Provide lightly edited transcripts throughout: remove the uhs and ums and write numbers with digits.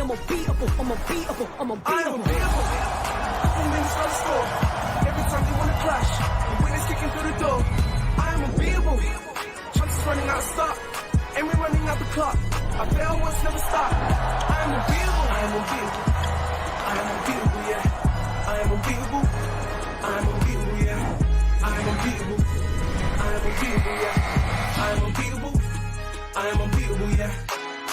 I'm unbeatable, I'm unbeatable, I'm unbeatable. I am unbeatable. Couple minutes on the score. Every time they want to clash, the winners kicking through the door. I am unbeatable. Chances running out of stock, and we're running out the clock. I fail once, never stop. I am unbeatable. I am unbeatable. I am unbeatable, yeah. I am unbeatable. I am unbeatable, yeah. I am unbeatable. I am unbeatable, yeah. I am unbeatable. I am unbeatable, yeah.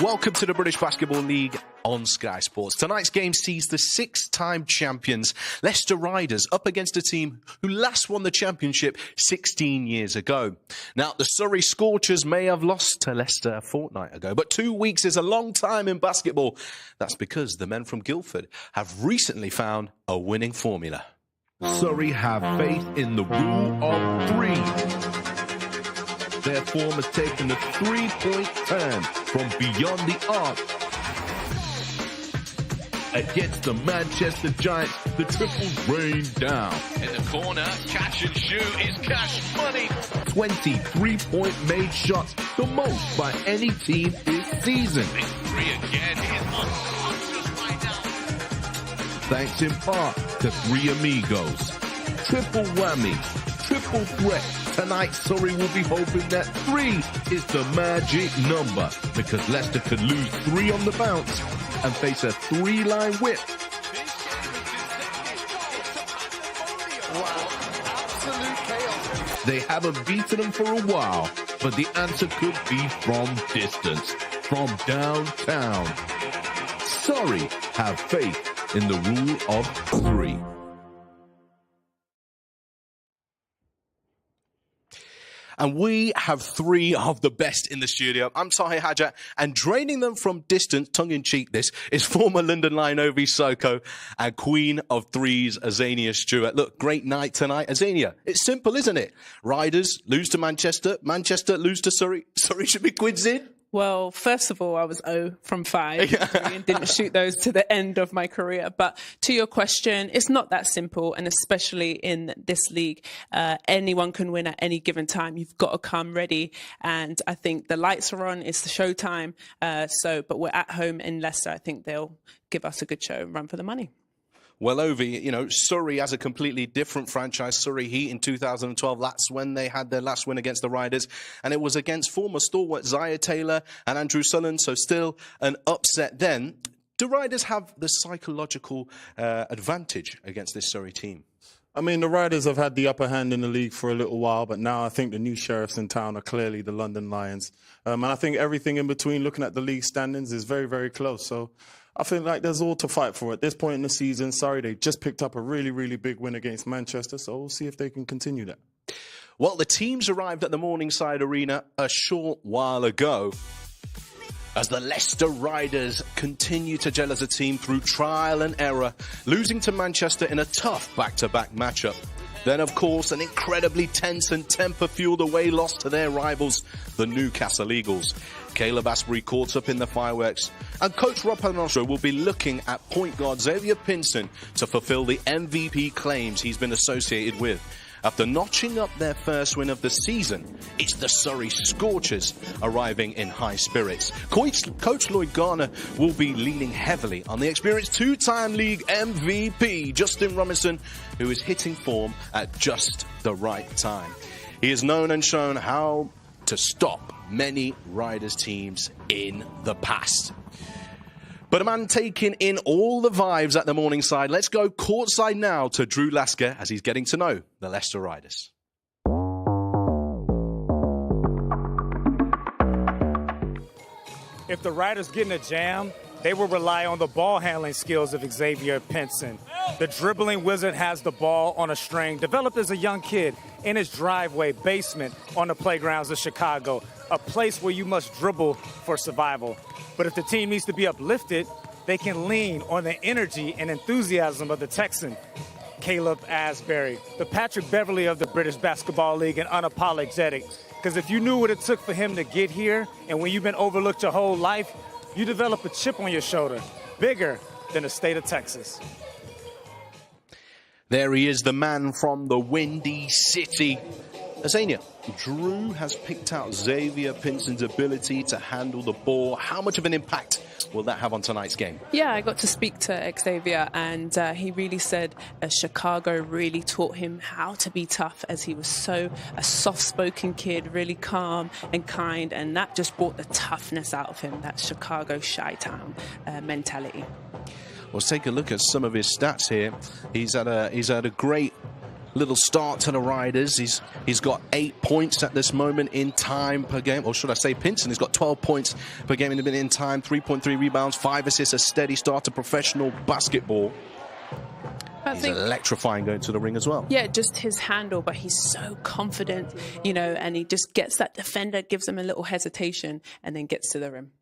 Welcome to the British Basketball League on Sky Sports. Tonight's game sees the six-time champions Leicester Riders up against a team who last won the championship 16 years ago. Now, the Surrey Scorchers may have lost to Leicester a fortnight ago, but 2 weeks is a long time in basketball. That's because the men from Guildford have recently found a winning formula. Surrey have faith in the rule of three. Their form has taken a three-point turn from beyond the arc. Against the Manchester Giants, the triples rain down. In the corner, catch and shoot is cash money. 23-point made shots, the most by any team this season. Big three again is unconscious right now. Thanks in part to three amigos. Triple whammy, triple threat. Tonight, Surrey will be hoping that 3 is the magic number because Leicester could lose 3 on the bounce and face a 3-line whip. Wow, absolute chaos. They haven't beaten them for a while, but the answer could be from distance, from downtown. Surrey have faith in the rule of 3. And we have 3 of the best in the studio. I'm Tahir Hajat, and draining them from distance, tongue-in-cheek this, is former London Lion Ovi Soko and Queen of Threes, Azania Stewart. Look, great night tonight. Azania, it's simple, isn't it? Riders lose to Manchester, Manchester lose to Surrey. Surrey should be quids in. Well, first of all, I was 0 from 5 and didn't shoot those to the end of my career. But to your question, it's not that simple. And especially in this league, anyone can win at any given time. You've got to come ready. And I think the lights are on. It's the showtime. But we're at home in Leicester. I think they'll give us a good show and run for the money. Well, Ovi, you know, Surrey has a completely different franchise. Surrey Heat in 2012, that's when they had their last win against the Riders. And it was against former stalwart Zaire Taylor and Andrew Sullen, so still an upset then. Do Riders have the psychological advantage against this Surrey team? I mean, the Riders have had the upper hand in the league for a little while, but now I think the new sheriffs in town are clearly the London Lions. And I think everything in between, looking at the league standings, is very, very close. So I feel like there's all to fight for at this point in the season. Sorry, they just picked up a really, really big win against Manchester, so we'll see if they can continue that. Well, the teams arrived at the Morningside Arena a short while ago as the Leicester Riders continue to gel as a team through trial and error, losing to Manchester in a tough back-to-back matchup. Then, of course, an incredibly tense and temper-fueled away loss to their rivals, the Newcastle Eagles. Caleb Asbury caught up in the fireworks, and coach Rob Panosho will be looking at point guard Xavier Pinson to fulfill the MVP claims he's been associated with. After notching up their first win of the season, it's the Surrey Scorchers arriving in high spirits. Coach Lloyd Garner will be leaning heavily on the experienced 2-time league MVP, Justin Robinson, who is hitting form at just the right time. He has known and shown how to stop many Riders teams in the past. But a man taking in all the vibes at the Morningside. Let's go courtside now to Drew Lasker as he's getting to know the Leicester Riders. If the Riders get in a jam, they will rely on the ball handling skills of Xavier Pinson. The dribbling wizard has the ball on a string, developed as a young kid in his driveway basement on the playgrounds of Chicago, a place where you must dribble for survival. But if the team needs to be uplifted, they can lean on the energy and enthusiasm of the Texan, Caleb Asbury, the Patrick Beverley of the British Basketball League, and unapologetic. Because if you knew what it took for him to get here, and when you've been overlooked your whole life, you develop a chip on your shoulder, bigger than the state of Texas. There he is, the man from the Windy City. Azania, Drew has picked out Xavier Pinson's ability to handle the ball. How much of an impact will that have on tonight's game? Yeah, I got to speak to Xavier, and he really said Chicago really taught him how to be tough, as he was so a soft-spoken kid, really calm and kind, and that just brought the toughness out of him, that Chicago Chi-Town mentality. Let's take a look at some of his stats here. He's had a great little start to the Riders. He's got 8 points at this moment in time per game, or should I say Pinson has got 12 points per game in the minute in time, 3.3 rebounds, 5 assists, a steady start to professional basketball. He's electrifying going to the ring as well. Yeah, just his handle, but he's so confident, and he just gets that defender, gives him a little hesitation, and then gets to the rim.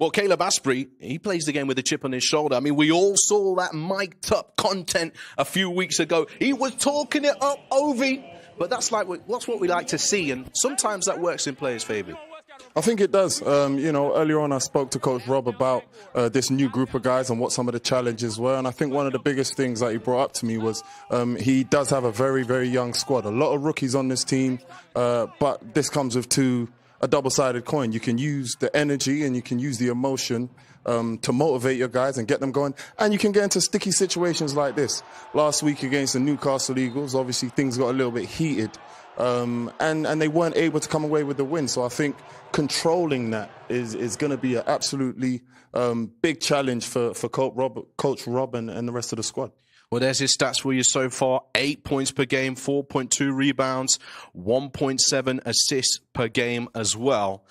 Well, Caleb Asprey, he plays the game with a chip on his shoulder. I mean, we all saw that mic'd up content a few weeks ago. He was talking it up, Ovi, but that's what we like to see, and sometimes that works in players' favour. I think it does. Earlier on I spoke to Coach Rob about this new group of guys and what some of the challenges were, and I think one of the biggest things that he brought up to me was he does have a very, very young squad. A lot of rookies on this team, but this comes with a double-sided coin. You can use the energy and you can use the emotion to motivate your guys and get them going. And you can get into sticky situations like this. Last week against the Newcastle Eagles, obviously things got a little bit heated. And they weren't able to come away with the win. So I think controlling that is going to be an absolutely big challenge for Coach Rob and the rest of the squad. Well, there's his stats for you so far. 8 points per game, 4.2 rebounds, 1.7 assists per game as well.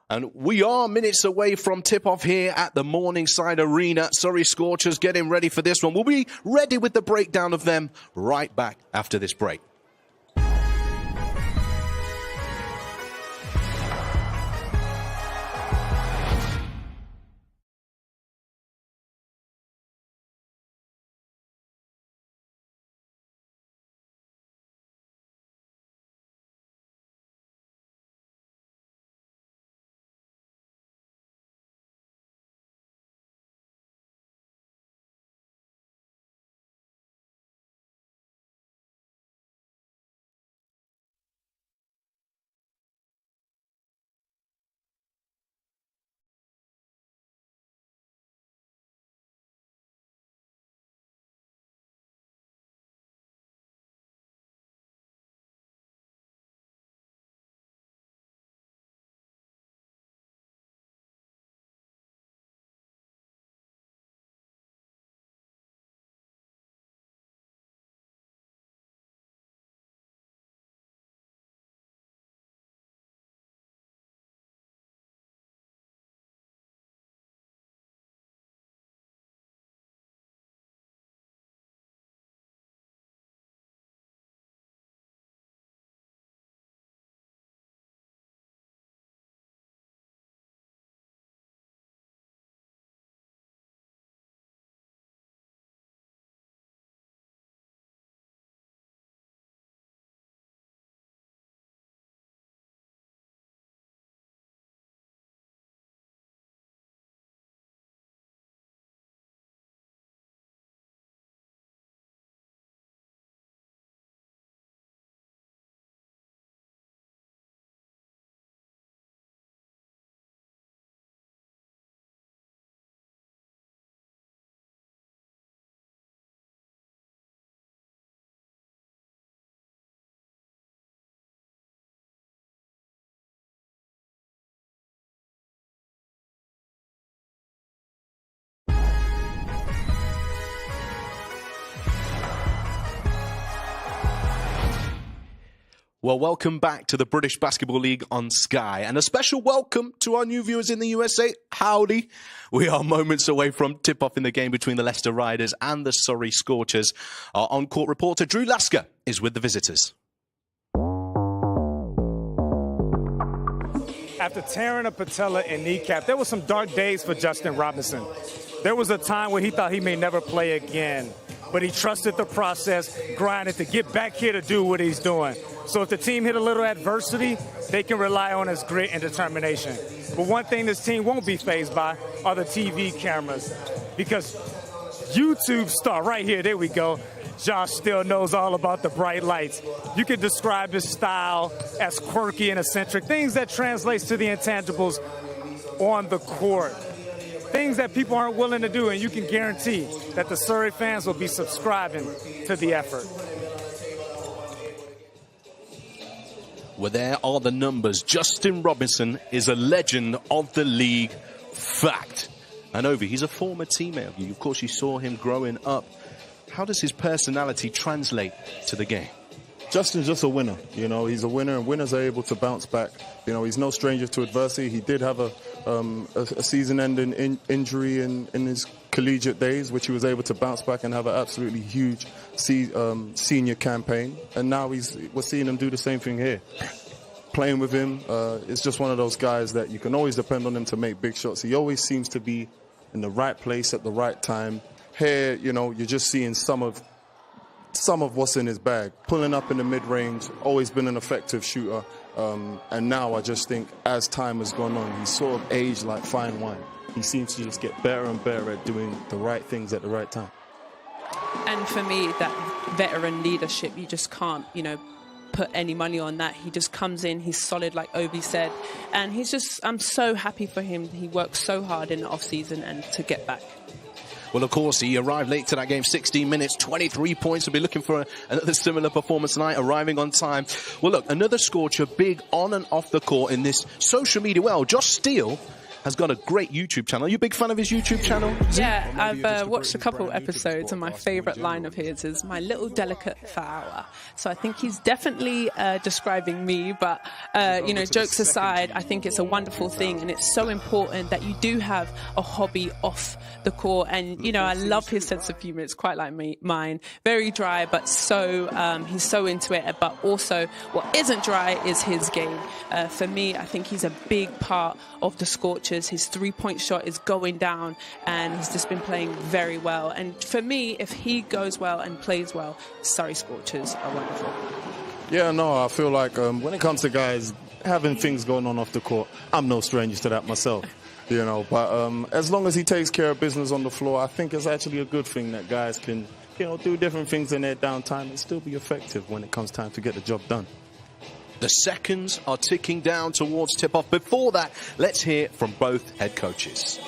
And we are minutes away from tip-off here at the Morningside Arena. Surrey Scorchers getting ready for this one. We'll be ready with the breakdown of them right back after this break. Well, welcome back to the British Basketball League on Sky, and a special welcome to our new viewers in the USA. Howdy. We are moments away from tip-off in the game between the Leicester Riders and the Surrey Scorchers. Our on-court reporter, Drew Lasker, is with the visitors. After tearing a patella and kneecap, there were some dark days for Justin Robinson. There was a time where he thought he may never play again, but he trusted the process, grinded to get back here to do what he's doing. So if the team hit a little adversity, they can rely on his grit and determination. But one thing this team won't be fazed by are the TV cameras, because YouTube star, right here, there we go, Josh still knows all about the bright lights. You could describe his style as quirky and eccentric, things that translates to the intangibles on the court. things that people aren't willing to do, and you can guarantee that the Surrey fans will be subscribing to the effort. Well, there are the numbers. Justin Robinson is a legend of the league. Fact. And Ovi, he's a former teammate of you. Of course, you saw him growing up. How does his personality translate to the game? Justin's just a winner. You know, he's a winner, and winners are able to bounce back. You know, he's no stranger to adversity. He did have a season-ending injury in his collegiate days, which he was able to bounce back and have an absolutely huge senior campaign. And now we're seeing him do the same thing here. Playing with him, it's just one of those guys that you can always depend on him to make big shots. He always seems to be in the right place at the right time. Here, you know, you're just seeing some of what's in his bag. Pulling up in the mid-range, always been an effective shooter. And now I just think as time has gone on, he's sort of aged like fine wine. He seems to just get better and better at doing the right things at the right time. And for me, that veteran leadership, you just can't, you know, put any money on that. He just comes in, he's solid, like Obi said. And I'm so happy for him. He worked so hard in the off-season and to get back. Well, of course, he arrived late to that game, 16 minutes, 23 points. We'll be looking for another similar performance tonight, arriving on time. Well, look, another Scorcher, big on and off the court in this social media. Well, Josh Steele has got a great YouTube channel. Are you a big fan of his YouTube channel? Yeah, I've watched a couple episodes, and my favourite line of his is "my little delicate flower." So I think he's definitely describing me. But you know, jokes aside, I think it's a wonderful thing, and it's so important that you do have a hobby off the court. And you know, I love his sense of humour. It's quite like mine, very dry, but so he's so into it. But also, what isn't dry is his game. For me, I think he's a big part of the Scorchers. His three-point shot is going down, and he's just been playing very well. And for me, if he goes well and plays well, Surrey Scorchers are wonderful. Yeah, no, I feel like when it comes to guys having things going on off the court, I'm no stranger to that myself. You know, but as long as he takes care of business on the floor, I think it's actually a good thing that guys can, you know, do different things in their downtime and still be effective when it comes time to get the job done. The seconds are ticking down towards tip-off. Before that, let's hear from both head coaches.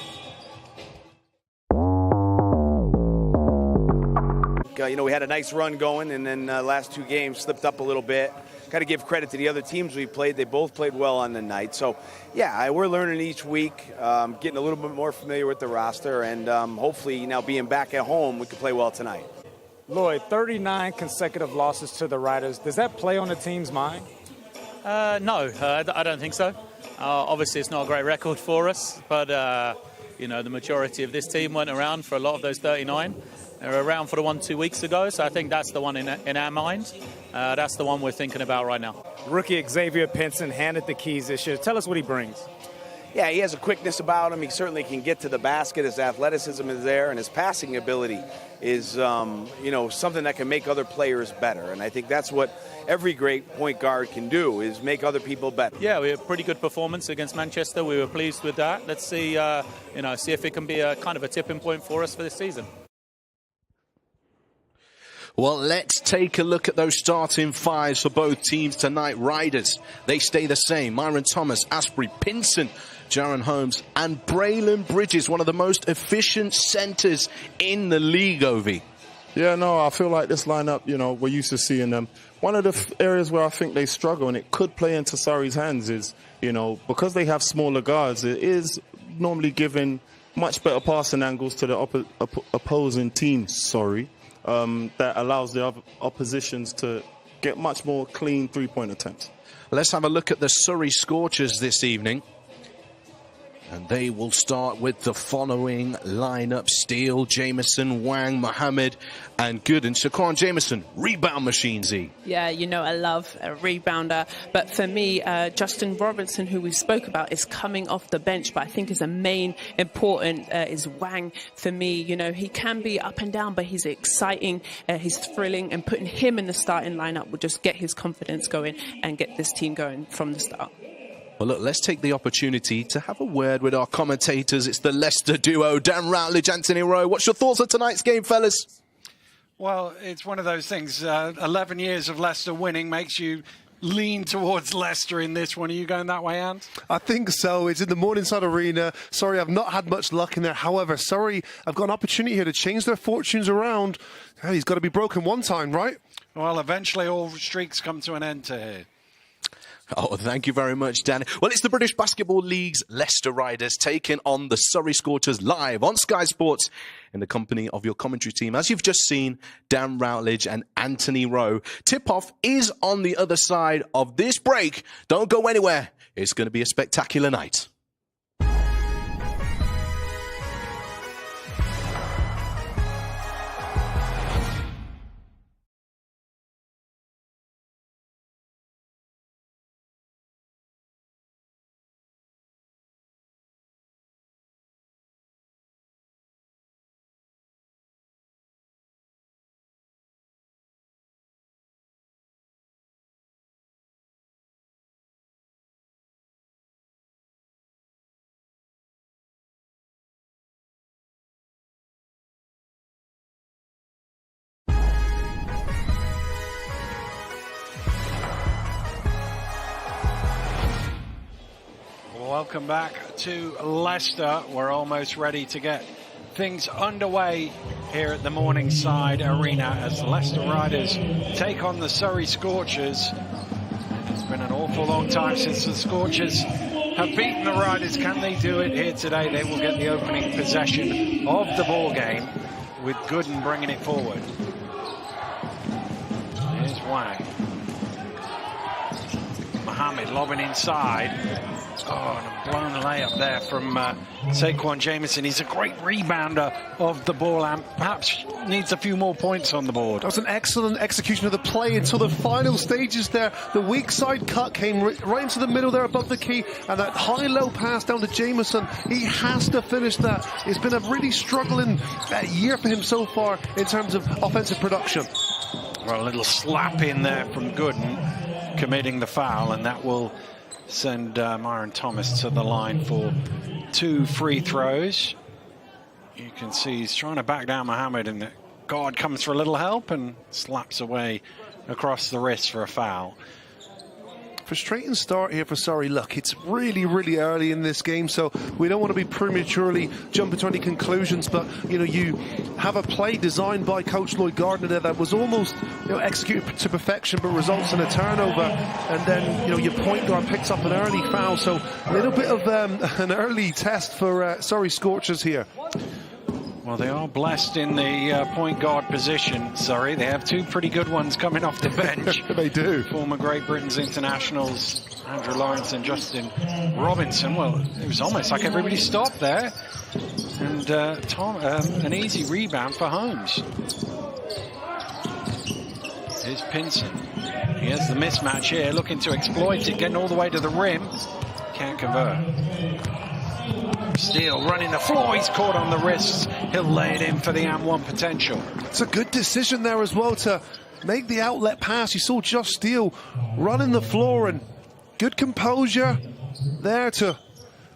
You know, we had a nice run going, and then last two games slipped up a little bit. Got to give credit to the other teams we played. They both played well on the night. So, yeah, we're learning each week, getting a little bit more familiar with the roster, and hopefully now being back at home, we can play well tonight. Lloyd, 39 consecutive losses to the Riders. Does that play on the team's mind? No, I don't think so. Obviously, it's not a great record for us, but, you know, the majority of this team weren't around for a lot of those 39. They were around for the one 2 weeks ago, so I think that's the one in our mind. That's the one we're thinking about right now. Rookie Xavier Pinson handed the keys this year. Tell us what he brings. Yeah, he has a quickness about him. He certainly can get to the basket. His athleticism is there, and his passing ability is, you know, something that can make other players better. And I think that's what every great point guard can do, is make other people better. Yeah, we had a pretty good performance against Manchester. We were pleased with that. Let's see, you know, see if it can be a kind of a tipping point for us for this season. Well, let's take a look at those starting fives for both teams tonight. Riders, they stay the same. Myron Thomas, Asprey, Pinson, Jaron Holmes, and Braylon Bridges, one of the most efficient centers in the league, Ovi. Yeah, no, I feel like this lineup, you know, we're used to seeing them. One of the areas where I think they struggle, and it could play into Surrey's hands, is, you know, because they have smaller guards, it is normally giving much better passing angles to the opposing team, that allows the oppositions to get much more clean three-point attempts. Let's have a look at the Surrey Scorchers this evening. And they will start with the following lineup: Steele, Jameson, Wang, Mohammed, and Gooden. Shaquan Jameson, rebound machine, Z. Yeah, you know, I love a rebounder. But for me, Justin Robinson, who we spoke about, is coming off the bench. But I think is a main important is Wang for me. You know, he can be up and down, but he's exciting, he's thrilling, and putting him in the starting lineup will just get his confidence going and get this team going from the start. Well, look, let's take the opportunity to have a word with our commentators. It's the Leicester duo, Dan Routledge, Anthony Rowe. What's your thoughts on tonight's game, fellas? Well, it's one of those things. 11 years of Leicester winning makes you lean towards Leicester in this one. Are you going that way, Ant? I think so. It's in the Morningside Arena. Surrey, I've not had much luck in there. However, Surrey, I've got an opportunity here to change their fortunes around. Hey, he's got to be broken one time, right? Well, eventually all streaks come to an end here. Oh, thank you very much, Dan. Well, it's the British Basketball League's Leicester Riders taking on the Surrey Scorchers live on Sky Sports in the company of your commentary team. As you've just seen, Dan Routledge and Anthony Rowe. Tip-off is on the other side of this break. Don't go anywhere. It's going to be a spectacular night. Welcome back to Leicester. We're almost ready to get things underway here at the Morningside Arena as the Leicester Riders take on the Surrey Scorchers. It's been an awful long time since the Scorchers have beaten the Riders. Can they do it here today? They will get the opening possession of the ball game with Gooden bringing it forward. Here's Wang. Mohammed lobbing inside. Oh, and a blown layup there from Saquon Jamison. He's a great rebounder of the ball and perhaps needs a few more points on the board. That was an excellent execution of the play until the final stages there. The weak side cut came right into the middle there above the key, and that high-low pass down to Jamison. He has to finish that. It's been a really struggling year for him so far in terms of offensive production. Well, a little slap in there from Gooden, committing the foul, and that will send Myron Thomas to the line for 2 free throws. You can see he's trying to back down Mohammed, and the guard comes for a little help and slaps away across the wrist for a foul. Frustrating start here for Surrey. Look, it's really, really early in this game, so we don't want to be prematurely jumping to any conclusions, but, you know, you have a play designed by Coach Lloyd Gardner there that was almost, you know, executed to perfection, but results in a turnover, and then, you know, your point guard picks up an early foul, so a little bit of an early test for Surrey Scorchers here. Well, they are blessed in the point guard position, Surrey. They have 2 pretty good ones coming off the bench. They do. Former Great Britain's internationals, Andrew Lawrence and Justin Robinson. Well, it was almost like everybody stopped there. And an easy rebound for Holmes. Here's Pinson. He has the mismatch here, looking to exploit it, getting all the way to the rim. Can't convert. Steele running the floor, he's caught on the wrists. He'll lay it in for the and-1 potential. It's a good decision there as well to make the outlet pass. You saw Josh Steele running the floor, and good composure there to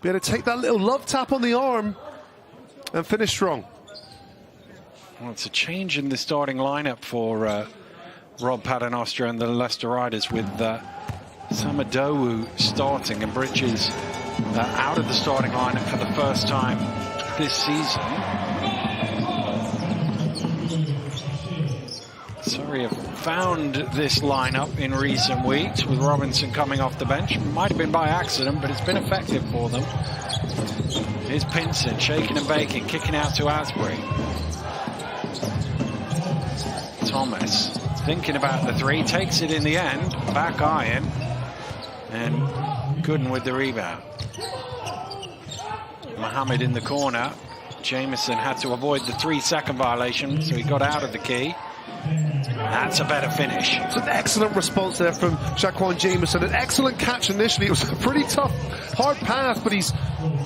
be able to take that little love tap on the arm and finish strong. Well, it's a change in the starting lineup for Rob Paternoster and the Leicester Riders, with Samadowu starting and Bridges out of the starting lineup for the first time this season. Surrey have found this lineup in recent weeks, with Robinson coming off the bench. Might have been by accident, but it's been effective for them. Here's Pinson, shaking and baking, kicking out to Asbury. Thomas thinking about the 3, takes it in the end, back iron, and Gooden with the rebound. Mohammed in the corner. Jamison had to avoid the 3-second violation, so he got out of the key. That's a better finish. It's an excellent response there from Shaquan Jamison. An excellent catch initially. It was a pretty tough, hard pass, but he's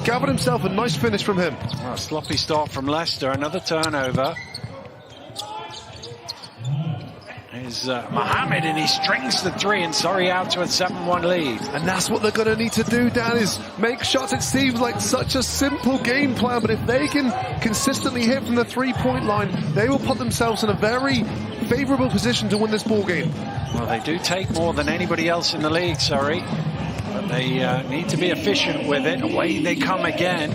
gathered himself a nice finish from him. Well, sloppy start from Leicester. Another turnover. Is Mohammed, and he strings the 3, and Surrey out to a 7-1 lead. And that's what they're going to need to do, Dan, is make shots. It seems like such a simple game plan, but if they can consistently hit from the 3-point line, they will put themselves in a very favourable position to win this ball game. Well, they do take more than anybody else in the league, Surrey. But they need to be efficient with it. Away they come again.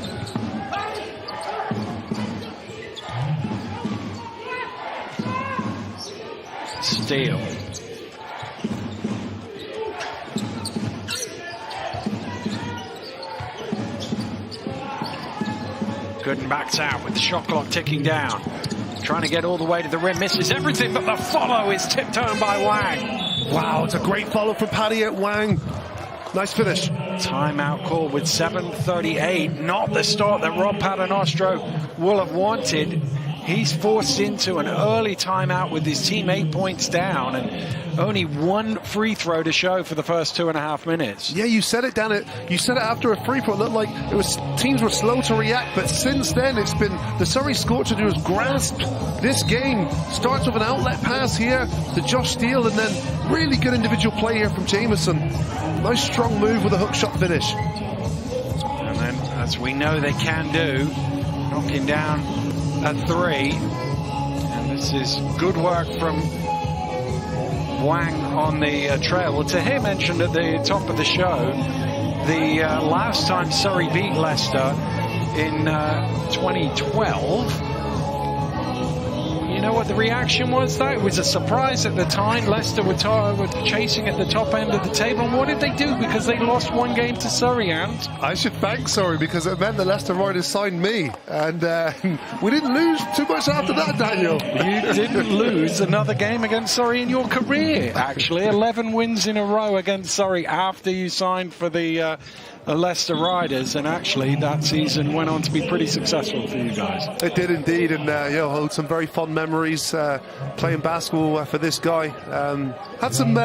Steele. Gooden backs out with the shot clock ticking down. Trying to get all the way to the rim, misses everything, but the follow is tipped home by Wang. Wow, it's a great follow from Paddy at Wang. Nice finish. Timeout call with 7:38. Not the start that Rob Paternostro will have wanted. He's forced into an early timeout with his team 8 points down and only one free throw to show for the first 2.5 minutes. Yeah, you said it, Dan. You said it after a free throw. It looked like teams were slow to react, but since then it's been the Surrey Scorchers who has grasped this game. Starts with an outlet pass here to Josh Steele, and then really good individual play here from Jameson. Nice strong move with a hook shot finish. And then, as we know they can do, knocking down a three. And this is good work from Wang on the trail. Well, Tahir mentioned at the top of the show, the last time Surrey beat Leicester in 2012, you know what the reaction was, though? It was a surprise at the time. Leicester were chasing at the top end of the table. And what did they do? Because they lost one game to Surrey, and I should thank Surrey, because it meant the Leicester Riders signed me. And we didn't lose too much after that, Daniel. You didn't lose another game against Surrey in your career, actually. 11 wins in a row against Surrey after you signed for the Leicester Riders, and actually that season went on to be pretty successful for you guys. It did indeed, and hold some very fond memories playing basketball for this guy. Had some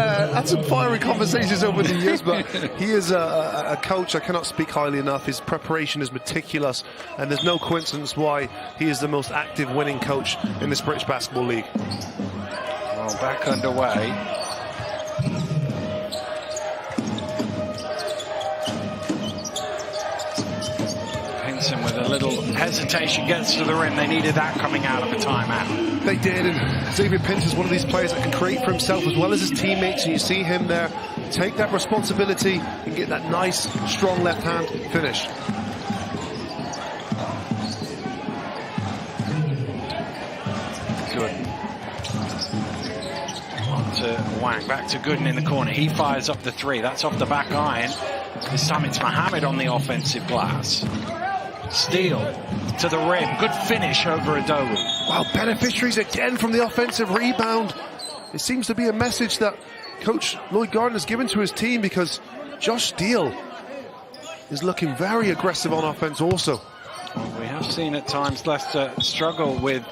fiery conversations over the years, but he is a coach I cannot speak highly enough. His preparation is meticulous, and there's no coincidence why he is the most active winning coach in this British Basketball League. Well, back underway. With a little hesitation gets to the rim. They needed that coming out of a timeout. They did, and Xavier Pince is one of these players that can create for himself as well as his teammates, and you see him there take that responsibility and get that nice strong left hand finish. Good. On to Wang, back to Gooden in the corner. He fires up the three. That's off the back iron. This time it's Mohammed on the offensive glass. Steele to the rim. Good finish over Adowu. Wow, beneficiaries again from the offensive rebound. It seems to be a message that Coach Lloyd Gardner has given to his team, because Josh Steele is looking very aggressive on offense also. Well, we have seen at times Leicester struggle with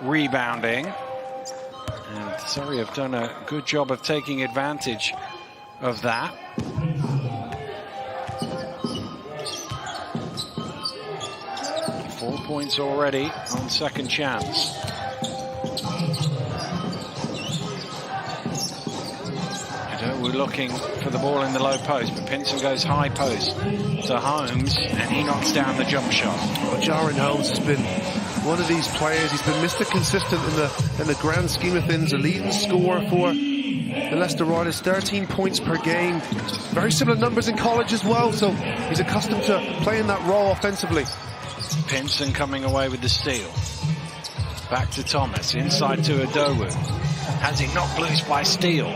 rebounding, and Surrey have done a good job of taking advantage of that. Points already on second chance. We're looking for the ball in the low post, but Pinson goes high post to Holmes, and he knocks down the jump shot. Well, Jaron Holmes has been one of these players. He's been Mr. Consistent in the grand scheme of things. A leading scorer for the Leicester Riders, 13 points per game. Very similar numbers in college as well, so he's accustomed to playing that role offensively. Pinson coming away with the steal. Back to Thomas, inside to Adowu. Has it knocked loose by Steele?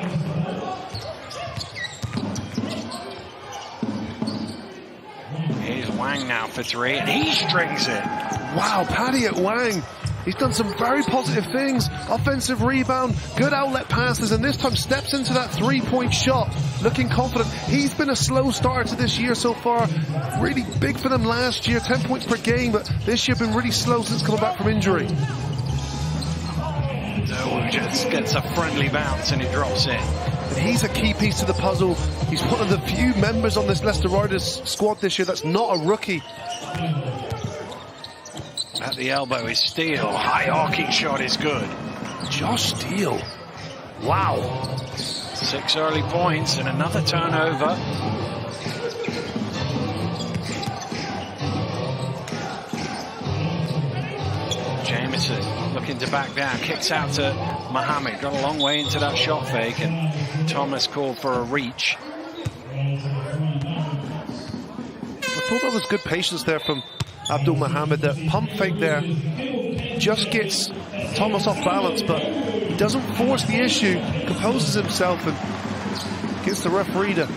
Here's Wang now for three, and he strings it. Wow, Paddy at Wang. He's done some very positive things. Offensive rebound, good outlet passes, and this time steps into that three-point shot, looking confident. He's been a slow starter to this year so far. Really big for them last year, 10 points per game, but this year been really slow since coming back from injury. No, just gets a friendly bounce and it drops in. And he's a key piece to the puzzle. He's one of the few members on this Leicester Riders squad this year that's not a rookie. At the elbow is Steele. High arcing shot is good. Josh Steele. Wow. 6 early points and another turnover. Jameson looking looking to back down. Kicks out to Mohammed. Got a long way into that shot fake, and Thomas called for a reach. I thought that was good patience there from Abdul Mohammed. That pump fake there just gets Thomas off balance, but he doesn't force the issue, composes himself and gets the referee to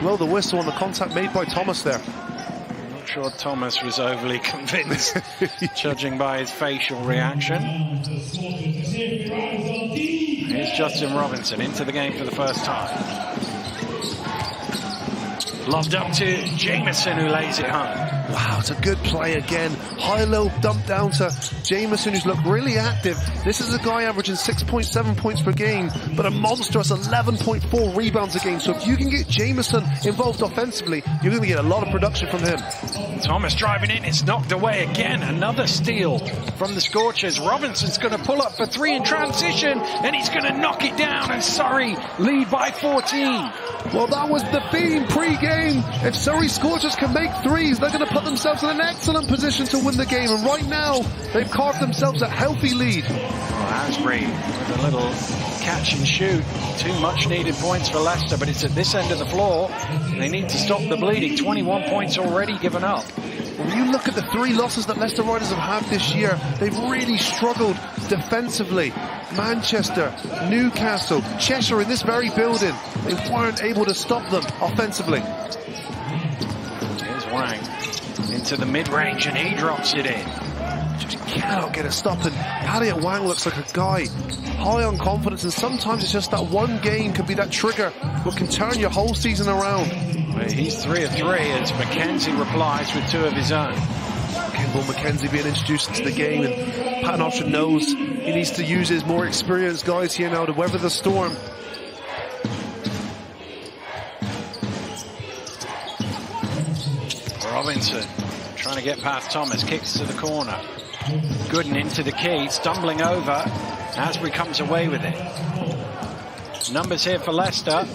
blow the whistle on the contact made by Thomas there. I'm not sure Thomas was overly convinced, judging by his facial reaction. Here's Justin Robinson into the game for the first time. Lobbed up to Jameson, who lays it home. Wow, it's a good play again. High-low dump down to Jameson, who's looked really active. This is a guy averaging 6.7 points per game, but a monstrous 11.4 rebounds a game. So if you can get Jameson involved offensively, you're going to get a lot of production from him. Thomas driving in, it's knocked away again. Another steal from the Scorchers. Robinson's going to pull up for three in transition, and he's going to knock it down, and Surrey lead by 14. Well, that was the theme pre-game. If Surrey Scorchers can make threes, they're going to put themselves in an excellent position to win the game. And right now, they've carved themselves a healthy lead. Asbury with a little catch and shoot. 2 much needed points for Leicester, but it's at this end of the floor. They need to stop the bleeding. 21 points already given up. When you look at the 3 losses that Leicester Riders have had this year, they've really struggled defensively. Manchester, Newcastle, Cheshire in this very building, they weren't able to stop them offensively. Here's Wang into the mid-range, and he drops it in. Just cannot get a stop, and Elliot Wang looks like a guy high on confidence, and sometimes it's just that one game can be that trigger what can turn your whole season around. He's 3 of 3 as Mackenzie replies with 2 of his own. Kimball Mackenzie being introduced into the game, and Pat Option knows he needs to use his more experienced guys here now to weather the storm. Robinson trying to get past Thomas, kicks to the corner. Gooden into the key, stumbling over. Asbury comes away with it. Numbers here for Leicester.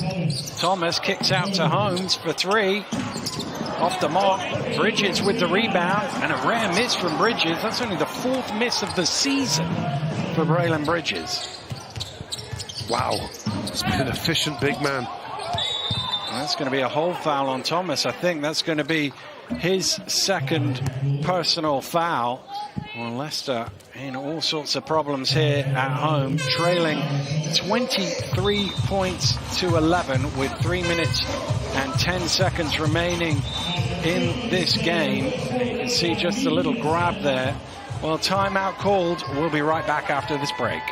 Thomas kicks out to Holmes for 3. Off the mark. Bridges with the rebound, and a rare miss from Bridges. That's only the 4th miss of the season for Braylon Bridges. Wow, it's been an efficient big man. That's going to be a hold foul on Thomas. I think that's going to be his 2nd personal foul. Well, Leicester in all sorts of problems here at home, trailing 23 points to 11 with 3 minutes and 10 seconds remaining in this game. You can see just a little grab there. Well, timeout called. We'll be right back after this break.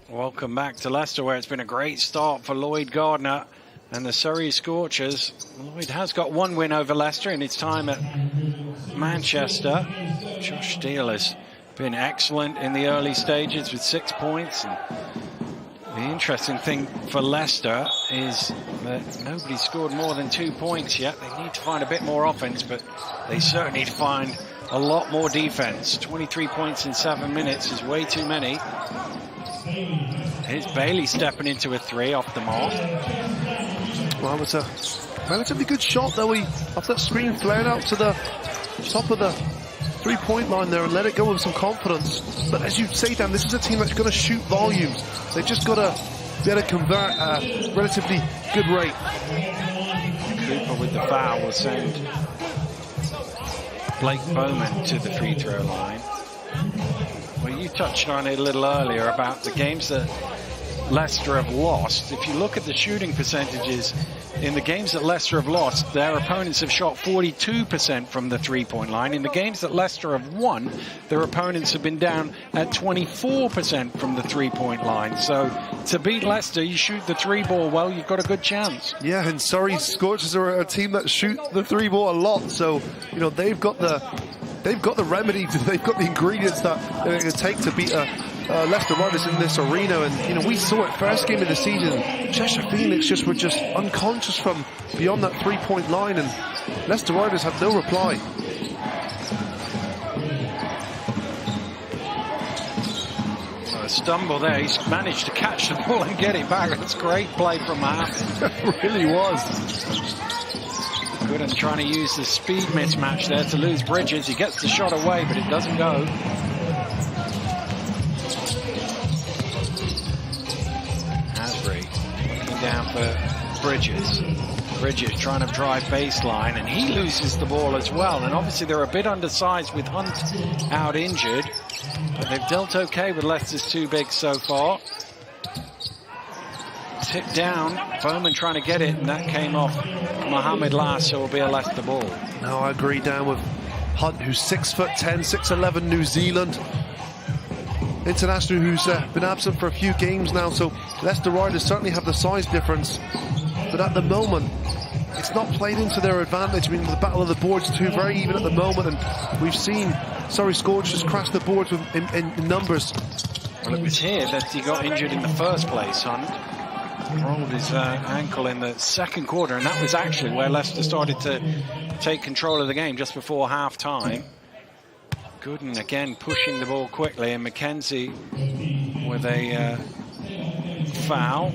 Welcome back to Leicester, where it's been a great start for Lloyd Gardner and the Surrey Scorchers. Lloyd has got 1 win over Leicester in his time at Manchester. Josh Steele has been excellent in the early stages with 6 points. And the interesting thing for Leicester is that nobody's scored more than 2 points yet. They need to find a bit more offense, but they certainly need to find a lot more defense. 23 points in 7 minutes is way too many. Here's Bailey stepping into a 3 off the mark. Well, it's a relatively good shot, though. He, off that screen, flared out to the top of the three-point line there and let it go with some confidence. But as you say, Dan, this is a team that's going to shoot volumes. They've just got to be able to convert at a relatively good rate. Cooper with the foul will send Blake Bowman to the free throw line. Well, you touched on it a little earlier about the games that Leicester have lost. If you look at the shooting percentages in the games that Leicester have lost, their opponents have shot 42% from the three-point line. In the games that Leicester have won, their opponents have been down at 24% from the three-point line. So to beat Leicester, you shoot the three ball well, you've got a good chance. Yeah, and Surrey Scorchers are a team that shoot the three ball a lot. So, you know, they've got the remedy, they've got the ingredients that they're going to take to beat Leicester Riders in this arena. And, you know, we saw it first game of the season. Cheshire Phoenix were just unconscious from beyond that three-point line, and Leicester Riders had no reply. A stumble there. He's managed to catch the ball and get it back. That's great play from Mohammed. It really was. Gooden trying to use the speed mismatch there to lose Bridges. He gets the shot away, but it doesn't go. Asbury looking down for Bridges. Bridges trying to drive baseline, and he loses the ball as well. And obviously they're a bit undersized with Hunt out injured, but they've dealt okay with Leicester's two bigs so far. Tip down, Bowman trying to get it, and that came off Mohamed last, so it'll be a Leicester ball. No, I agree, Dan, with Hunt, who's 6'10", 6'11", New Zealand international, who's been absent for a few games now. So Leicester Riders certainly have the size difference, but at the moment it's not played into their advantage. I mean, the battle of the boards too very even at the moment, and we've seen Surrey Scorchers crash the boards in numbers. Well, it was here that he got injured in the first place. Hunt rolled his ankle in the second quarter, and that was actually where Leicester started to take control of the game, just before half-time. Gooden again pushing the ball quickly, and McKenzie with a foul.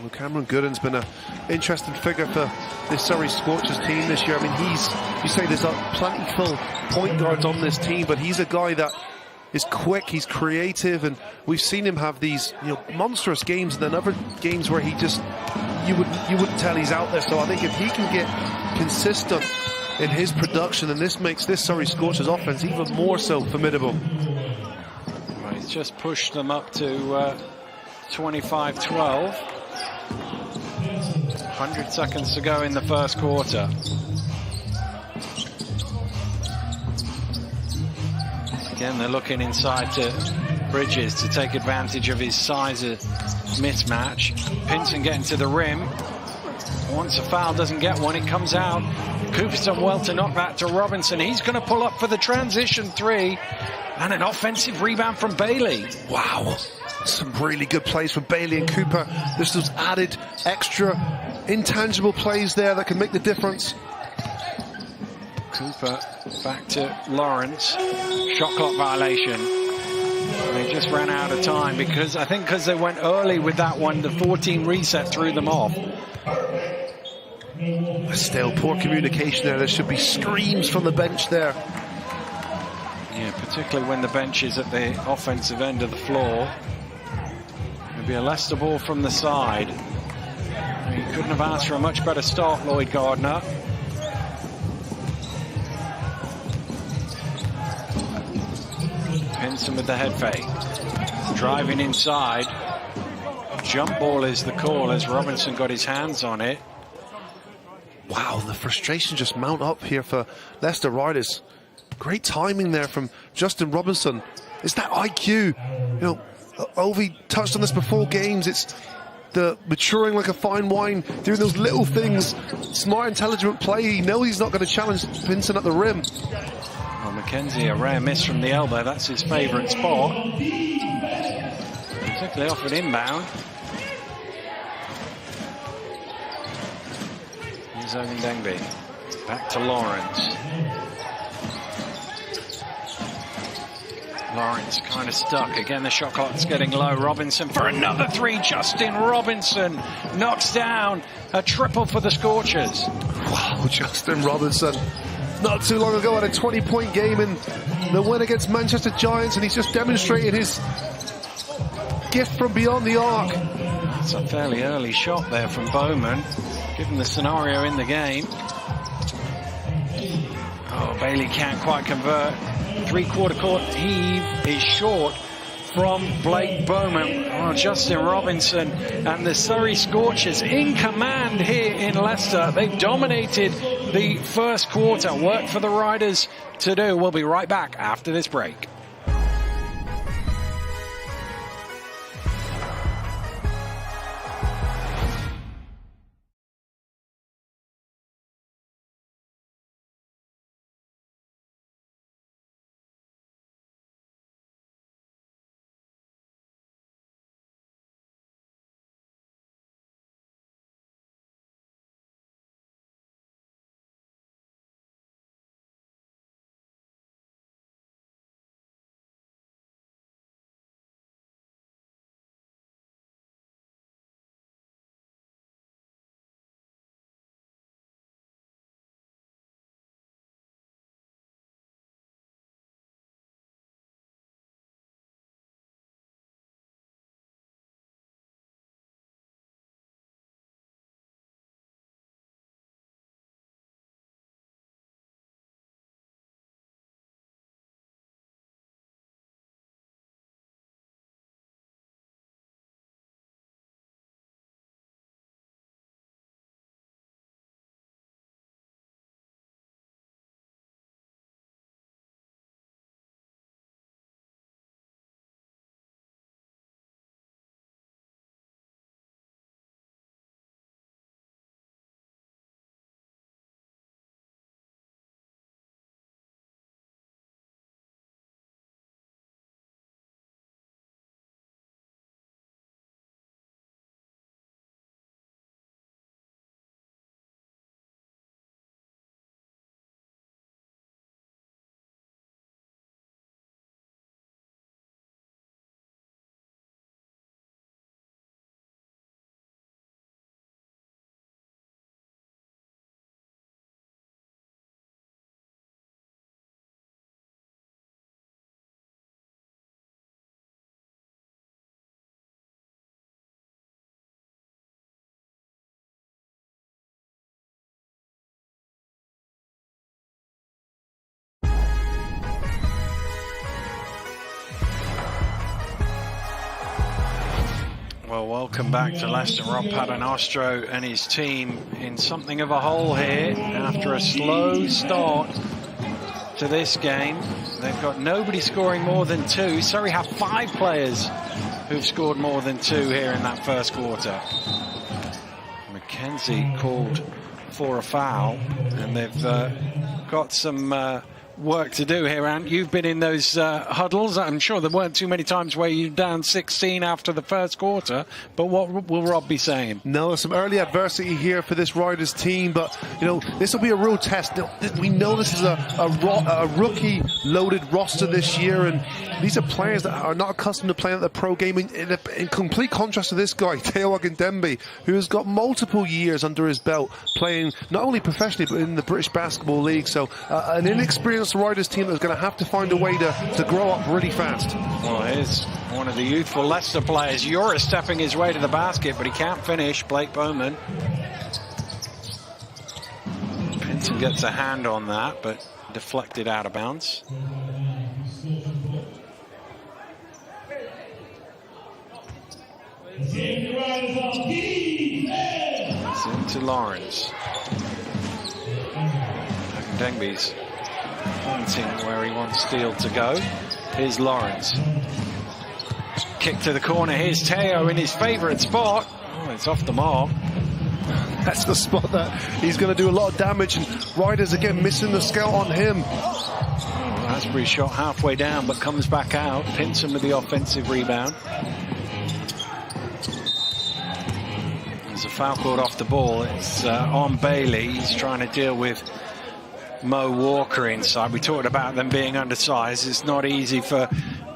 Well, Cameron Gooden's been an interesting figure for this Surrey Scorchers team this year. I mean, you say there's a plentiful point guards on this team, but he's a guy that is quick, he's creative, and we've seen him have these, you know, monstrous games, and then other games where he just, you wouldn't tell he's out there. So I think if he can get consistent in his production, then this makes this Surrey Scorchers offense even more so formidable. Well, he's just pushed them up to 25-12. 100 seconds to go in the first quarter. Again, they're looking inside to Bridges to take advantage of his size mismatch. Pinson getting to the rim. Once a foul, doesn't get one, it comes out. Cooper's done well to knock that to Robinson. He's going to pull up for the transition three. And an offensive rebound from Bailey. Wow. Some really good plays from Bailey and Cooper. There's those added extra intangible plays there that can make the difference. Cooper back to Lawrence. Shot clock violation. They just ran out of time because they went early with that one, the 14 reset threw them off. Still poor communication there. There should be screams from the bench there. Yeah, particularly when the bench is at the offensive end of the floor. It'll be a Leicester ball from the side. You couldn't have asked for a much better start, Lloyd Gardner. Pinson with the head fake. Driving inside. Jump ball is the call as Robinson got his hands on it. Wow, the frustration just mount up here for Leicester Riders. Great timing there from Justin Robinson. It's that IQ. You know, Ovi touched on this before games. It's the maturing like a fine wine, doing those little things, smart, intelligent play. He knows he's not going to challenge Vincent at the rim. Well, McKenzie, a rare miss from the elbow. That's his favourite spot. Quickly off an inbound. Here's Ogundengbe. Back to Lawrence. Lawrence kind of stuck. Again, the shot clock's getting low. Robinson for another three. Justin Robinson knocks down a triple for the Scorchers. Wow, Justin Robinson. Not too long ago had a 20-point game in the win against Manchester Giants, and he's just demonstrated his gift from beyond the arc. That's a fairly early shot there from Bowman, given the scenario in the game. Oh, Bailey can't quite convert. Three-quarter court heave is short from Blake Bowman. Oh, Justin Robinson and the Surrey Scorchers in command here in Leicester. They've dominated the first quarter. Work for the Riders to do. We'll be right back after this break. Well, welcome back to Leicester. Rob Paternostro and his team in something of a hole here after a slow start to this game. They've got nobody scoring more than two. Surrey have 5 players who've scored more than 2 here in that first quarter. McKenzie called for a foul, and they've got some work to do here, Ant. You've been in those huddles. I'm sure there weren't too many times where you're down 16 after the first quarter, but what will Rob be saying? No, some early adversity here for this Riders team, but you know, this will be a real test. We know this is a rookie loaded roster this year, and these are players that are not accustomed to playing at the pro game, in complete contrast to this guy, Teo Ogundengbe, who has got multiple years under his belt playing not only professionally but in the British Basketball League. So an inexperienced Riders team that's going to have to find a way to grow up really fast. Well, here's one of the youthful Leicester players. You're stepping his way to the basket, but he can't finish. Blake Bowman. Pinson gets a hand on that, but deflected out of bounds. It's into Lawrence. Ogundengbe's pointing where he wants Steele to go. Here's Lawrence. kick to the corner. Here's Teo in his favourite spot. Oh, it's off the mark. That's the spot that he's going to do a lot of damage, and Riders again missing the scout on him. Oh, Asbury shot halfway down but comes back out. Pinson with the offensive rebound. There's a foul called off the ball. It's on Bailey. He's trying to deal with Mo Walker inside. We talked about them being undersized. It's not easy for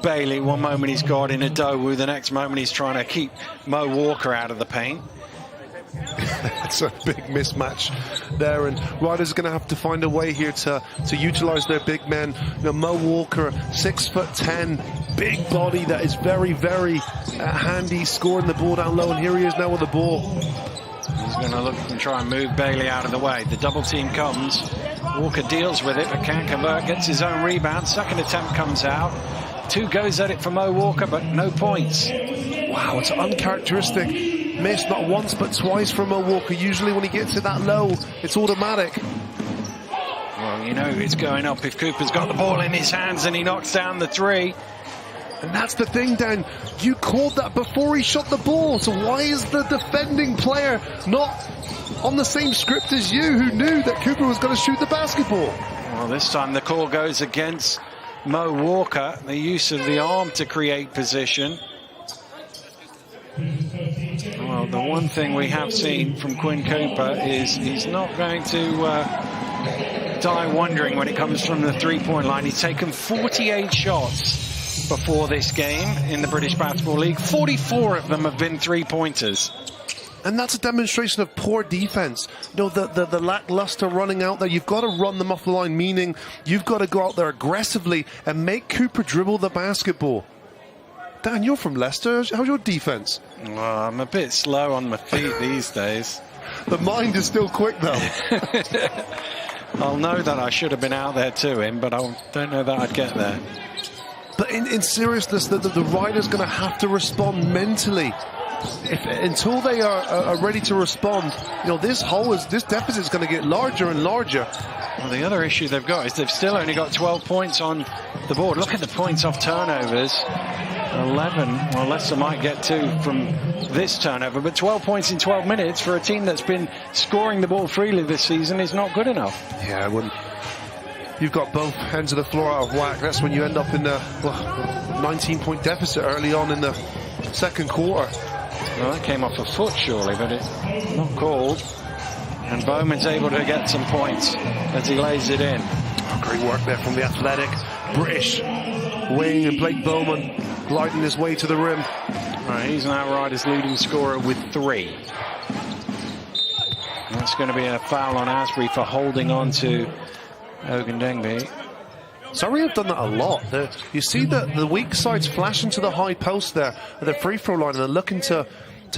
Bailey. One moment he's got in a Dowu, the next moment he's trying to keep Mo Walker out of the paint. It's a big mismatch there, and Riders are going to have to find a way here to utilise their big men. You know, Mo Walker, 6'10", big body that is very, very handy, scoring the ball down low, and here he is now with the ball. He's going to look and try and move Bailey out of the way. The double team comes. Walker deals with it, but can't convert, gets his own rebound. Second attempt comes out. 2 goes at it for Mo Walker, but no points. Wow, it's uncharacteristic miss, not once but twice from Mo Walker. Usually when he gets it that low, it's automatic. Well, you know it's going up if Cooper's got the ball in his hands and he knocks down the 3. And that's the thing, Dan. You called that before he shot the ball, so why is the defending player not on the same script as you, who knew that Cooper was going to shoot the basketball? Well, this time the call goes against Mo Walker, the use of the arm to create position. Well, the one thing we have seen from Quinn Cooper is he's not going to die wondering when it comes from the three-point line. He's taken 48 shots before this game in the British Basketball League. 44 of them have been three-pointers. And that's a demonstration of poor defense. You know, the lackluster running out there. You've got to run them off the line, meaning you've got to go out there aggressively and make Cooper dribble the basketball. Dan, you're from Leicester. How's your defense? Well, I'm a bit slow on my feet these days. The mind is still quick, though. I'll know that I should have been out there to him, but I don't know that I'd get there. But in seriousness, the Riders going to have to respond mentally. Until they are ready to respond, you know, this deficit is going to get larger and larger. Well, the other issue they've got is they've still only got 12 points on the board. Look at the points off turnovers. 11. Well, Leicester might get 2 from this turnover, but 12 points in 12 minutes for a team that's been scoring the ball freely this season is not good enough. Yeah, when you've got both ends of the floor out of whack, that's when you end up in a 19-point deficit early on in the second quarter. Well, that came off a foot, surely, but it's not called. And Bowman's able to get some points as he lays it in. Oh, great work there from the athletic British wing, and Blake Bowman gliding his way to the rim. Right, he's now Riders' leading scorer with 3. That's going to be a foul on Asbury for holding on to Ogundengbe. Surrey have done that a lot. You see the weak sides flashing to the high post there at the free throw line, and they're looking to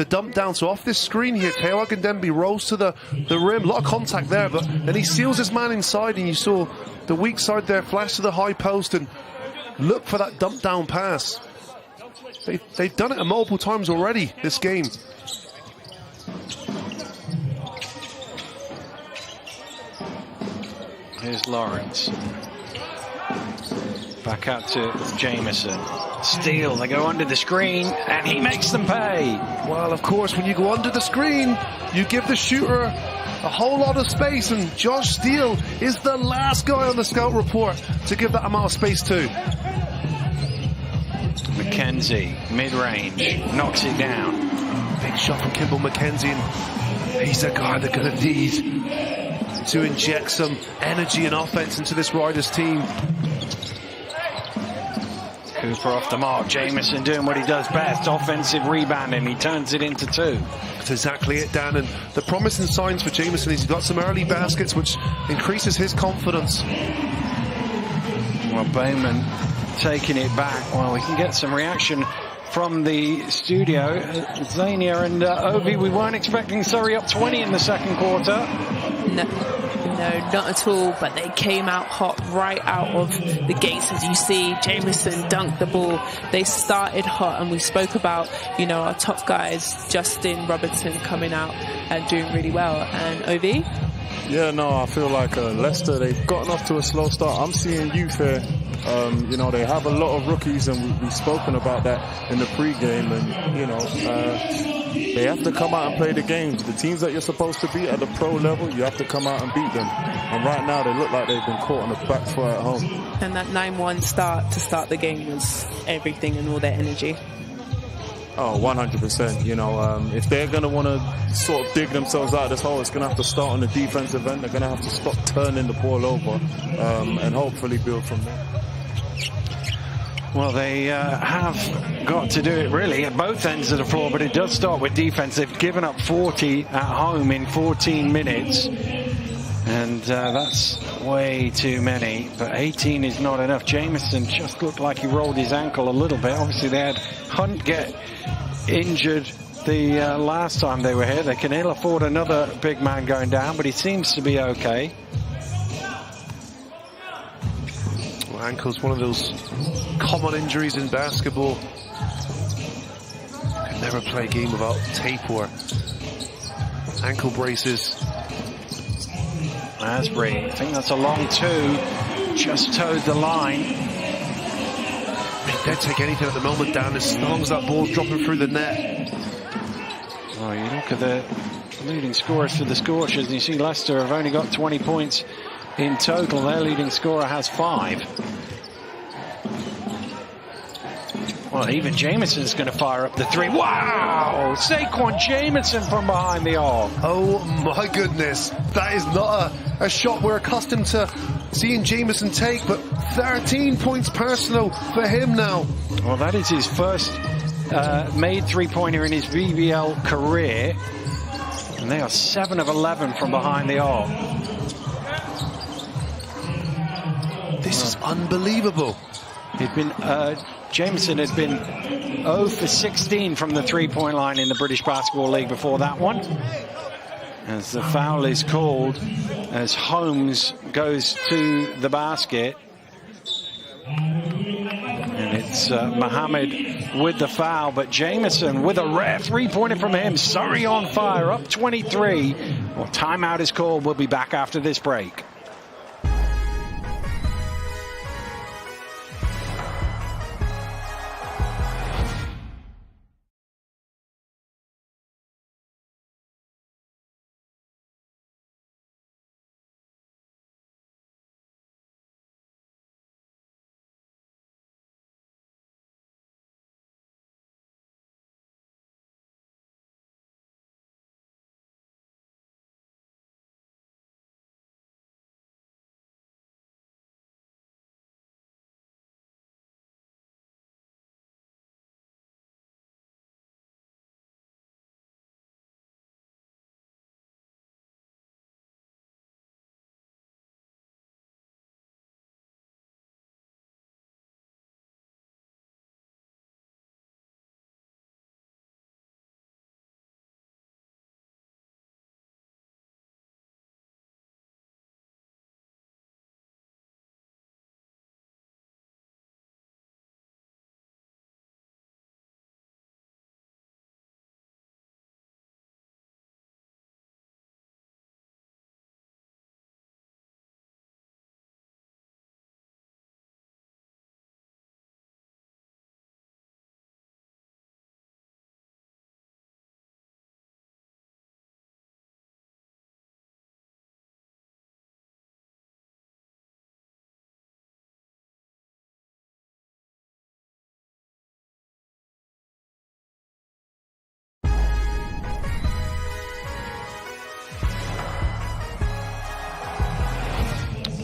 dump down. So off this screen here, Teo Ogundengbe rolls to the rim. A lot of contact there, but then he seals his man inside, and you saw the weak side there flash to the high post and look for that dump down pass. They've done it multiple times already this game. Here's Lawrence. Back out to Jameson. Steal, they go under the screen, and he makes them pay. Well, of course, when you go under the screen, you give the shooter a whole lot of space, and Josh Steele is the last guy on the scout report to give that amount of space to. McKenzie, mid-range, knocks it down. Big shot from Kimball McKenzie, and he's a guy they're going to need to inject some energy and offense into this Riders team. Cooper off the mark. Jameson doing what he does best, offensive rebounding. He turns it into 2. That's exactly it, Dan. And the promising signs for Jameson is he's got some early baskets, which increases his confidence. Well, Bowman taking it back. Well, we can get some reaction from the studio. Zania and Ovi, we weren't expecting Surrey up 20 in the second quarter. No, not at all, but they came out hot right out of the gates. As you see, Jameson dunked the ball. They started hot, and we spoke about, you know, our top guys, Justin Robertson, coming out and doing really well. And OV? Yeah, no, I feel like Leicester, they've gotten off to a slow start. I'm seeing youth here You know, they have a lot of rookies, and we've spoken about that in the pre-game, and, you know, they have to come out and play the games. The teams that you're supposed to beat at the pro level, you have to come out and beat them. And right now, they look like they've been caught on the back foot at home. And that 9-1 start to start the game was everything and all their energy. Oh, 100%. You know, if they're going to want to sort of dig themselves out of this hole, it's going to have to start on the defensive end. They're going to have to stop turning the ball over and hopefully build from there. Well, they have got to do it really at both ends of the floor, but it does start with defense. They've given up 40 at home in 14 minutes, and that's way too many. But 18 is not enough. Jameson just looked like he rolled his ankle a little bit. Obviously, they had Hunt get injured the last time they were here. They can ill afford another big man going down, but he seems to be okay. Well, ankle's one of those common injuries in basketball. Can never play a game without tape or ankle braces. Asbury, I think that's a long two, just towed the line. They'd take anything at the moment, Dan, as long as that ball's dropping through the net. Well, you look at the leading scorers for the Scorchers, and you see Leicester have only got 20 points in total. Their leading scorer has 5. Well, even Jameson's going to fire up the 3. Wow! Saquon Jameson from behind the arc. Oh, my goodness. That is not a shot we're accustomed to seeing Jameson take, but 13 points personal for him now. Well, that is his first made three-pointer in his BBL career. And they are 7 of 11 from behind the arc. This is unbelievable. He'd been... Jameson had been 0 for 16 from the three-point line in the British Basketball League before that one. As the foul is called, as Holmes goes to the basket. And it's Mohammed with the foul, but Jameson with a rare three-pointer from him. Surrey on fire, up 23. Well, timeout is called. We'll be back after this break.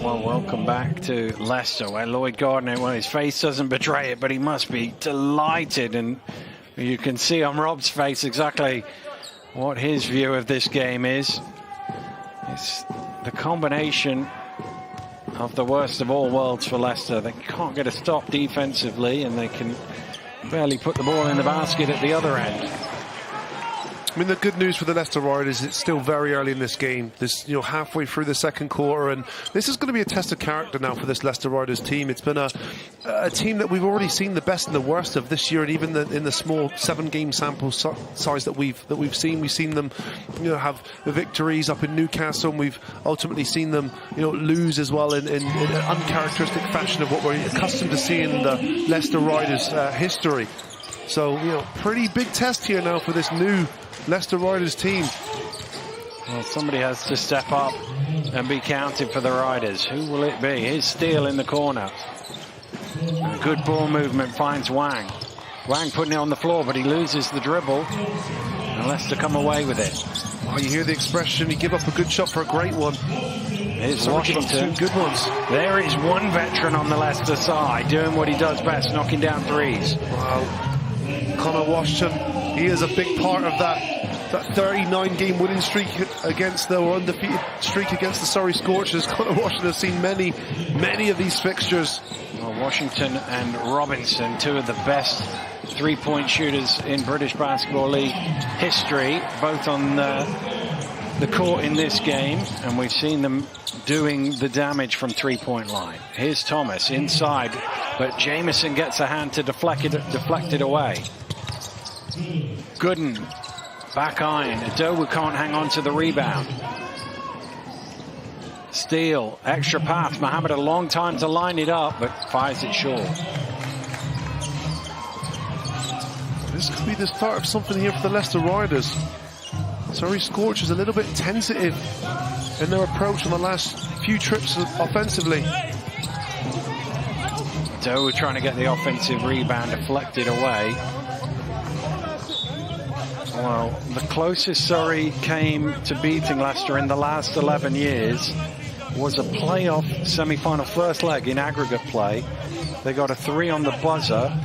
Well, welcome back to Leicester, where Lloyd Gardner, well, his face doesn't betray it, but he must be delighted. And you can see on Rob's face exactly what his view of this game is. It's the combination of the worst of all worlds for Leicester. They can't get a stop defensively, and they can barely put the ball in the basket at the other end. I mean, the good news for the Leicester Riders, it's still very early in this game. This, halfway through the second quarter, and this is going to be a test of character now for this Leicester Riders team. It's been a team that we've already seen the best and the worst of this year, and even in the small 7-game sample size that we've seen. We've seen them, have the victories up in Newcastle, and we've ultimately seen them, lose as well in an uncharacteristic fashion of what we're accustomed to seeing in the Leicester Riders history. So, pretty big test here now for this new Leicester Riders team. Well, somebody has to step up and be counted for the Riders. Who will it be? Here's Steele in the corner. A good ball movement finds Wang. Wang putting it on the floor, but he loses the dribble. And Leicester come away with it. Oh, you hear the expression, you give up a good shot for a great one. Here's Washington. 2 good ones. There is one veteran on the Leicester side doing what he does best, knocking down threes. Wow. Connor Washington, he is a big part of that 39-game winning streak against or undefeated streak against the Surrey Scorchers. Connor Washington has seen many of these fixtures. Well, Washington and Robinson, 2 of the best three-point shooters in British Basketball League history, both on the court in this game, and we've seen them doing the damage from three-point line. Here's Thomas inside, but Jamieson gets a hand to deflect it away. Gooden, back iron. Adowu can't hang on to the rebound. Steele, extra pass. Mohammed a long time to line it up, but fires it short. This could be the start of something here for the Leicester Riders. Surrey Scorchers a little bit tentative in their approach on the last few trips offensively. Adowu trying to get the offensive rebound deflected away. Well, the closest Surrey came to beating Leicester in the last 11 years was a playoff semi-final first leg in aggregate play. They got a 3 on the buzzer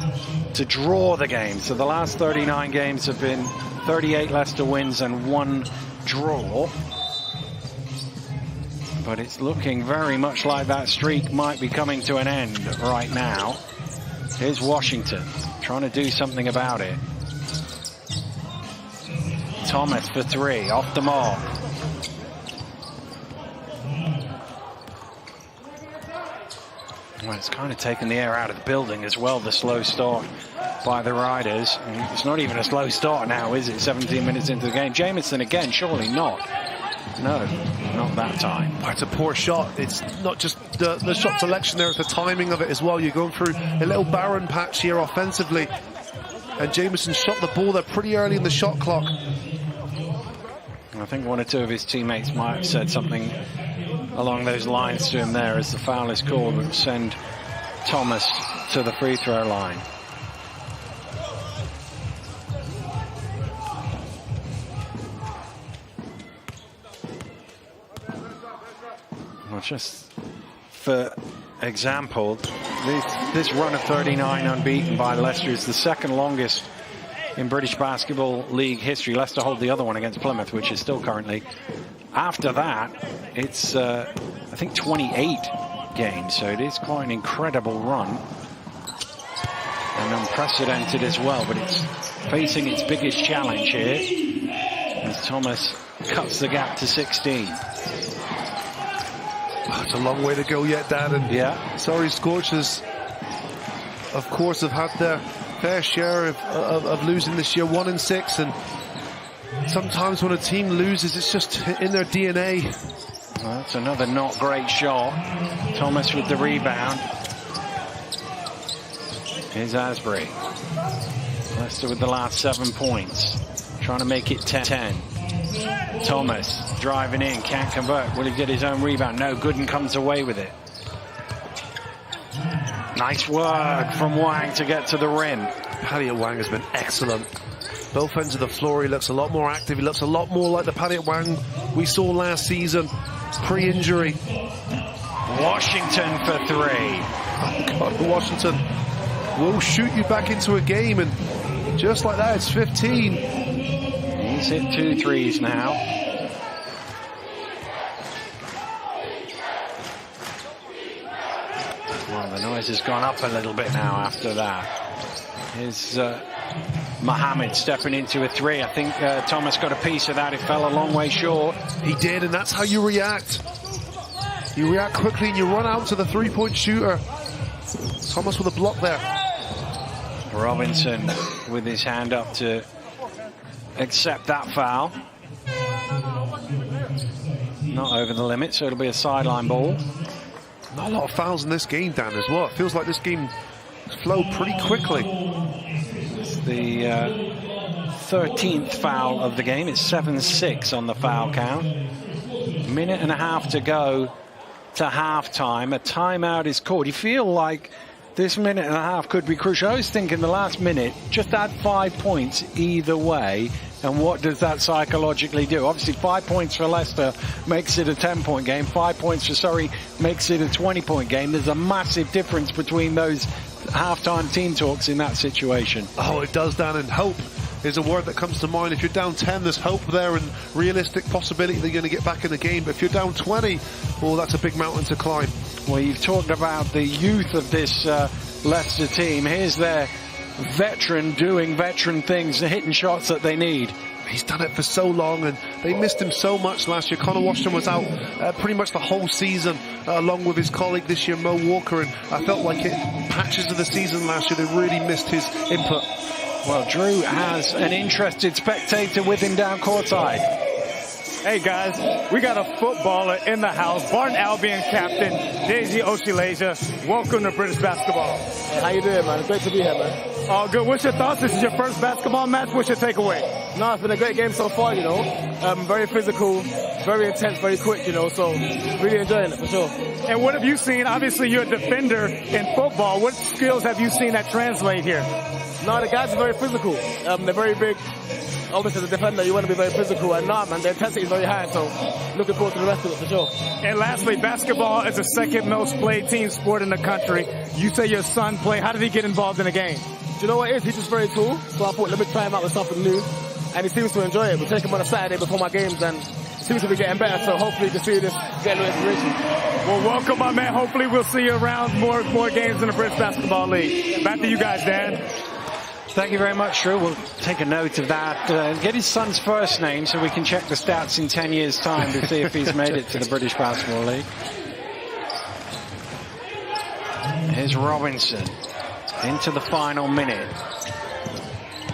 to draw the game. So the last 39 games have been 38 Leicester wins and 1 draw. But it's looking very much like that streak might be coming to an end right now. Here's Washington trying to do something about it. Thomas for 3, off the mark. Well, it's kind of taken the air out of the building as well, the slow start by the Riders. And it's not even a slow start now, is it? 17 minutes into the game. Jamieson again, surely not. No, not that time. It's a poor shot. It's not just the shot selection there, it's the timing of it as well. You're going through a little barren patch here offensively. And Jamieson shot the ball there pretty early in the shot clock. I think 1 or 2 of his teammates might have said something along those lines to him there as the foul is called, but send Thomas to the free throw line. Well, just for example, this run of 39 unbeaten by Leicester is the second longest in British Basketball League history. Leicester hold the other one against Plymouth, which is still currently. After that, it's, I think, 28 games, so it is quite an incredible run. And unprecedented as well, but it's facing its biggest challenge here as Thomas cuts the gap to 16. It's a long way to go yet, Dan. And yeah, Surrey Scorchers, of course, have had their fair share of losing this year, 1-6, and sometimes when a team loses, it's just in their DNA. Well, that's another not great shot. Thomas with the rebound. Here's Asbury. Leicester with the last 7 points, trying to make it 10. Thomas driving in, can't convert. Will he get his own rebound? No, Gooden comes away with it. Nice work from Wang to get to the rim. Elliot Wang has been excellent. Both ends of the floor, he looks a lot more active. He looks a lot more like the Elliot Wang we saw last season, pre-injury. Washington for 3. Oh God, Washington will shoot you back into a game, and just like that, it's 15. He's hit 2 threes now. Well, the noise has gone up a little bit now after that. Here's Mohamed stepping into a 3. I think Thomas got a piece of that. It fell a long way short. He did, and that's how you react. You react quickly and you run out to the three-point shooter. Thomas with a block there. Robinson with his hand up to accept that foul. Not over the limit, so it'll be a sideline ball. Not a lot of fouls in this game, Dan, as well. It feels like this game flowed pretty quickly. It's the 13th foul of the game. It's 7-6 on the foul count. Minute and a half to go to halftime. A timeout is called. You feel like this minute and a half could be crucial. I was thinking the last minute, just add 5 points either way. And what does that psychologically do? Obviously, 5 points for Leicester makes it a 10-point game. 5 points for Surrey makes it a 20-point game. There's a massive difference between those halftime team talks in that situation. Oh, it does, Dan, and hope is a word that comes to mind. If you're down 10, there's hope there and realistic possibility they're going to get back in the game. But if you're down 20, well, that's a big mountain to climb. Well, you've talked about the youth of this Leicester team. Here's their veteran doing veteran things, hitting shots that they need. He's done it for so long, and they missed him so much last year. Connor Washington was out pretty much the whole season, along with his colleague this year, Mo Walker, and I felt like patches of the season last year, they really missed his input. Well, Drew has an interested spectator with him down courtside. Hey guys, we got a footballer in the house, Barton Albion captain, Daisy Oshilasia. Welcome to British basketball. Hey, how you doing, man? It's great to be here, man. All good. What's your thoughts? This is your first basketball match. What's your takeaway? No, it's been a great game so far, you know. Very physical, very intense, very quick, you know, so really enjoying it for sure. And what have you seen? Obviously, you're a defender in football. What skills have you seen that translate here? No, the guys are very physical. They're very big. Obviously, as a defender, you want to be very physical. And man, the intensity is very high, so looking forward to the rest of it for sure. And lastly, basketball is the second most played team sport in the country. You say your son played. How did he get involved in the game? Do you know what it is? He's just very cool. So I thought, let me try him out with something new. And he seems to enjoy it. We take him on a Saturday before my games, and he seems to be getting better. So hopefully you can see this, get a little inspiration. Well, welcome, my man. Hopefully we'll see you around more games in the British Basketball League. Back to you guys, Dan. Thank you very much, Drew. We'll take a note of that. Get his son's first name so we can check the stats in 10 years' time to see if he's made it to the British Basketball League. Here's Robinson into the final minute.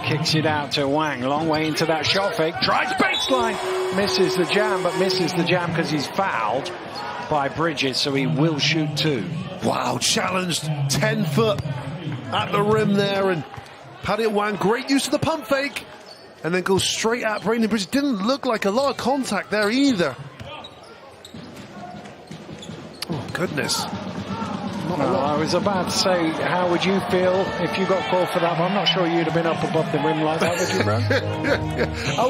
Kicks it out to Wang. Long way into that shot fake. Tries baseline. Misses the jam, but misses the jam because he's fouled by Bridges, so he will shoot 2. Wow, challenged 10 foot at the rim there, and Paddy Wang, great use of the pump fake, and then goes straight at Brandon Bridges. Didn't look like a lot of contact there either. Oh, goodness. I was about to say, how would you feel if you got called for that? But I'm not sure you'd have been up above the rim like that, would you, bro? I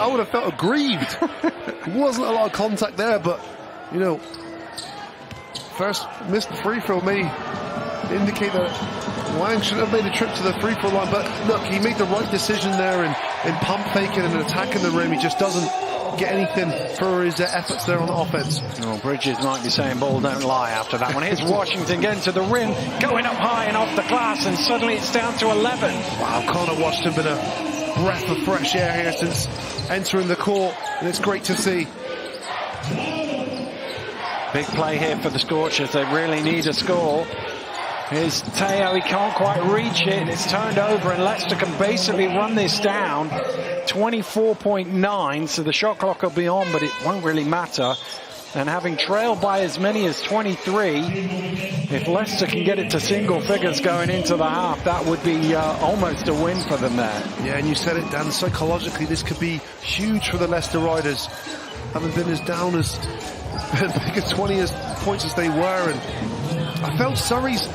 would have felt aggrieved. There wasn't a lot of contact there, but, you know, first missed the free throw may indicate that Wang should have made a trip to the free throw line. But look, he made the right decision there in pump faking and attacking the rim. He just doesn't get anything for his efforts there on offense. Oh, Bridges might be saying ball don't lie after that one. Here's Washington getting to the rim, going up high and off the glass, and suddenly it's down to 11. Wow, Connor Washington been a breath of fresh air here since entering the court, and it's great to see. Big play here for the Scorchers. They really need a score. Here's Teo, he can't quite reach it, it's turned over, and Leicester can basically run this down. 24.9, so the shot clock will be on, but it won't really matter. And having trailed by as many as 23, if Leicester can get it to single figures going into the half, that would be almost a win for them there. Yeah, and you said it, Dan, psychologically this could be huge for the Leicester Riders. Haven't been as down as big as 20 points as they were, and I felt Surrey's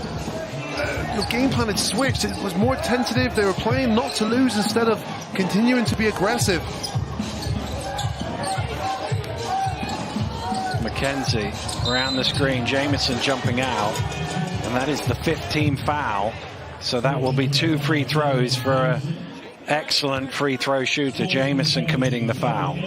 game plan had switched. It was more tentative. They were playing not to lose instead of continuing to be aggressive. Mackenzie around the screen, Jameson jumping out, and that is the 5th team foul, so that will be 2 free throws for an excellent free throw shooter. Jameson committing the foul.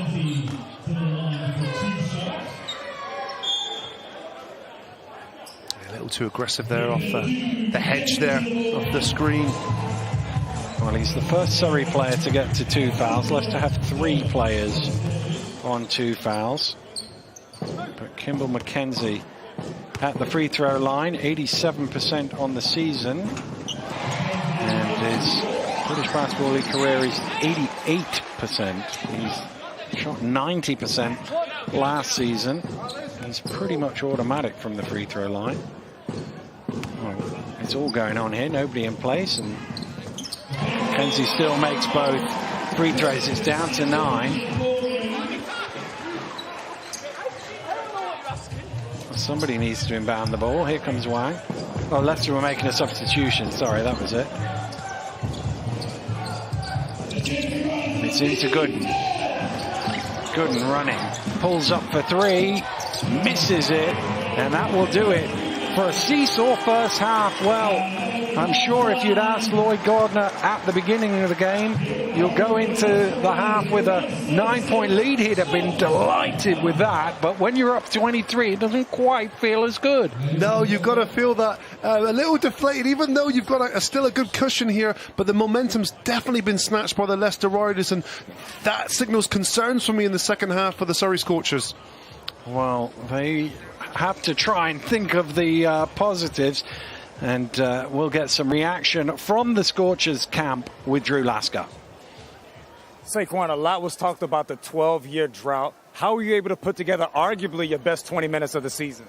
A little too aggressive there off the hedge there of the screen. Well, Well, he's the first Surrey player to get to 2 fouls. Leicester have 3 players on 2 fouls. But Kimball Mackenzie at the free throw line, 87% on the season. And his British Basketball League career is 88%. He's shot 90% last season. He's pretty much automatic from the free throw line. Well, it's all going on here, nobody in place, and Mackenzie still makes both free throws. It's down to 9. Somebody needs to inbound the ball. Here comes Wang. Oh, Leicester were making a substitution. Sorry, that was it. It's into Gooden. Gooden running. Pulls up for 3. Misses it. And that will do it for a seesaw first half. Well, I'm sure if you'd asked Lloyd Gardner at the beginning of the game, you'll go into the half with a 9-point lead, he'd have been delighted with that. But when you're up 23, it doesn't quite feel as good. No, you've got to feel that a little deflated, even though you've got still a good cushion here. But the momentum's definitely been snatched by the Leicester Riders, and that signals concerns for me in the second half for the Surrey Scorchers. Well, they have to try and think of the positives, and we'll get some reaction from the Scorchers camp with Drew Lasker. Saquon, a lot was talked about the 12-year drought. How were you able to put together arguably your best 20 minutes of the season?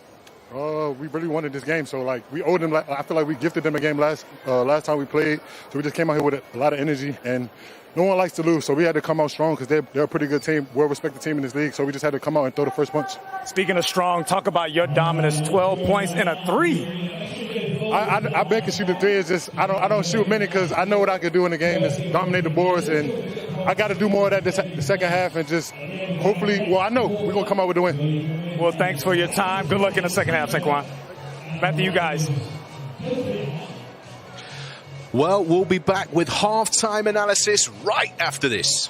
We really wanted this game, so we owed them. I feel like we gifted them a game last time we played, so we just came out here with a lot of energy, and no one likes to lose, so we had to come out strong because they're a pretty good team, well-respected team in this league, so we just had to come out and throw the first punch. Speaking of strong, talk about your dominance, 12 points and a 3. I bet you shoot the 3. It's just I don't shoot many because I know what I can do in the game is dominate the boards, and I got to do more of that the second half, and just hopefully, well, I know we're going to come out with the win. Well, thanks for your time. Good luck in the second half, Saquon. Back to you guys. Well, we'll be back with halftime analysis right after this.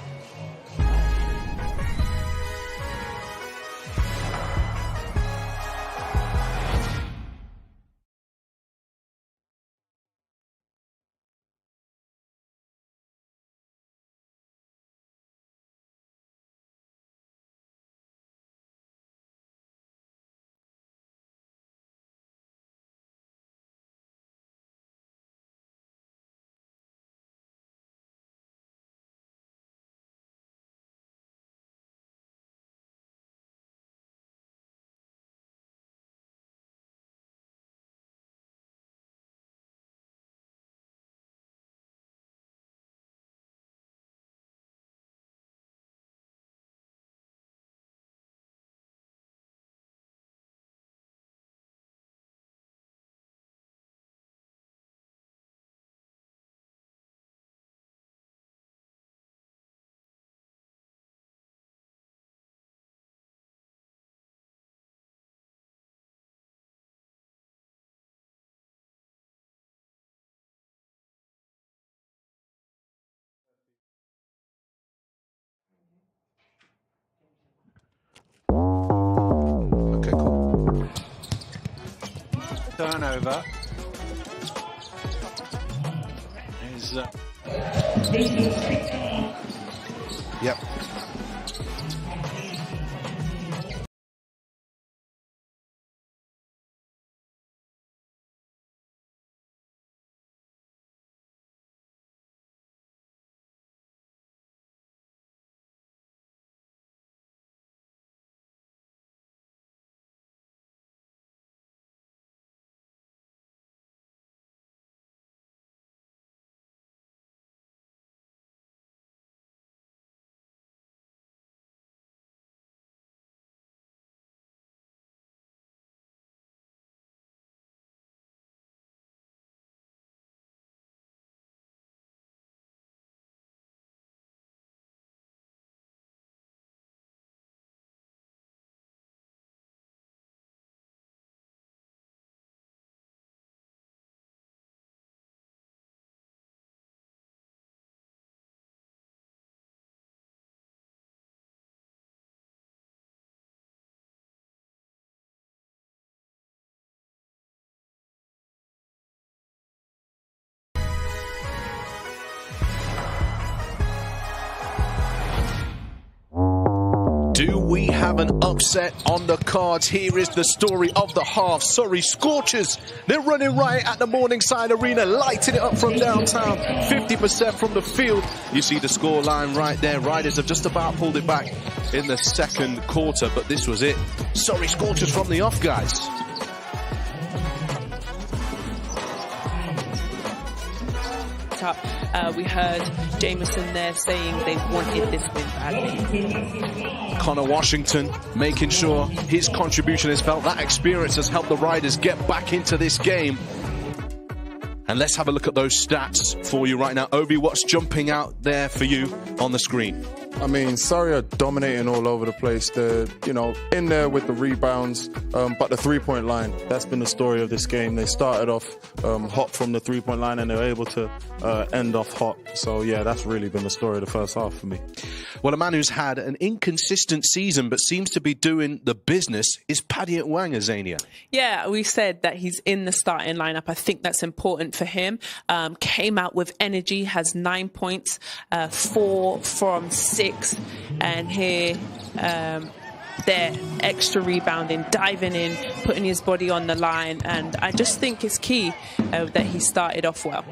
Okay, cool. Turnover is Yep. an upset on the cards. Here is the story of the half. Surrey Scorchers, they're running right at the Morningside Arena, lighting it up from downtown, 50% from the field. You see the score line right there. Riders have just about pulled it back in the second quarter, but this was it. Surrey Scorchers from the off, guys. We heard Jameson there saying they wanted this win badly. Connor Washington making sure his contribution is felt. That experience has helped the Riders get back into this game. And let's have a look at those stats for you right now. Obi, what's jumping out there for you on the screen? I mean, Surrey are dominating all over the place. They're, in there with the rebounds, but the three-point line, that's been the story of this game. They started off hot from the three-point line and they were able to end off hot. So, yeah, that's really been the story of the first half for me. Well, a man who's had an inconsistent season but seems to be doing the business is Paddy Wang, Azania. Yeah, we said that he's in the starting lineup. I think that's important for him. Came out with energy, has 9 points, 4 from 6. And here, they're extra rebounding, diving in, putting his body on the line. And I just think it's key that he started off well.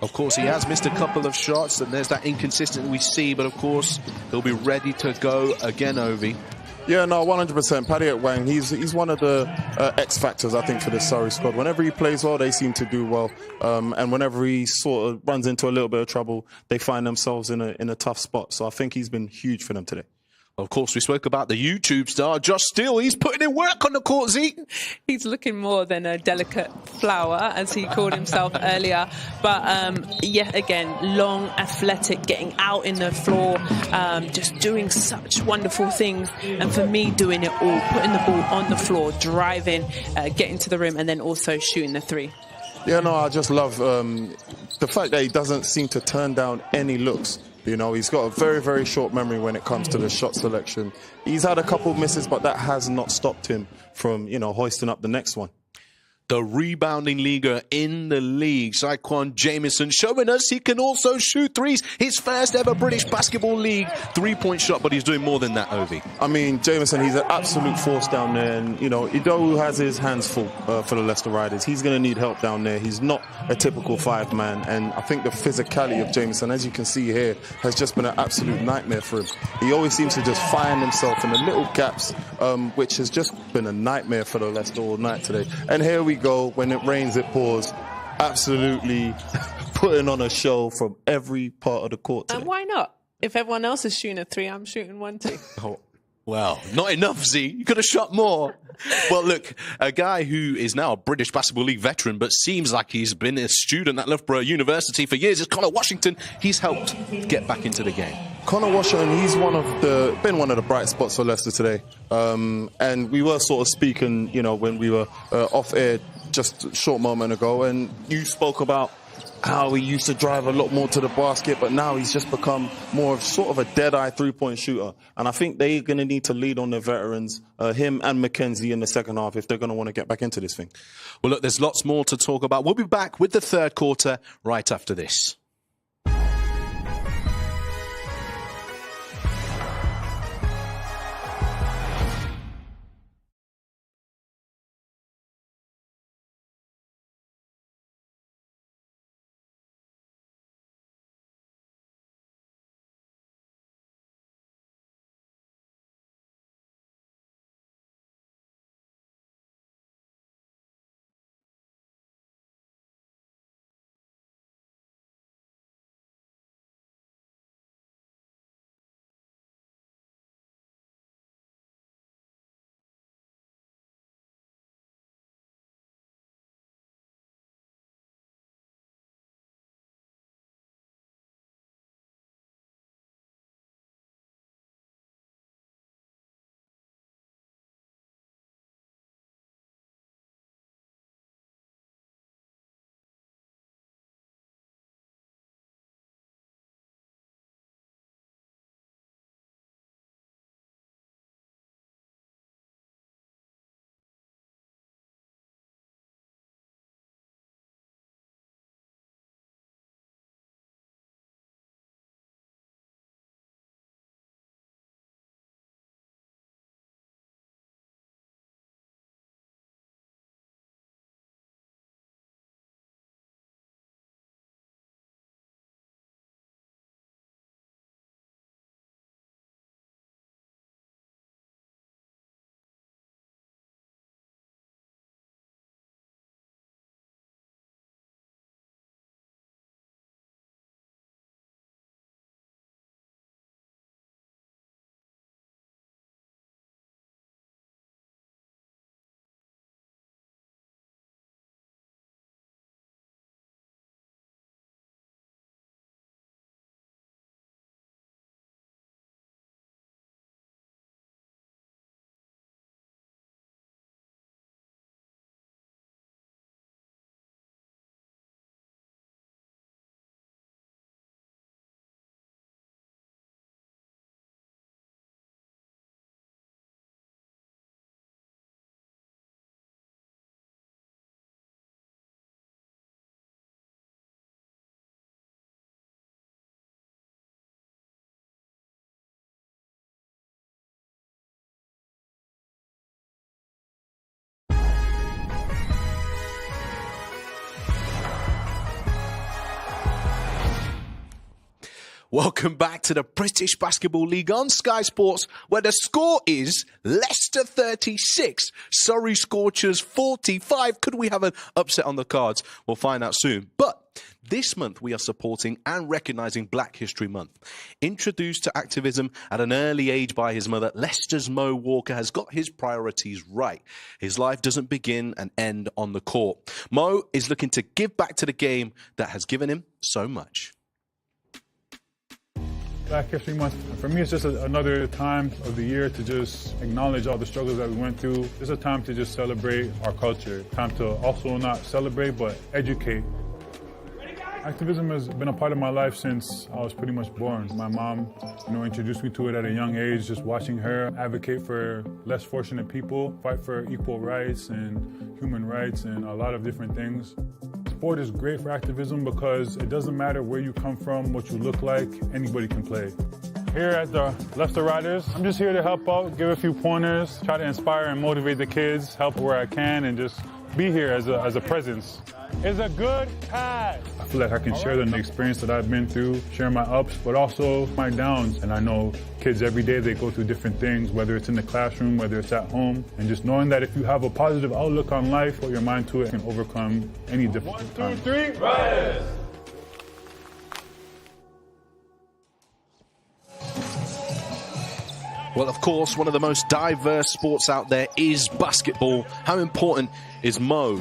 Of course, he has missed a couple of shots, and there's that inconsistency we see. But, of course, he'll be ready to go again, Ovi. Yeah, no, 100%. Paddy Wang, he's one of the X factors, I think, for this Surrey squad. Whenever he plays well, they seem to do well. And whenever he sort of runs into a little bit of trouble, they find themselves in a tough spot. So I think he's been huge for them today. Of course, we spoke about the YouTube star, Josh Steele. He's putting in work on the court, Zeke. He's looking more than a delicate flower, as he called himself earlier. But, yet again, long, athletic, getting out in the floor, just doing such wonderful things. And for me, doing it all, putting the ball on the floor, driving, getting to the rim, and then also shooting the three. Yeah, no, I just love the fact that he doesn't seem to turn down any looks. He's got a very, very short memory when it comes to the shot selection. He's had a couple of misses, but that has not stopped him from, hoisting up the next one. The rebounding leaguer in the league, Saquon Jamison, showing us he can also shoot threes. His first ever British Basketball League three-point shot, but he's doing more than that, Ovi. I mean, Jamison, he's an absolute force down there. And, Ido has his hands full for the Leicester Riders. He's going to need help down there. He's not a typical five-man. And I think the physicality of Jamison, as you can see here, has just been an absolute nightmare for him. He always seems to just find himself in the little gaps, which has just been a nightmare for the Leicester all night today. And here we go. When it rains, it pours. Absolutely putting on a show from every part of the court today. And why not? If everyone else is shooting a three, I'm shooting one too. Oh, well, not enough, Z. You could have shot more. Well, look, a guy who is now a British Basketball League veteran, but seems like he's been a student at Loughborough University for years, is Connor Washington. He's helped get back into the game. Connor Washington, he's been one of the bright spots for Leicester today. And we were sort of speaking, when we were off air just a short moment ago, and you spoke about how he used to drive a lot more to the basket, but now he's just become more of sort of a dead-eye three-point shooter. And I think they're going to need to lead on their veterans, him and Mackenzie in the second half, if they're going to want to get back into this thing. Well, look, there's lots more to talk about. We'll be back with the third quarter right after this. Welcome back to the British Basketball League on Sky Sports, where the score is Leicester 36, Surrey Scorchers 45. Could we have an upset on the cards? We'll find out soon. But this month, we are supporting and recognising Black History Month. Introduced to activism at an early age by his mother, Leicester's Mo Walker has got his priorities right. His life doesn't begin and end on the court. Mo is looking to give back to the game that has given him so much. Black History Month, for me, it's just another time of the year to just acknowledge all the struggles that we went through. It's a time to just celebrate our culture, time to also not celebrate, but educate. Activism has been a part of my life since I was pretty much born. My mom, introduced me to it at a young age, just watching her advocate for less fortunate people, fight for equal rights and human rights and a lot of different things. Sport is great for activism because it doesn't matter where you come from, what you look like, anybody can play. Here at the Leicester Riders, I'm just here to help out, give a few pointers, try to inspire and motivate the kids, help where I can, and just be here as a presence. It's a good pass. I feel like I can share the experience that I've been through, share my ups, but also my downs. And I know kids every day, they go through different things, whether it's in the classroom, whether it's at home. And just knowing that if you have a positive outlook on life, put your mind to it, can overcome any difficult time. 1, 2, 3, riders! Well, of course, one of the most diverse sports out there is basketball. How important is Mo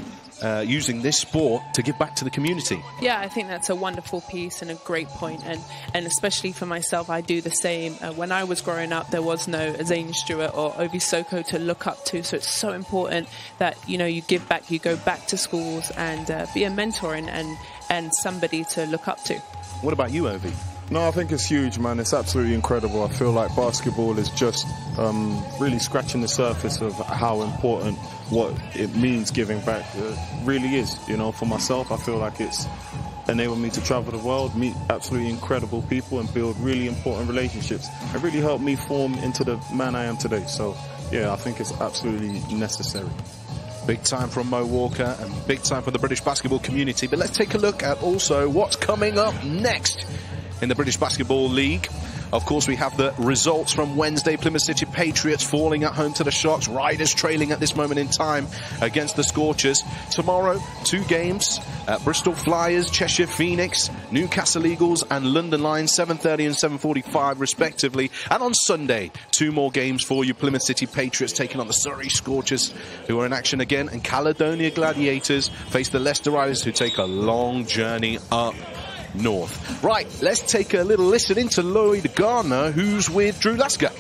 using this sport to give back to the community? Yeah, I think that's a wonderful piece and a great point. And especially for myself, I do the same. When I was growing up, there was no Zane Stewart or Obi Soko to look up to. So it's so important that, you give back, you go back to schools and be a mentor and somebody to look up to. What about you, Obi? No, I think it's huge, man. It's absolutely incredible. I feel like basketball is just really scratching the surface of how important what it means giving back really is. For myself, I feel like it's enabled me to travel the world, meet absolutely incredible people and build really important relationships. It really helped me form into the man I am today. So, yeah, I think it's absolutely necessary. Big time from Mo Walker and big time for the British basketball community. But let's take a look at also what's coming up next in the British Basketball League. Of course, we have the results from Wednesday. Plymouth City Patriots falling at home to the Sharks. Riders trailing at this moment in time against the Scorchers. Tomorrow, 2 games. Bristol Flyers, Cheshire Phoenix, Newcastle Eagles and London Lions, 7:30 and 7:45 respectively. And on Sunday, 2 more games for you. Plymouth City Patriots taking on the Surrey Scorchers, who are in action again. And Caledonia Gladiators face the Leicester Riders, who take a long journey up north. Right, let's take a little listen into Lloyd Garner, who's with Drew Lasker.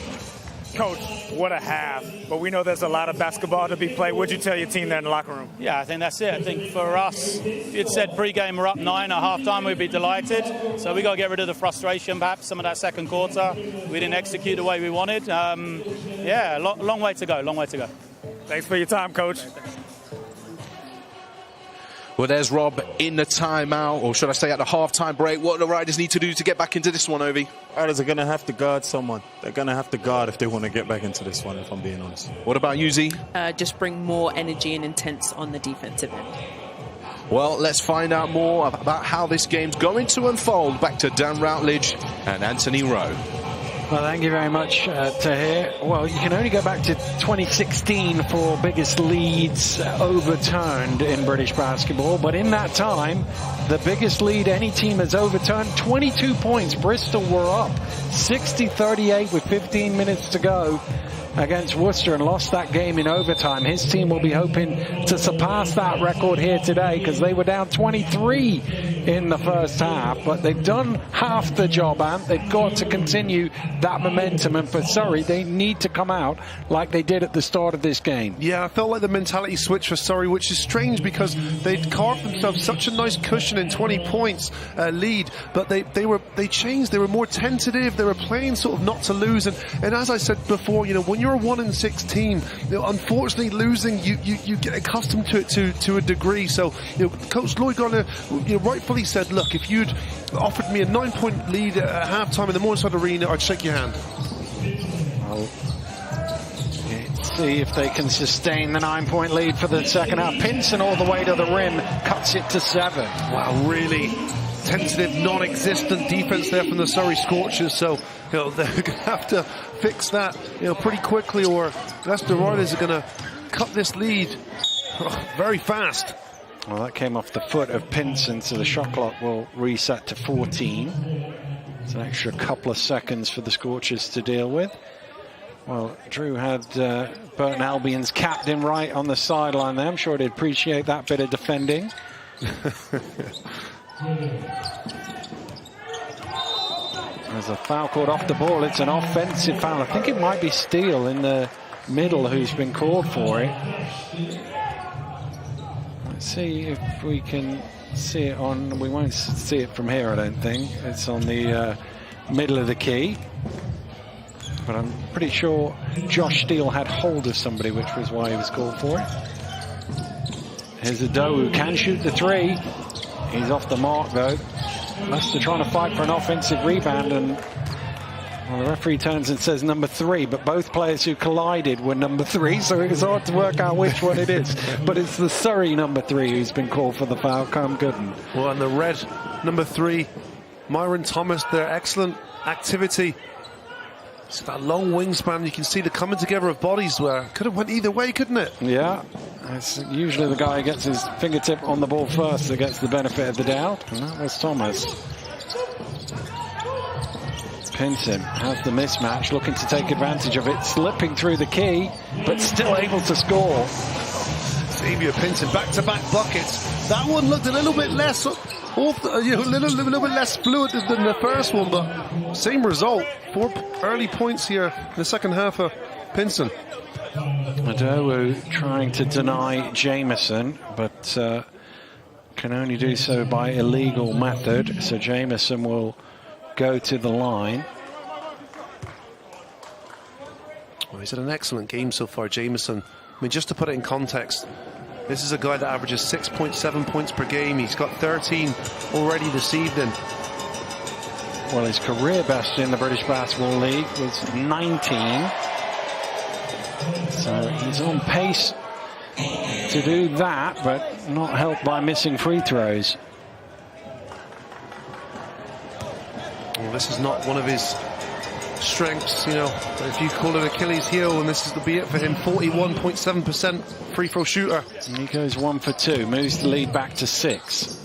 Coach, what a half. But we know there's a lot of basketball to be played. What'd you tell your team there in the locker room? Yeah, I think that's it. I think for us, if you'd said pre-game we're up 9 at half-time, we'd be delighted. So we got to get rid of the frustration, perhaps, some of that second quarter. We didn't execute the way we wanted. Yeah, long way to go, long way to go. Thanks for your time, Coach. Well, there's Rob in the timeout, or should I say at the half-time break. What do the Riders need to do to get back into this one, Ovi? Riders are going to have to guard someone. They're going to have to guard if they want to get back into this one, if I'm being honest. What about you, Z? Just bring more energy and intense on the defensive end. Well, let's find out more about how this game's going to unfold. Back to Dan Routledge and Anthony Rowe. Well, thank you very much, Tahir. Well, you can only go back to 2016 for biggest leads overturned in British basketball. But in that time, the biggest lead any team has overturned, 22 points. Bristol were up 60-38 with 15 minutes to go against Worcester and lost that game in overtime. His team will be hoping to surpass that record here today because they were down 23 in the first half, but they've done half the job, and they've got to continue that momentum. And for Surrey, they need to come out like they did at the start of this game. Yeah, I felt like the mentality switch for Surrey, which is strange because they'd carved themselves such a nice cushion in 20 points lead, but they changed. They were more tentative. They were playing sort of not to lose. And as I said before, when you're a 1-6 team, unfortunately losing, you get accustomed to it to a degree. So Coach Lloyd Garner rightfully said, look, if you'd offered me a 9-point lead at half-time in the Morningside Arena, I'd shake your hand. Well, let's see if they can sustain the 9-point lead for the second half. Pinson all the way to the rim, cuts it to 7. Wow, really tentative, non-existent defence there from the Surrey Scorchers. So, they're going to have to fix that, pretty quickly, or Leicester Riders are going to cut this lead very fast. Well, that came off the foot of Pinson, so the shot clock will reset to 14. It's an extra couple of seconds for the Scorchers to deal with. Well, Drew had Burton Albion's captain right on the sideline there. I'm sure he'd appreciate that bit of defending. There's a foul called off the ball. It's an offensive foul. I think it might be Steele in the middle who's been called for it. Let's see if we can see it on. We won't see it from here, I don't think. It's on the middle of the key. But I'm pretty sure Josh Steele had hold of somebody, which was why he was called for it. Here's Ado, who can shoot the three. He's off the mark, though. Leicester trying to fight for an offensive rebound, and well, the referee turns and says number 3, but both players who collided were number 3, so it was hard to work out which one it is. But it's the Surrey number 3 who's been called for the foul, Cam Gooden. Well, and the red number 3, Myron Thomas, their excellent activity. It's that long wingspan. You can see the coming together of bodies where could have went either way, couldn't it? Yeah, it's usually the guy who gets his fingertip on the ball first that gets the benefit of the doubt, and that was Thomas. Pinson has the mismatch, looking to take advantage of it, slipping through the key, but still able to score. Xavier Pinson, back-to-back buckets. That one looked a little bit less, a little bit less fluid than the first one, but same result. 4 early points here in the second half of Pinson. Adowu trying to deny Jameson, but can only do so by illegal method. So Jameson will go to the line. Well, he's had an excellent game so far, Jameson. I mean, just to put it in context, this is a guy that averages 6.7 points per game. He's got 13 already this evening. Well, his career best in the British Basketball League was 19. So he's on pace to do that, but not helped by missing free throws. Well, this is not one of his strengths, if you call it Achilles heel, and this is to be it for him. 41.7% free throw shooter. And he goes 1 for 2, moves the lead back to 6.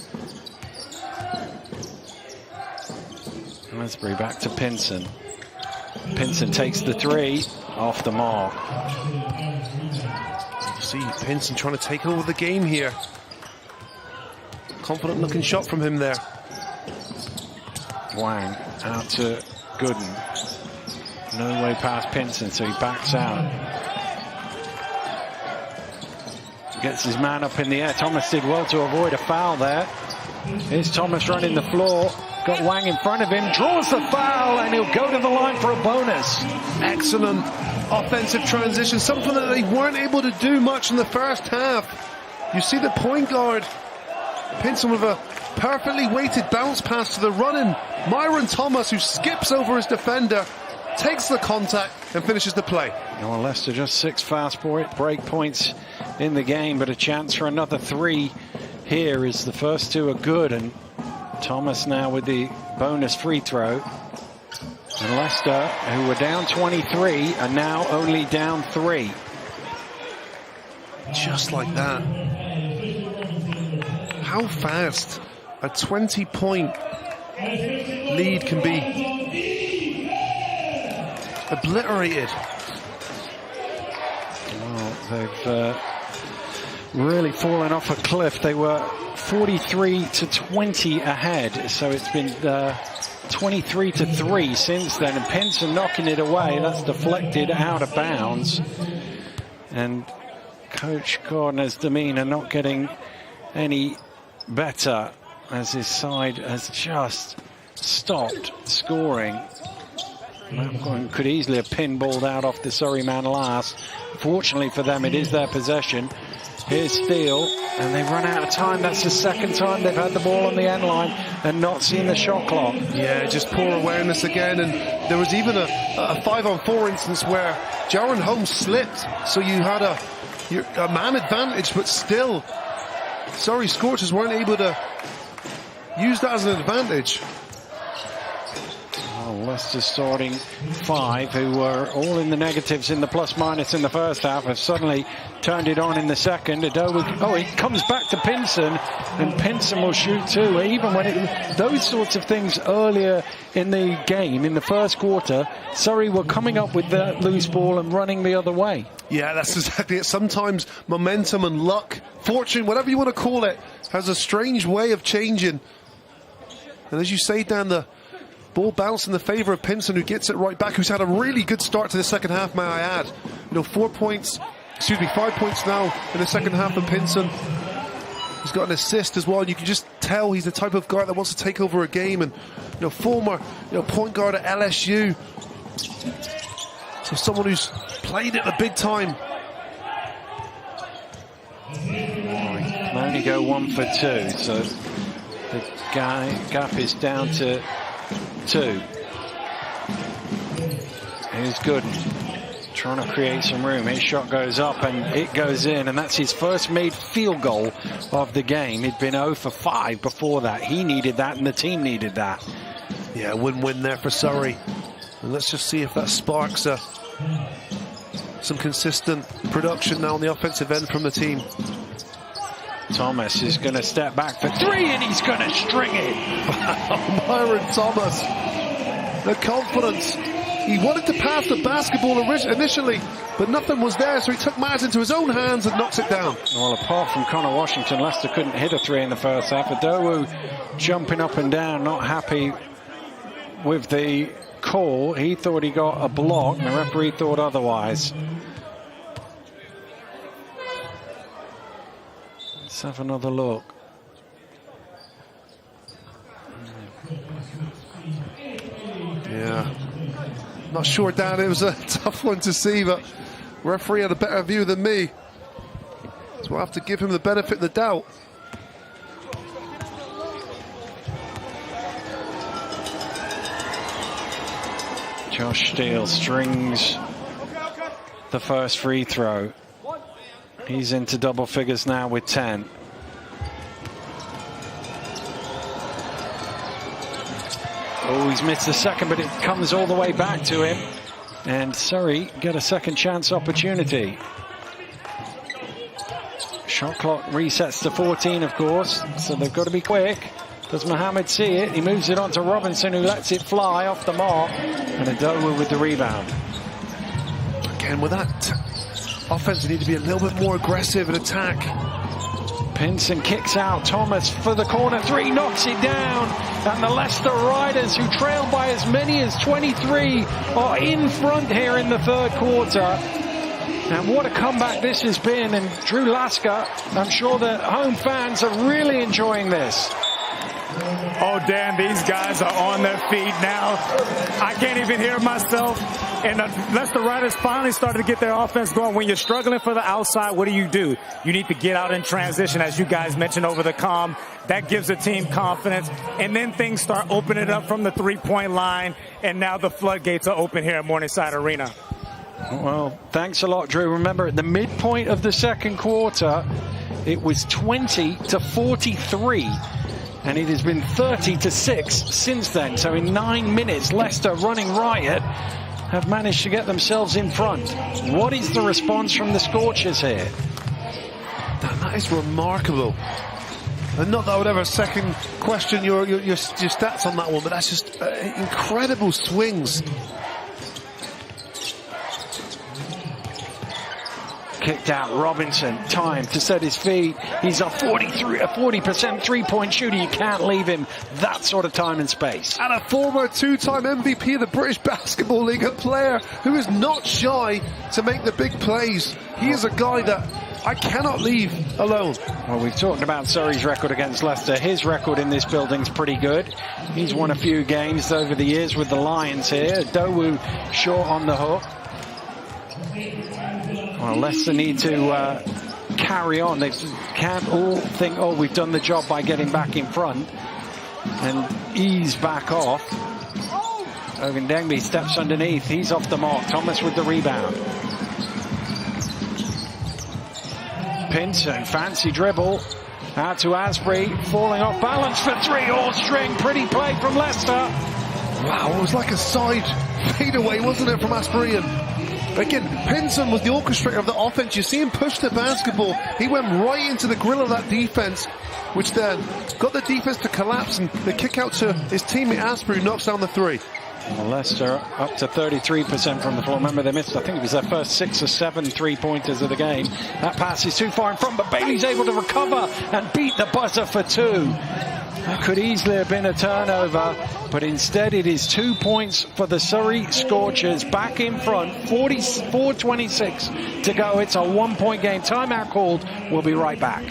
Raspberry back to Pinson. Pinson takes the 3 off the mark. See Pinson trying to take over the game here. Confident looking shot from him there. Wang out to Gooden. No way past Pinson, so he backs out. Gets his man up in the air. Thomas did well to avoid a foul there. Here's Thomas running the floor. Got Wang in front of him, draws the foul, and he'll go to the line for a bonus. Excellent offensive transition, something that they weren't able to do much in the first half. You see the point guard, Pinson, with a perfectly weighted bounce pass to the running Myron Thomas, who skips over his defender, takes the contact, and finishes the play. Well, Leicester just 6 fast break points in the game, but a chance for another 3 here as the first 2 are good, and Thomas now with the bonus free throw. And Leicester, who were down 23, are now only down 3. Just like that. How fast a 20-point lead can be obliterated. Well, they've really fallen off a cliff. They were 43-20 ahead, so it's been 23-3 since then, and Pinson knocking it away. That's deflected out of bounds, and Coach Gardner's demeanor not getting any better as his side has just stopped scoring. That could easily have pinballed out off the Surrey man last. Fortunately for them, it is their possession. Here's Steele, and they run out of time. That's the second time they've had the ball on the end line and not seen the shot clock. Yeah, just poor awareness again. And there was even a 5-on-4 instance where Jaron Holmes slipped, so you had a man advantage, but still Surrey Scorchers weren't able to use that as an advantage. Well, Leicester starting 5, who were all in the negatives in the plus-minus in the first half, have suddenly turned it on in the second. He comes back to Pinson, and Pinson will shoot too. Even when those sorts of things earlier in the game, in the first quarter, Surrey were coming up with that loose ball and running the other way. Yeah, that's exactly it. Sometimes momentum and luck, fortune, whatever you want to call it, has a strange way of changing. And as you say, Dan, the ball bounced in the favour of Pinson, who gets it right back, who's had a really good start to the second half, may I add. 5 points now in the second half of Pinson. He's got an assist as well, and you can just tell he's the type of guy that wants to take over a game, and former point guard at LSU. So someone who's played at the big time. Can only go 1 for 2, so the gap is down to 2. Here's Gooden trying to create some room. His shot goes up and it goes in, and that's his first made field goal of the game. He'd been 0 for 5 before that. He needed that and the team needed that. Yeah, win-win there for Surrey. And let's just see if that sparks some consistent production now on the offensive end from the team. Thomas is going to step back for 3, and he's going to string it. Myron Thomas, the confidence. He wanted to pass the basketball initially, but nothing was there, so he took matters into his own hands and knocks it down. Well, apart from Connor Washington, Leicester couldn't hit a 3 in the first half. Adowu jumping up and down, not happy with the call. He thought he got a block, and the referee thought otherwise. Let's have another look. Yeah. Not sure, Dan, it was a tough one to see, but the referee had a better view than me. So we'll have to give him the benefit of the doubt. Josh Steele strings the first free throw. He's into double figures now with 10. Oh, he's missed the second, but it comes all the way back to him. And Surrey get a second chance opportunity. Shot clock resets to 14, of course, so they've got to be quick. Does Mohammed see it? He moves it on to Robinson, who lets it fly off the mark. And Adowu with the rebound. Again, with that offense, they need to be a little bit more aggressive and attack. Pinson kicks out. Thomas for the corner 3, knocks it down. And the Leicester Riders, who trail by as many as 23, are in front here in the third quarter. And what a comeback this has been. And Drew Lasker, I'm sure the home fans are really enjoying this. Oh, Dan, these guys are on their feet now. I can't even hear myself. And the Leicester Riders finally started to get their offense going. When you're struggling for the outside, what do? You need to get out in transition, as you guys mentioned over the comm. That gives the team confidence. And then things start opening up from the three-point line. And now the floodgates are open here at Morningside Arena. Well, thanks a lot, Drew. Remember, at the midpoint of the second quarter, it was 20-43. And it has been 30-6 since then. So in 9 minutes, Leicester, running riot, have managed to get themselves in front. What is the response from the Scorchers here? That is remarkable. And not that I would ever second question your stats on that one, but that's just incredible swings. Kicked out Robinson, time to set his feet. He's a 40% three-point shooter. You can't leave him that sort of time and space. And a former 2-time MVP of the British Basketball League, a player who is not shy to make the big plays. He is a guy that I cannot leave alone. Well, we've talked about Surrey's record against Leicester. His record in this building's pretty good. He's won a few games over the years with the Lions here. Adowu short on the hook. Well, Leicester need to carry on. They can't all think, oh, we've done the job by getting back in front and ease back off. Ogundengi steps underneath. He's off the mark. Thomas with the rebound. Pinson, fancy dribble. Out to Asprey, falling off balance for three, all string. Pretty play from Leicester. Wow, it was like a side fadeaway, wasn't it, from Asprey? And again, Pinson was the orchestrator of the offense. You see him push the basketball. He went right into the grill of that defense, which then got the defense to collapse, and the kick out to his teammate Asprey, who knocks down the three. Well, Leicester up to 33% from the floor. Remember, they missed, I think it was their first 6 or 7 3-pointers of the game. That pass is too far in front, but Bailey's able to recover and beat the buzzer for 2. That could easily have been a turnover, but instead it is 2 points for the Surrey Scorchers, back in front, 44-26 to go. It's a 1-point game. Timeout called. We'll be right back.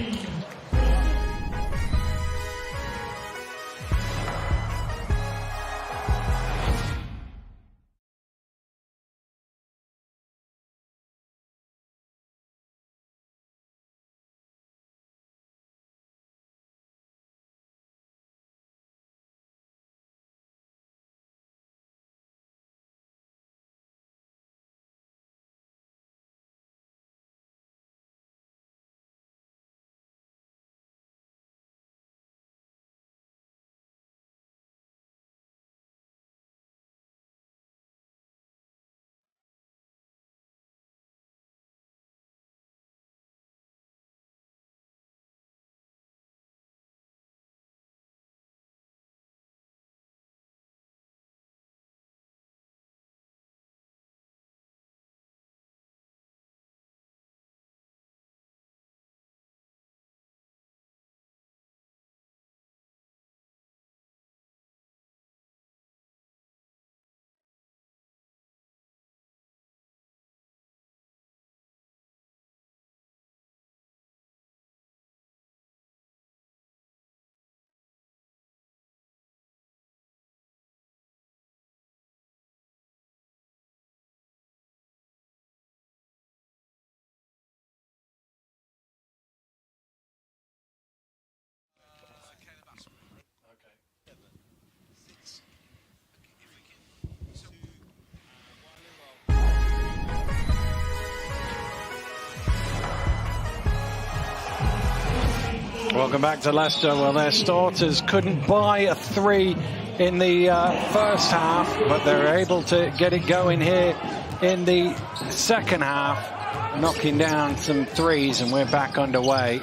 Welcome back to Leicester. Well, their starters couldn't buy a 3 in the first half, but they're able to get it going here in the second half, knocking down some 3s, and we're back underway.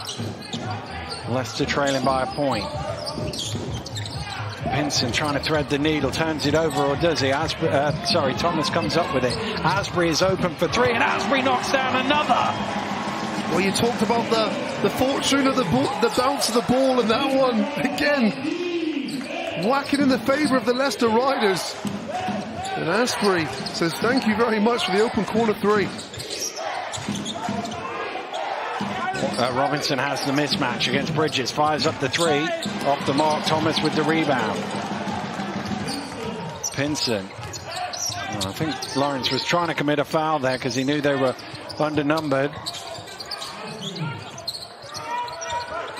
Leicester trailing by a point. Pinson trying to thread the needle, turns it over, or does he? Thomas comes up with it. Asprey is open for 3, and Asprey knocks down another. Well, you talked about the fortune of the bounce of the ball, and that one, again, whacking in the favour of the Leicester Riders. And Asprey says thank you very much for the open corner 3. Robinson has the mismatch against Bridges, fires up the 3, off the mark, Thomas with the rebound. Pinson. I think Lawrence was trying to commit a foul there because he knew they were undernumbered.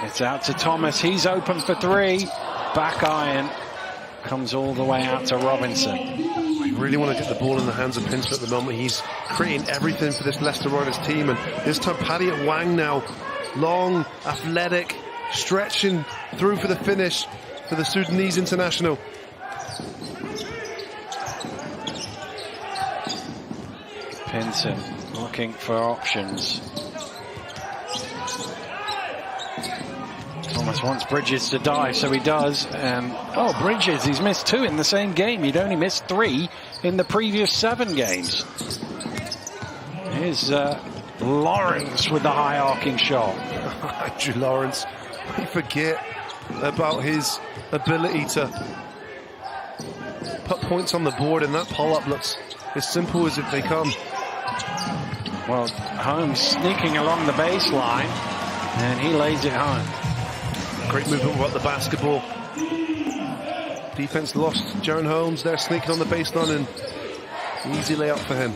It's out to Thomas. He's open for 3. Back iron comes all the way out to Robinson. We really want to get the ball in the hands of Pinson at the moment. He's creating everything for this Leicester Riders team. And this time, Paddy at Wang now. Long, athletic, stretching through for the finish for the Sudanese international. Pinson looking for options. Thomas wants Bridges to dive, so he does. And Bridges, he's missed 2 in the same game. He'd only missed 3 in the previous 7 games. Here's Lawrence with the high arcing shot. Andrew Lawrence, we forget about his ability to put points on the board, and that pull-up looks as simple as if they come. Well, Holmes sneaking along the baseline, and he lays it home. Great movement about the basketball. Defense lost Jaron Holmes there, sneaking on the baseline, and easy layup for him.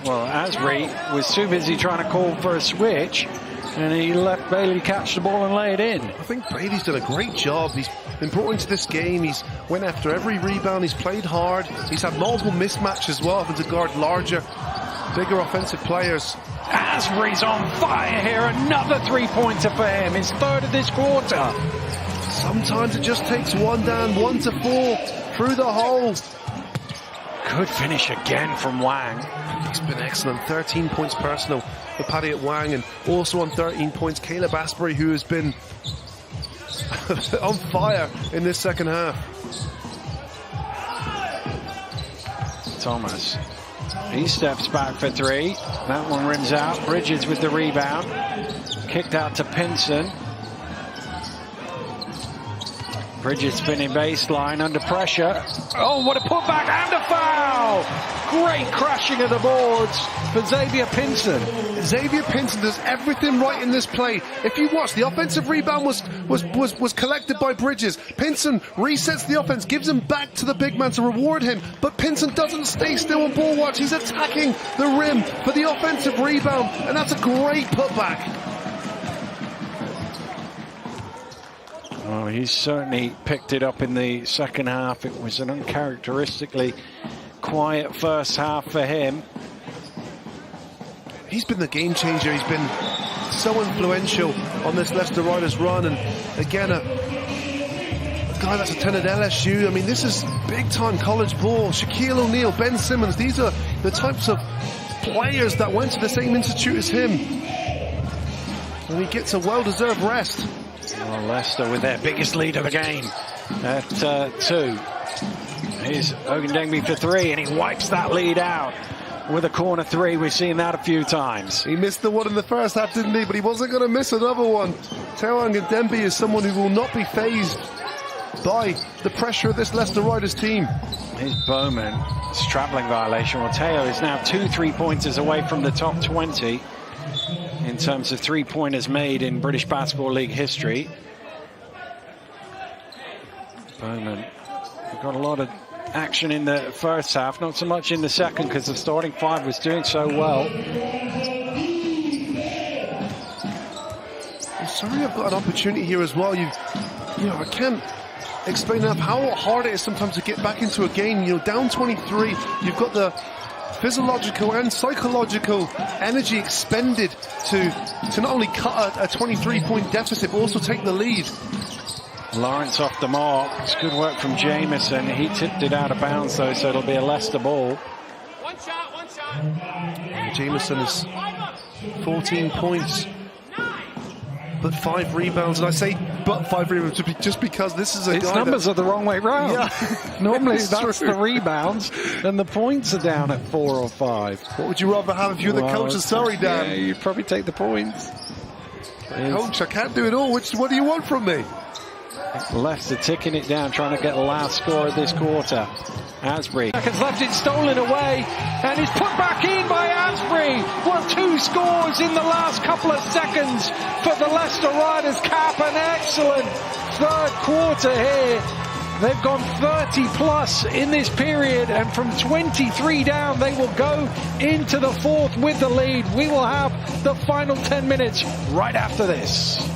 Well, Asprey was too busy trying to call for a switch, and he let Bailey catch the ball and lay it in. I think Bailey's done a great job. He's been brought into this game. He's went after every rebound. He's played hard. He's had multiple mismatches as well, having to guard larger, bigger offensive players. Asbury's on fire here. Another three-pointer for him. His third of this quarter. Sometimes it just takes one down, 1 to 4 through the hole. Good finish again from Wang. He's been excellent. 13 points personal for Paddy Wang, and also on 13 points, Caleb Asbury, who has been on fire in this second half. Thomas. He steps back for three. That one rims out. Bridges with the rebound. Kicked out to Pinson. Bridges spinning baseline under pressure. Oh, what a putback and a foul! Great crashing of the boards for Xavier Pinson. Xavier Pinson does everything right in this play. If you watch, the offensive rebound was collected by Bridges. Pinson resets the offense, gives him back to the big man to reward him, but Pinson doesn't stay still on ball watch. He's attacking the rim for the offensive rebound, and that's a great putback. Oh, he's certainly picked it up in the second half. It was an uncharacteristically quiet first half for him. He's been the game changer. He's been so influential on this Leicester Riders run, and again a guy that's attended LSU. I mean, this is big time college ball. Shaquille O'Neal, Ben Simmons, these are the types of players that went to the same institute as him, and he gets a well-deserved rest. Well, Leicester with their biggest lead of the game at 2. Here's Ogundengi for 3, and he wipes that lead out with a corner 3. We've seen that a few times. He missed the one in the first half, didn't he? But he wasn't going to miss another one. Teo Ogundengi is someone who will not be fazed by the pressure of this Leicester Riders team. Here's Bowman. Strappling violation. Well, Teo is now 2 3-pointers away from the top 20 in terms of three-pointers made in British Basketball League history. Bowman got a lot of action in the first half, not so much in the second because the starting five was doing so well. Sorry, I've got an opportunity here as well. You know, I can't explain enough how hard it is sometimes to get back into a game. You know, down 23, you've got the physiological and psychological energy expended to not only cut a 23-point deficit, but also take the lead. Lawrence off the mark. It's good work from Jamieson. He tipped it out of bounds, though, so it'll be a Leicester ball. One shot. Jamieson is 14 points, but 5 rebounds. And I say but 5 rebounds just because this is a His guy numbers are the wrong way round. Yeah. Normally that's the rebounds, and the points are down at 4 or 5. What would you rather have if you're the coach of Surrey, Dan? Yeah, you'd probably take the points. Coach, I can't do it all. What do you want from me? Leicester ticking it down, trying to get the last score of this quarter. Asbury. Seconds left, it's stolen away, and it's put back in by Asbury. Well, 2 scores in the last couple of seconds for the Leicester Riders. Cap an excellent third quarter here. They've gone 30 plus in this period, and from 23 down, they will go into the fourth with the lead. We will have the final 10 minutes right after this.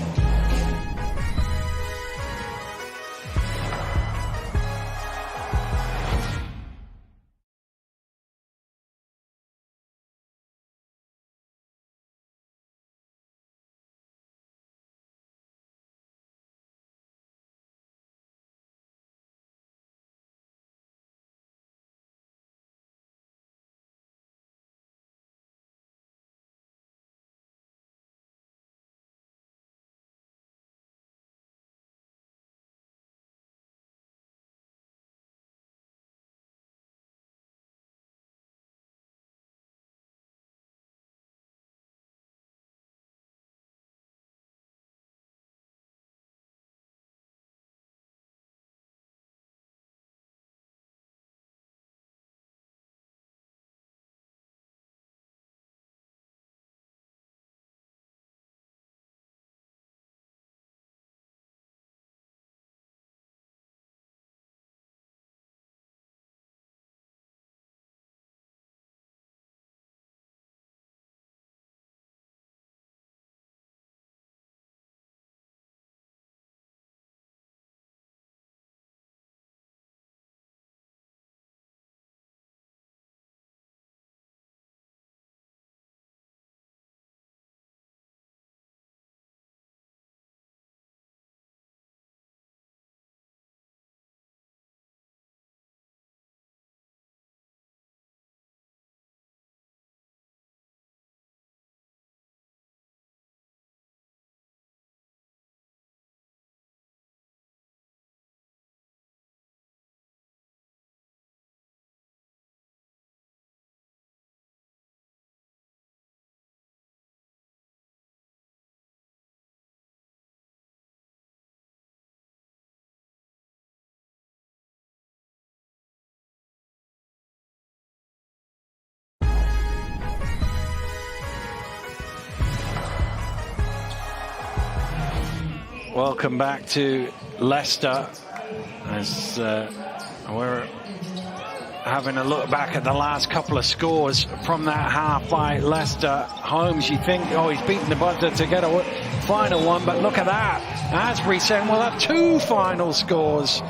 welcome back to Leicester as we're having a look back at the last couple of scores from that half by Leicester. Holmes, you think, oh, he's beaten the buzzer to get a final one, but look at that. Asbury saying we'll have 2 final scores.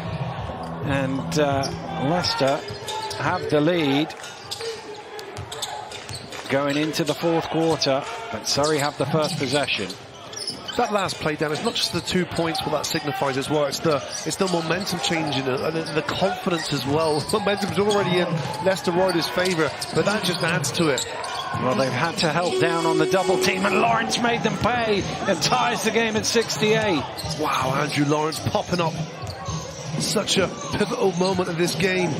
And Leicester have the lead going into the 4th quarter, but Surrey have the first possession. That last play down, it's not just the 2 points, what that signifies as well. It's the momentum changing and the confidence as well. Momentum's already in Leicester Riders' favour, but that just adds to it. Well, they've had to help down on the double team, and Lawrence made them pay and ties the game at 68. Wow, Andrew Lawrence popping up. Such a pivotal moment of this game.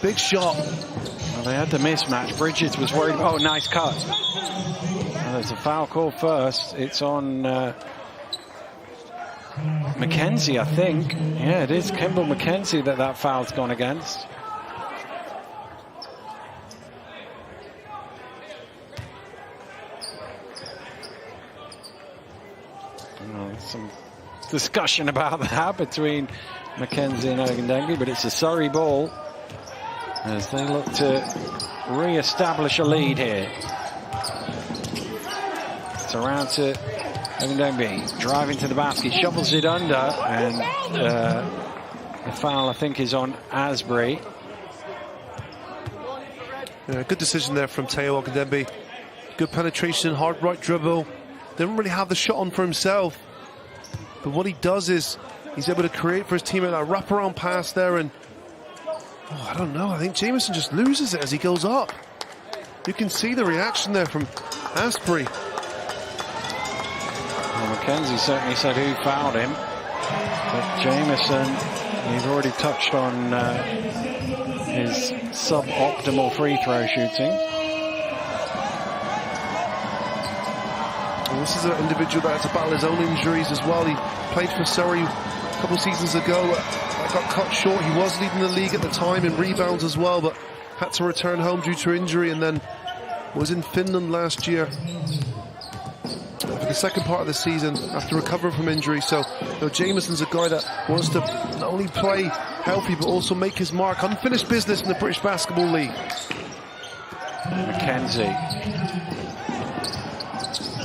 Big shot. Well, they had the mismatch. Bridges was worried. Oh, nice cut. Well, there's a foul call first. It's on Mackenzie, I think. Yeah, it is Kimball Mackenzie that foul's gone against. Some discussion about that between Mackenzie and Ogundengbe, but it's a Surrey ball as they look to re-establish a lead here. It's around to Ogundengbe, driving to the basket, shovels it under, and the foul, I think, is on Asbury. Yeah, good decision there from Teo Ogundengbe. Good penetration, hard right dribble. Didn't really have the shot on for himself. But what he does is he's able to create for his teammate a wraparound pass there, and I don't know, I think Jameson just loses it as he goes up. You can see the reaction there from Asbury. Well, Mackenzie certainly said who fouled him, but Jameson, he's already touched on his suboptimal free throw shooting. This is an individual that had to battle his own injuries as well. He played for Surrey a couple of seasons ago. Got cut short. He was leading the league at the time in rebounds as well, but had to return home due to injury, and then was in Finland last year for the second part of the season after recovering from injury. So Jameson's a guy that wants to not only play healthy but also make his mark. Unfinished business in the British Basketball League. Mackenzie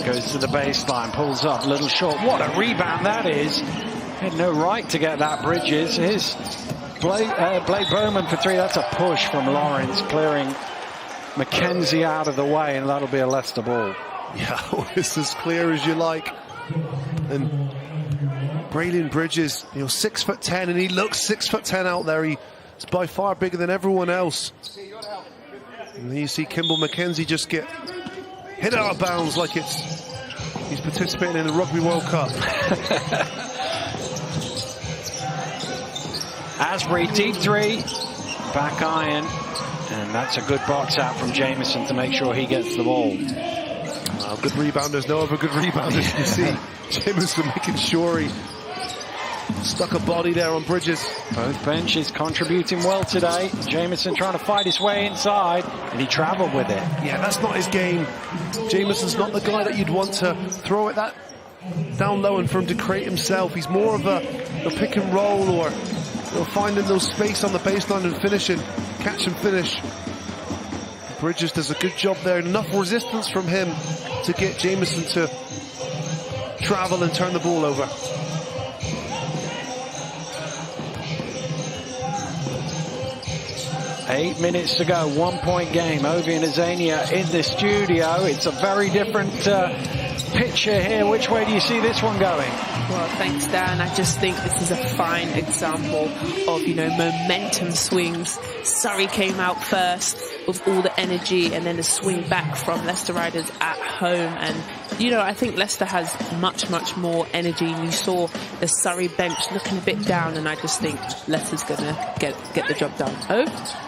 goes to the baseline, pulls up, little short. What a rebound that is. Had no right to get that, Bridges. Here's Blake Bowman for 3. That's a push from Lawrence, clearing Mackenzie out of the way, and that'll be a Leicester ball. Yeah, it's as clear as you like. And Braylon Bridges, 6'10", and he looks 6'10" out there. He's by far bigger than everyone else. And then you see Kimball Mackenzie just get hit out of bounds like he's participating in the Rugby World Cup. Asbury, deep 3, back iron, and that's a good box out from Jameson to make sure he gets the ball. Well, good rebounders, no other good rebounders. You see Jameson making sure he stuck a body there on Bridges. Both benches contributing well today. Jameson trying to fight his way inside, and he travelled with it. Yeah, that's not his game. Jameson's not the guy that you'd want to throw it that down low and for him to create himself. He's more of a pick and roll, or finding those space on the baseline and finishing, catch and finish. Bridges does a good job there. Enough resistance from him to get Jameson to travel and turn the ball over. Eight minutes to go, 1-point game. Ovi and Azania in the studio. It's a very different picture here. Which way do you see this one going? Well, thanks, Dan. I just think this is a fine example of, momentum swings. Surrey came out first with all the energy, and then a swing back from Leicester Riders at home. And, I think Leicester has much, much more energy. And you saw the Surrey bench looking a bit down, and I just think Leicester's going to get the job done. Oh?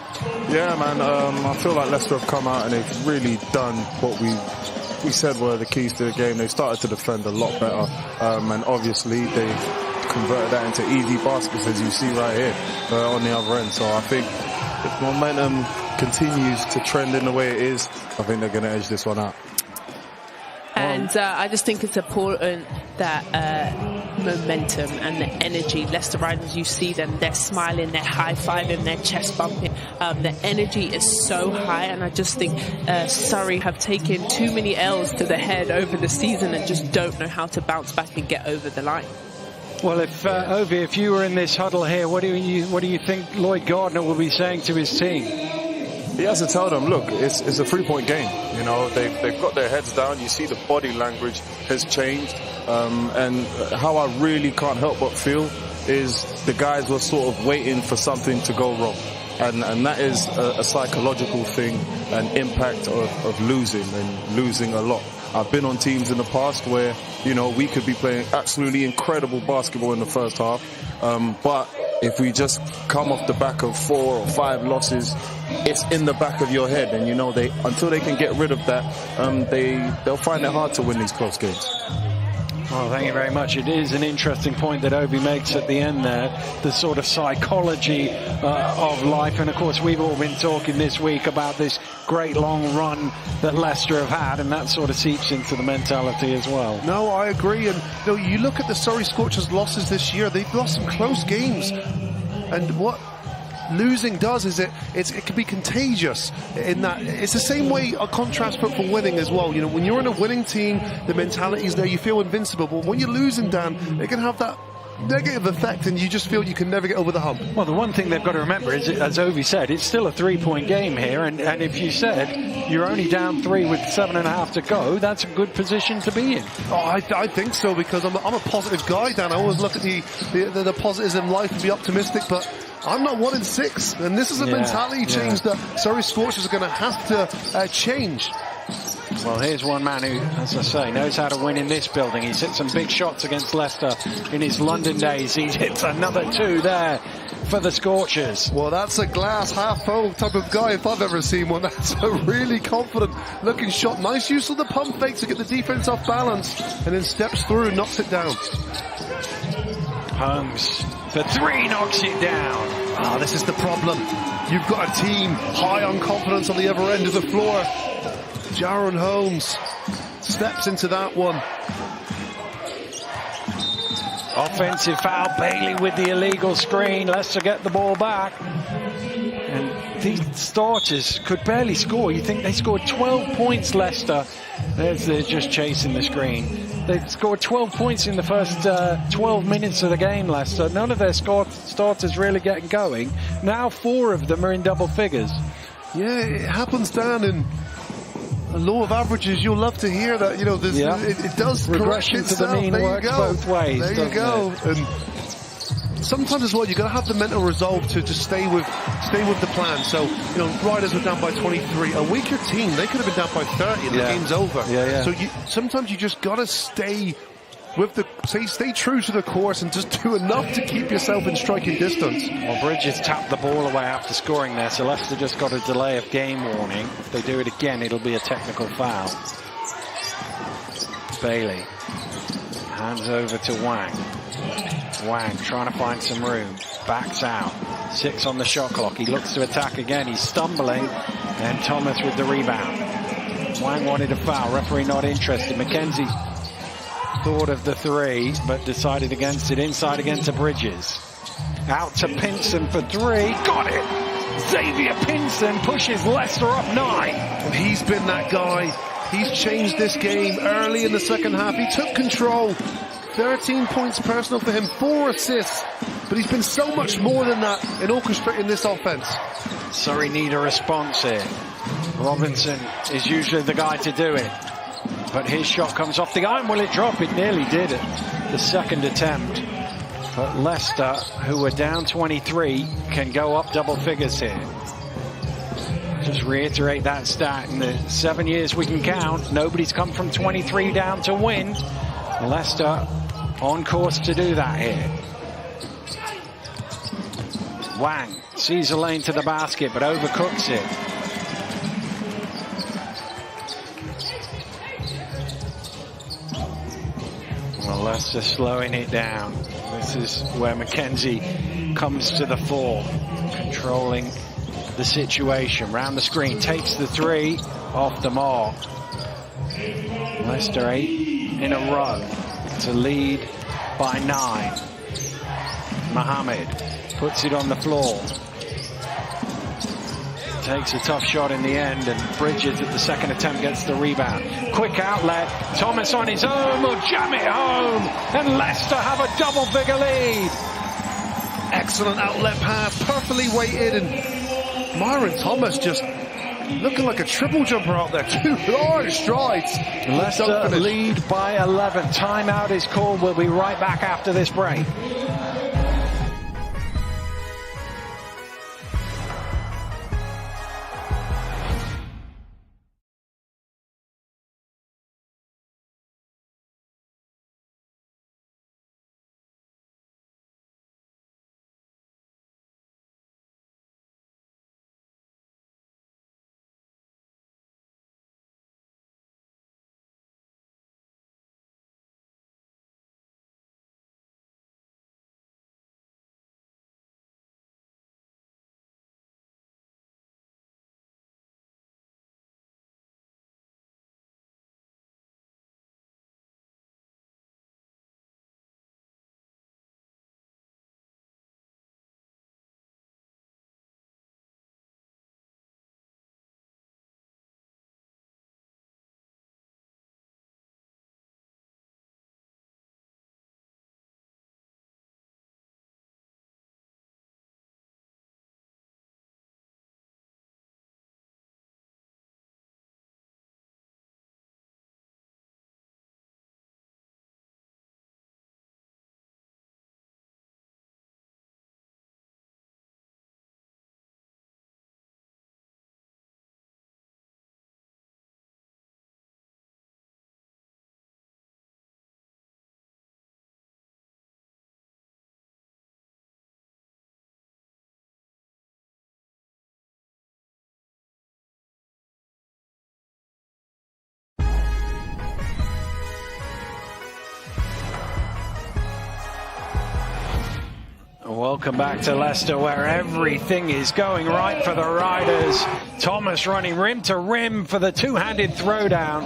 Yeah, man, I feel like Leicester have come out and they've really done what we said were the keys to the game. They started to defend a lot better, and obviously they've converted that into easy baskets, as you see right here on the other end. So I think if momentum continues to trend in the way it is, I think they're going to edge this one out. And I just think it's important that momentum and the energy. Leicester Riders, you see them, they're smiling, they're high-fiving, they're chest bumping. The energy is so high, and I just think Surrey have taken too many L's to the head over the season and just don't know how to bounce back and get over the line. Well, if Ovi, if you were in this huddle here, what do you think Lloyd Gardner will be saying to his team? He has to tell them, look, it's a 3-point game. You know, they've got their heads down. You see the body language has changed. And how I really can't help but feel is the guys were sort of waiting for something to go wrong. And that is a psychological thing, an impact of losing a lot. I've been on teams in the past where, you know, we could be playing absolutely incredible basketball in the first half. But if we just come off the back of 4 or 5 losses, it's in the back of your head. And, you know, until they can get rid of that, they'll find it hard to win these close games. Well, thank you very much. It is an interesting point that Obi makes at the end there, the sort of psychology of life. And, of course, we've all been talking this week about this great long run that Leicester have had, and that sort of seeps into the mentality as well. No, I agree. And you know, you look at the Surrey Scorchers' losses this year, they've lost some close games. And what losing does is it can be contagious in that it's the same way a contrast but for winning as well. You know, when you're in a winning team, the mentality is there, you feel invincible, but when you're losing, Dan, it can have that negative effect and you just feel you can never get over the hump. Well, the one thing they've got to remember is, as Ovi said, it's still a 3-point game here, and if you said you're only down 3 with 7.5 to go, that's a good position to be in. Oh, I think so, because I'm a positive guy, Dan. I always look at the positives in life and be optimistic, but I'm not 1 in 6, and this is a mentality change that Surrey Scorchers are going to have to change. Well, here's one man who, as I say, knows how to win in this building. He's hit some big shots against Leicester in his London days. He hits another 2 there for the Scorchers. Well, that's a glass half full type of guy if I've ever seen one. That's a really confident looking shot. Nice use of the pump fake to get the defense off balance, and then steps through and knocks it down. Holmes for 3, knocks it down. Ah, this is the problem. You've got a team high on confidence on the other end of the floor. Jaron Holmes steps into that one. Offensive foul, Bailey with the illegal screen. Leicester get the ball back. And these starters could barely score. You think they scored 12 points, Leicester. They're just chasing the screen. They scored 12 points in the first 12 minutes of the game, Leicester. None of their starters really getting going. Now 4 of them are in double figures. Yeah, it happens, Dan, in a law of averages. You'll love to hear that. You know, it does regression to the mean works both ways. There you go. And sometimes as well, you've got to have the mental resolve to just stay with the plan. So, you know, Riders were down by 23. A weaker team, they could have been down by 30 and the game's over. So sometimes you just got to stay true to the course and just do enough to keep yourself in striking distance. Well, Bridges tapped the ball away after scoring there, so Leicester just got a delay of game warning. If they do it again, it'll be a technical foul. Bailey hands over to Wang. Wang trying to find some room, backs out, 6 on the shot clock. He looks to attack again, he's stumbling, and Thomas with the rebound. Wang wanted a foul, referee not interested. McKenzie thought of the 3, but decided against it. Inside again to Bridges. Out to Pinson for 3. Got it! Xavier Pinson pushes Leicester up 9. And he's been that guy. He's changed this game early in the second half. He took control. 13 points personal for him, 4 assists. But he's been so much more than that in orchestrating this offense. Surrey need a response here. Robinson is usually the guy to do it. But his shot comes off the iron. Will it drop? It nearly did it. The second attempt. But Leicester, who were down 23, can go up double figures here. Just reiterate that stat. In the 7 years we can count, nobody's come from 23 down to win. Leicester on course to do that here. Wang sees a lane to the basket, but overcooks it. Well, Leicester slowing it down. This is where McKenzie comes to the fore, controlling the situation. Round the screen, takes the 3, off the mark. Leicester 8 in a row to lead by 9. Mohammed puts it on the floor. Takes a tough shot in the end, and Bridges at the second attempt gets the rebound. Quick outlet, Thomas on his own will jam it home, and Leicester have a double-figure lead. Excellent outlet pass, perfectly weighted, and Myron Thomas just looking like a triple jumper out there. 2 large strides. Leicester lead by 11. Timeout is called. We'll be right back after this break. Welcome back to Leicester, where everything is going right for the Riders. Thomas running rim to rim for the two-handed throwdown.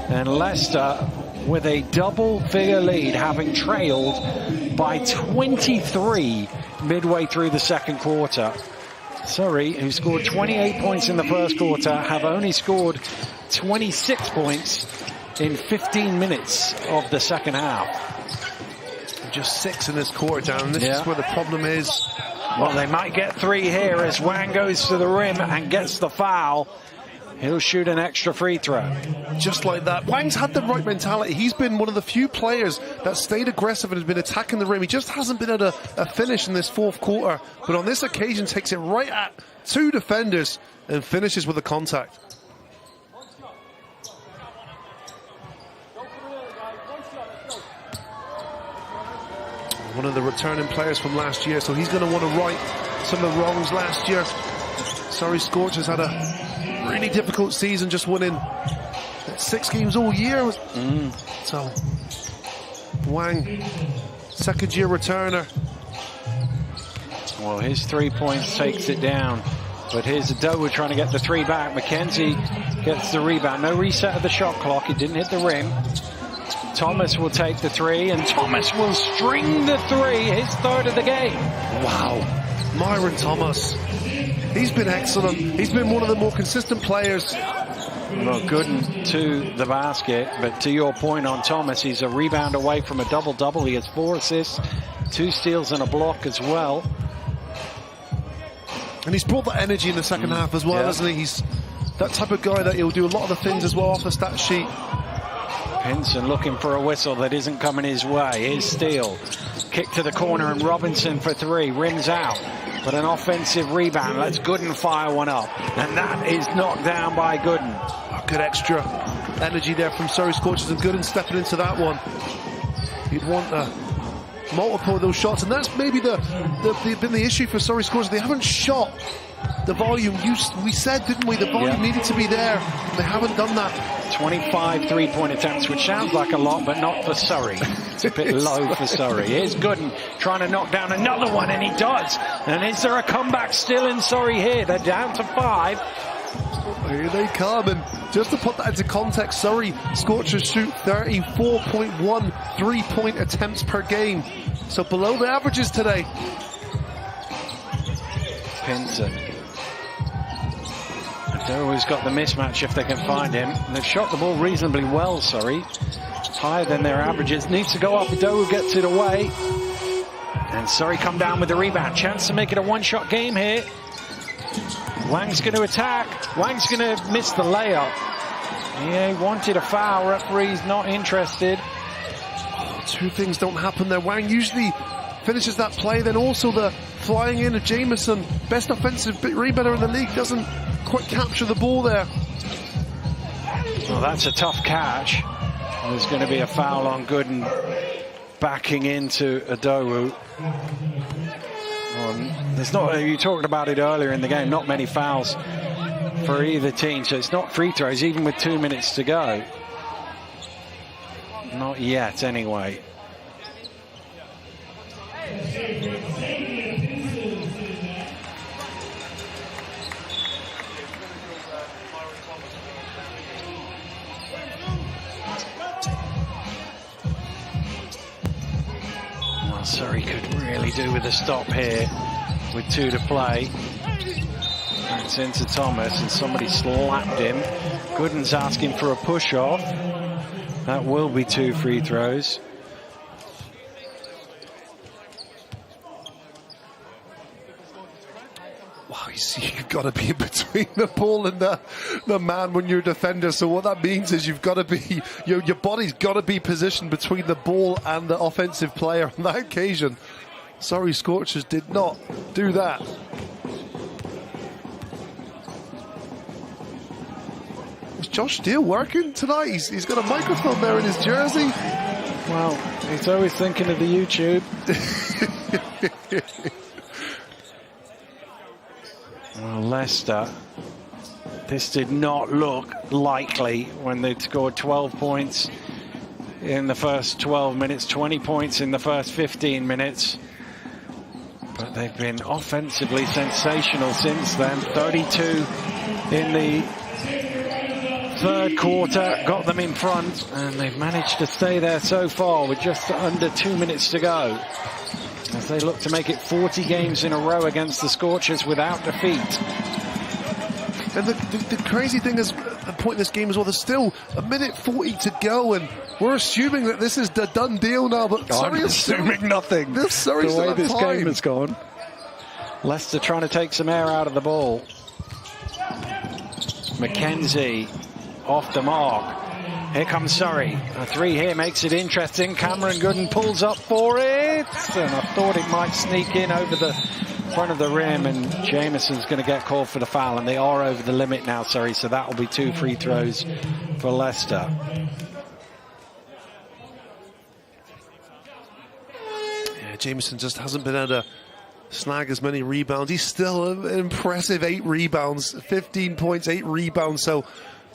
And Leicester with a double-figure lead, having trailed by 23 midway through the second quarter. Surrey, who scored 28 points in the first quarter, have only scored 26 points in 15 minutes of the second half. Just 6 in this quarter, and this is where the problem is. Well, they might get 3 here as Wang goes to the rim and gets the foul. He'll shoot an extra free throw. Just like that. Wang's had the right mentality. He's been one of the few players that stayed aggressive and has been attacking the rim. He just hasn't been able to finish in this fourth quarter. But on this occasion, takes it right at 2 defenders and finishes with a contact. One of the returning players from last year, so he's going to want to right some of the wrongs last year. Surrey Scorchers had a really difficult season, just winning 6 games all year. So Wang, second-year returner. Well, his 3 points takes it down. But here's Adowa trying to get the 3 back. McKenzie gets the rebound. No reset of the shot clock. He didn't hit the rim. Thomas will take the 3, and Thomas will string the 3, his 3rd of the game. Wow. Myron Thomas. He's been excellent. He's been one of the more consistent players. Well, Gooden to the basket, but to your point on Thomas, he's a rebound away from a double-double. He has 4 assists, 2 steals and a block as well. And he's brought that energy in the second half as well, hasn't he? He's that type of guy that he'll do a lot of the things as well off the stat sheet. Pinson looking for a whistle that isn't coming his way. Here's Steele. Kick to the corner and Robinson for 3. Rims out. But an offensive rebound. Let's Gooden fire one up. And that is knocked down by Gooden. Good extra energy there from Surrey Scorchers, and Gooden stepping into that one. You'd want multiple of those shots, and that's maybe been the issue for Surrey Scorchers. They haven't shot the volume. We said, didn't we? The volume needed to be there. They haven't done that. 25 three-point attempts, which sounds like a lot, but not for Surrey. It's a bit low for Surrey. Here's Gooden trying to knock down another one, and he does. And is there a comeback still in Surrey here? They're down to 5. Here they come, and Just to put that into context, Surrey Scorchers shoot 34.1 3-point attempts per game. So below the averages today. Pinson. Adowo's got the mismatch if they can find him. And they've shot the ball reasonably well, Surrey. Higher than their averages. Needs to go up. Adowo gets it away. And Surrey come down with the rebound. Chance to make it a one-shot game here. Wang's going to attack. Wang's going to miss the layup. Yeah, he wanted a foul. Referee's not interested. Oh, two things don't happen there. Wang usually finishes that play, then also the flying in of Jameson, best offensive rebounder in the league, doesn't quite capture the ball there. Well, that's a tough catch. There's going to be a foul on Gooden, backing into Adowo. There's not, you talked about it earlier in the game, not many fouls for either team, so it's not free throws, even with 2 minutes to go. Not yet, anyway. Well, Surrey could really do with a stop here with 2 to play. It's into Thomas, and somebody slapped him. Gooden's asking for a push-off. That will be 2 free throws. Wow, you see, you've got to be in between the ball and the man when you're a defender. So what that means is you've got to be, your body's got to be positioned between the ball and the offensive player. On that occasion, Surrey Scorchers did not do that. Is Josh Steele working tonight? He's got a microphone there in his jersey. Well, he's always thinking of the YouTube. Well, Leicester, this did not look likely when they'd scored 12 points in the first 12 minutes, 20 points in the first 15 minutes. But they've been offensively sensational since then. 32 in the third quarter, got them in front, and they've managed to stay there so far with just under 2 minutes to go, as they look to make it 40 games in a row against the Scorchers without defeat. And the crazy thing is, the point in this game as well, there's still 1:40 to go, and we're assuming that this is the done deal now, but Surrey is assuming nothing. This Surrey's the way this time. game has gone. Leicester trying to take some air out of the ball. McKenzie off the mark. Here comes Surrey. A 3 here makes it interesting. Cameron Gooden pulls up for it, and I thought it might sneak in over the front of the rim, and Jameson's going to get called for the foul, and they are over the limit now, Surrey, so that will be 2 free throws for Leicester. Yeah, Jameson just hasn't been able to snag as many rebounds. He's still an impressive 8 rebounds, 15 points, 8 rebounds, so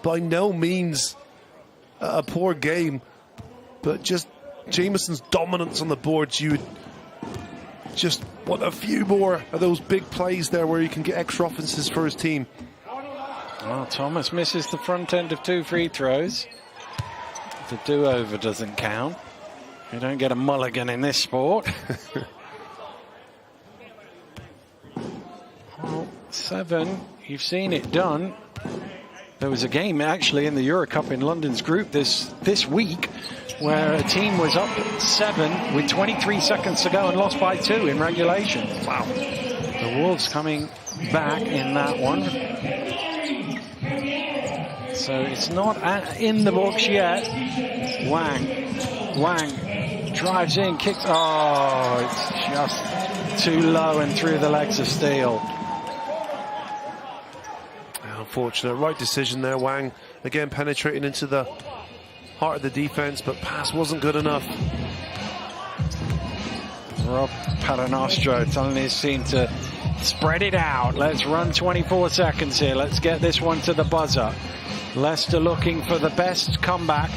by no means a poor game, but just Jameson's dominance on the boards. You would just want a few more of those big plays there where he can get extra offenses for his team. Well, Thomas misses the front end of 2 free throws. The do-over doesn't count. You don't get a mulligan in this sport. Well, 7, you've seen it done. There was a game actually in the Eurocup in London's group this week where a team was up 7 with 23 seconds to go and lost by 2 in regulation. Wow. The Wolves coming back in that one. So it's not in the books yet. Wang drives in, kicks. Oh, it's just too low and through the legs of Steele. Unfortunate. Right decision there. Wang again penetrating into the heart of the defense, but pass wasn't good enough. Rob Paternostro telling his team to spread it out. Let's run 24 seconds here. Let's get this one to the buzzer. Leicester looking for the best comeback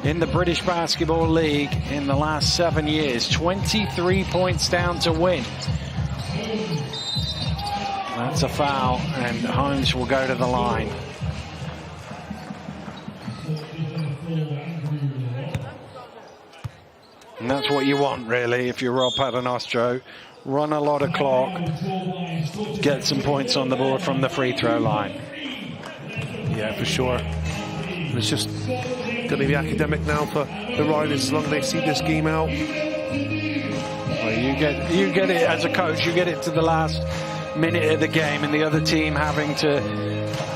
in the British Basketball League in the last 7 years. 23 points down to win. That's a foul, and Holmes will go to the line. And that's what you want, really, if you're Rob Paternostro. Run a lot of clock, get some points on the board from the free throw line. Yeah, for sure. It's just going to be academic now for the Riders as long as they see this game out. Well, you get it as a coach, you get it to the last minute of the game, and the other team having to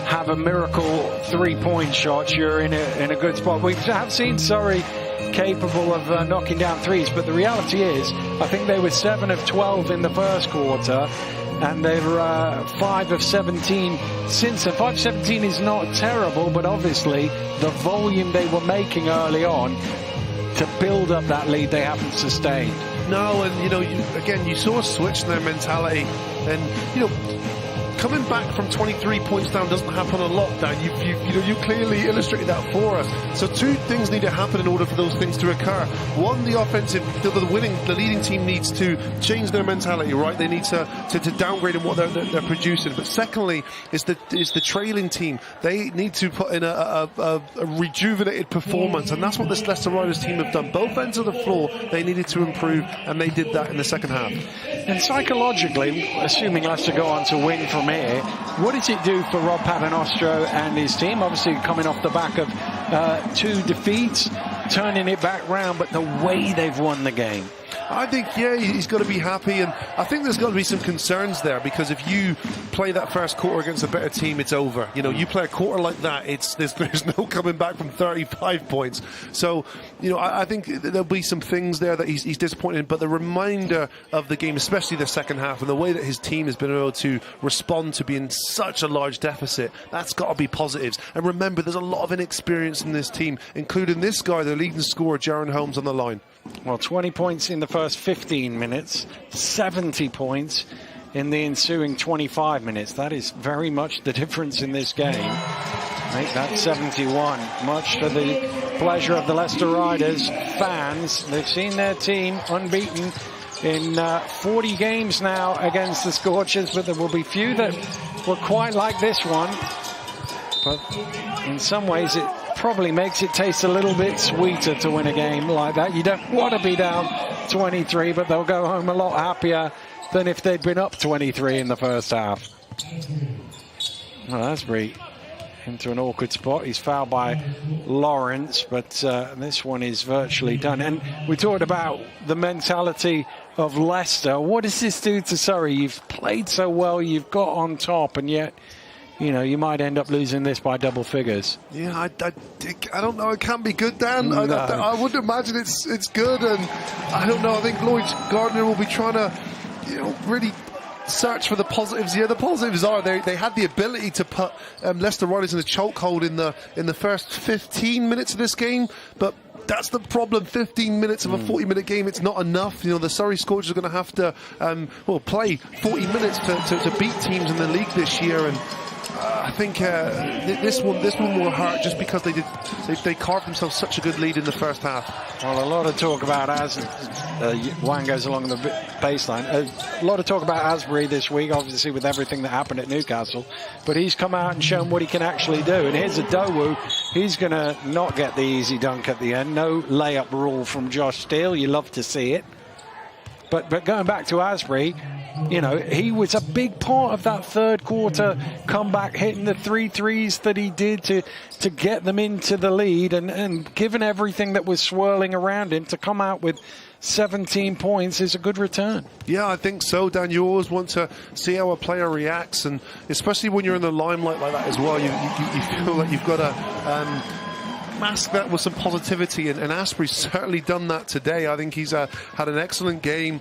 have a miracle three-point shot, you're in a good spot. We have seen Surrey capable of knocking down threes, but the reality is I think they were 7 of 12 in the first quarter, and they're 5 of 17 since then. 5 of 17 is not terrible, but obviously the volume they were making early on to build up that lead they haven't sustained. No, and you saw a switch in their mentality, and coming back from 23 points down doesn't happen a lot, Dan. You clearly illustrated that for us. So two things need to happen in order for those things to occur. One, the leading team needs to change their mentality, right? They need to downgrade in what they're producing. But secondly, is the trailing team. They need to put in a rejuvenated performance, and that's what this Leicester Riders team have done. Both ends of the floor, they needed to improve, and they did that in the second half. And psychologically, assuming Leicester go on to win from here, what does it do for Rob Paternostro and his team? Obviously coming off the back of 2 defeats, turning it back round, but the way they've won the game. I think, yeah, he's got to be happy, and I think there's got to be some concerns there, because if you play that first quarter against a better team, it's over. You play a quarter like that, there's no coming back from 35 points. So, I think there'll be some things there that he's disappointed in, but the reminder of the game, especially the second half, and the way that his team has been able to respond to being such a large deficit, that's got to be positives. And remember, there's a lot of inexperience in this team, including this guy, the leading scorer, Jaron Holmes, on the line. Well, 20 points in the first 15 minutes, 70 points in the ensuing 25 minutes. That is very much the difference in this game. Make that 71, much to the pleasure of the Leicester Riders fans. They've seen their team unbeaten in 40 games now against the Scorchers, but there will be few that were quite like this one. But in some ways, it probably makes it taste a little bit sweeter to win a game like that. You don't want to be down 23, but they'll go home a lot happier than if they'd been up 23 in the first half. Well, Asbury into an awkward spot. He's fouled by Lawrence, but this one is virtually done. And we talked about the mentality of Leicester. What does this do to Surrey? You've played so well, you've got on top, and yet you might end up losing this by double figures. Yeah, I don't know. It can't be good, Dan. No. I wouldn't imagine it's good, and I don't know. I think Lloyd Gardner will be trying to, really search for the positives. Yeah, the positives are they had the ability to put Leicester Riders in a chokehold in the first 15 minutes of this game, but that's the problem. 15 minutes of a 40-minute game, it's not enough. The Surrey Scorchers are going to have to play 40 minutes to beat teams in the league this year, and I think this one will hurt just because they carved themselves such a good lead in the first half. Well, a lot of talk about Wang goes along the baseline. A lot of talk about Asbury this week, obviously with everything that happened at Newcastle. But he's come out and shown what he can actually do. And here's Adowu. He's going to not get the easy dunk at the end. No layup rule from Josh Steele. You love to see it. But going back to Asbury, he was a big part of that third quarter comeback, hitting the 3 threes that he did to get them into the lead, and given everything that was swirling around him, to come out with 17 points is a good return. Yeah, I think so, Dan. You always want to see how a player reacts, and especially when you're in the limelight like that as well, you feel like you've got to mask that with some positivity, and Asprey's certainly done that today. I think he's had an excellent game.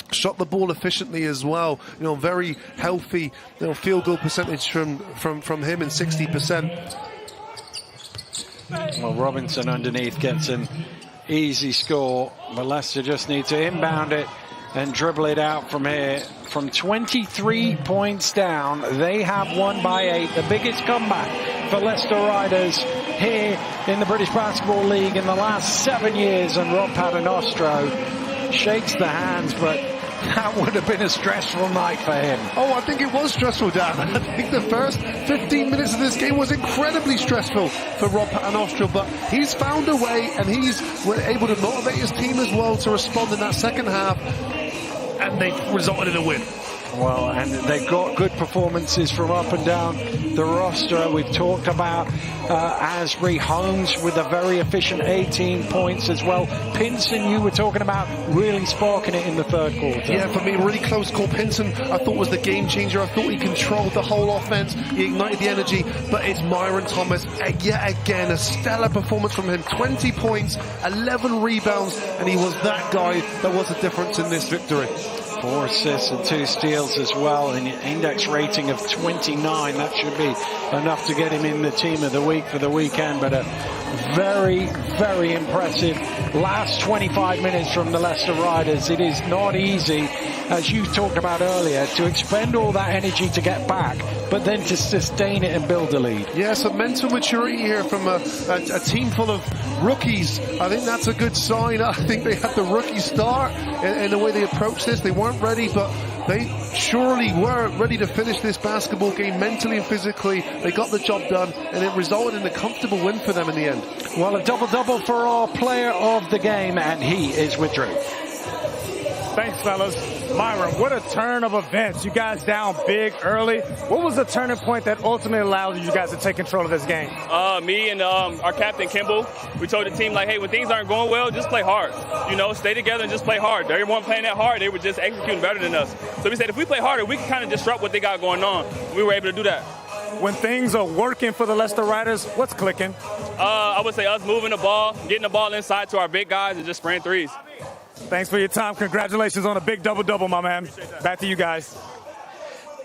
Shot the ball efficiently as well. Very healthy. Field goal percentage from him, in 60%. Well, Robinson underneath gets an easy score, but Leicester just need to inbound it and dribble it out from here. From 23 points down, they have won by 8. The biggest comeback for Leicester Riders here in the British Basketball League in the last 7 years, and Rob Paternostro shakes the hands, but That would have been a stressful night for him. Oh, I think it was stressful, Dan. I think the first 15 minutes of this game was incredibly stressful for Rob Paternoster, but he's found a way, and he's able to motivate his team as well to respond in that second half, and they resulted in a win. Well, and they've got good performances from up and down the roster. We've talked about Asbury, Holmes with a very efficient 18 points as well. Pinson, you were talking about really sparking it in the third quarter. Yeah, for me, really close call. Pinson, I thought, was the game changer. I thought he controlled the whole offense. He ignited the energy, but it's Myron Thomas. Yet again, a stellar performance from him. 20 points, 11 rebounds, and he was that guy that was the difference in this victory. 4 assists and 2 steals as well, and an index rating of 29. That should be enough to get him in the team of the week for the weekend. But a very, very impressive last 25 minutes from the Leicester Riders. It is not easy, as you talked about earlier, to expend all that energy to get back, but then to sustain it and build a lead. Yeah, some mental maturity here from a team full of rookies. I think that's a good sign. I think they had the rookie start in the way they approached this. They weren't ready, but they surely were ready to finish this basketball game mentally and physically. They got the job done, and it resulted in a comfortable win for them in the end. Well, a double-double for our player of the game, and he is with Drew. Thanks, fellas. Myron, what a turn of events. You guys down big early. What was the turning point that ultimately allowed you guys to take control of this game? Me and our captain, Kimball, we told the team, like, hey, when things aren't going well, just play hard. You know, stay together and just play hard. They weren't playing that hard. They were just executing better than us. So we said, if we play harder, we can kind of disrupt what they got going on. We were able to do that. When things are working for the Leicester Riders, what's clicking? I would say us moving the ball, getting the ball inside to our big guys, and just spraying threes. Thanks for your time. Congratulations on a big double-double, my man. Back to you guys.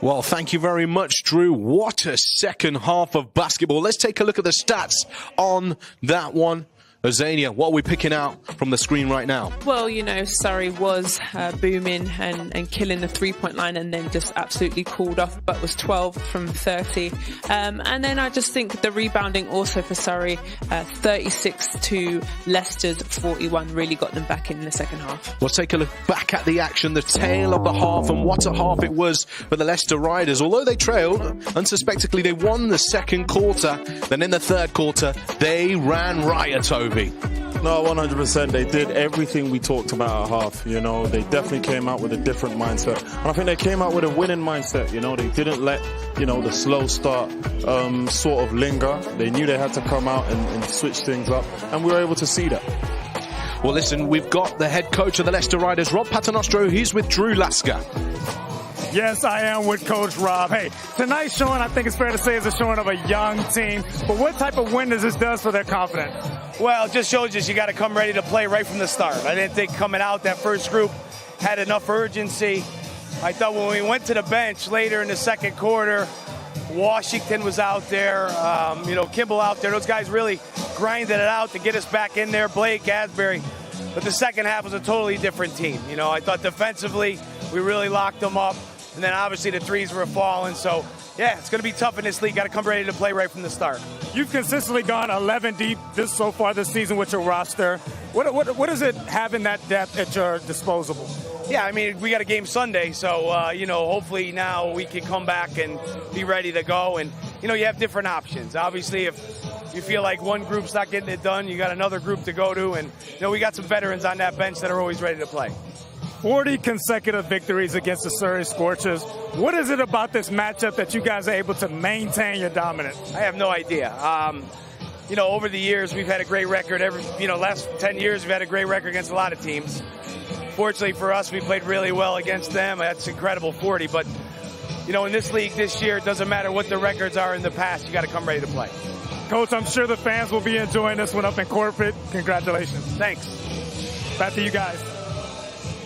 Well, thank you very much, Drew. What a second half of basketball. Let's take a look at the stats on that one. Azania, what are we picking out from the screen right now? Well, you know, Surrey was booming and killing the three-point line, and then just absolutely cooled off, but was 12 from 30. And then I just think the rebounding also for Surrey, 36 to Leicester's 41, really got them back in the second half. We'll take a look back at the action, the tail of the half, and what a half it was for the Leicester Riders. Although they trailed, unsuspectingly, they won the second quarter. Then in the third quarter, they ran riot over. No, 100%. They did everything we talked about at half. You know, they definitely came out with a different mindset. And I think they came out with a winning mindset. You know, they didn't let, you know, the slow start sort of linger. They knew they had to come out and switch things up. And we were able to see that. Well, listen, we've got the head coach of the Leicester Riders, Rob Paternoster. He's with Drew Lasker. Yes, I am with Coach Rob. Hey, tonight's showing, I think it's fair to say, is a showing of a young team. But what type of win does this do for their confidence? Well, it just shows you got to come ready to play right from the start. I didn't think coming out that first group had enough urgency. I thought when we went to the bench later in the second quarter, Washington was out there, Kimball out there. Those guys really grinded it out to get us back in there, Blake, Asbury. But the second half was a totally different team. You know, I thought defensively we really locked them up. And then obviously the threes were falling. So, yeah, it's going to be tough in this league. Got to come ready to play right from the start. You've consistently gone 11 deep so far this season with your roster. What is it having that depth at your disposal? Yeah, I mean, we got a game Sunday. So, hopefully now we can come back and be ready to go. And, you have different options. Obviously, if you feel like one group's not getting it done, you got another group to go to. And, we got some veterans on that bench that are always ready to play. 40 consecutive victories against the Surrey Scorchers. What is it about this matchup that you guys are able to maintain your dominance? I have no idea. Over the years, we've had a great record. Last 10 years, we've had a great record against a lot of teams. Fortunately for us, we played really well against them. That's incredible, 40. But, in this league this year, it doesn't matter what the records are in the past. You got to come ready to play. Coach, I'm sure the fans will be enjoying this one up in corporate. Congratulations. Thanks. Back to you guys.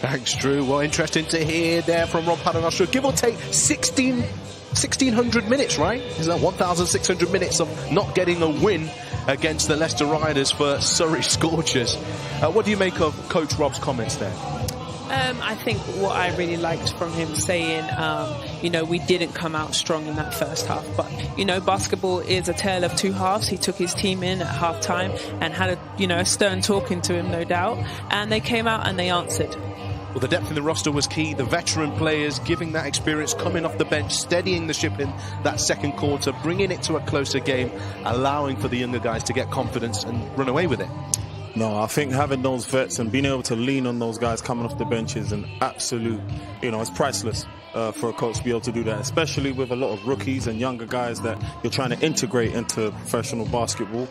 Thanks, Drew. Well, interesting to hear there from Rob Paternoster. Give or take 1,600 minutes, right? Is that 1,600 minutes of not getting a win against the Leicester Riders for Surrey Scorchers? What do you make of Coach Rob's comments there? I think what I really liked from him saying, we didn't come out strong in that first half. But, basketball is a tale of two halves. He took his team in at halftime and had a stern talking to him, no doubt. And they came out and they answered. Well, the depth in the roster was key. The veteran players giving that experience, coming off the bench, steadying the ship in that second quarter, bringing it to a closer game, allowing for the younger guys to get confidence and run away with it. No, I think having those vets and being able to lean on those guys coming off the bench is an absolute, it's priceless for a coach to be able to do that, especially with a lot of rookies and younger guys that you're trying to integrate into professional basketball.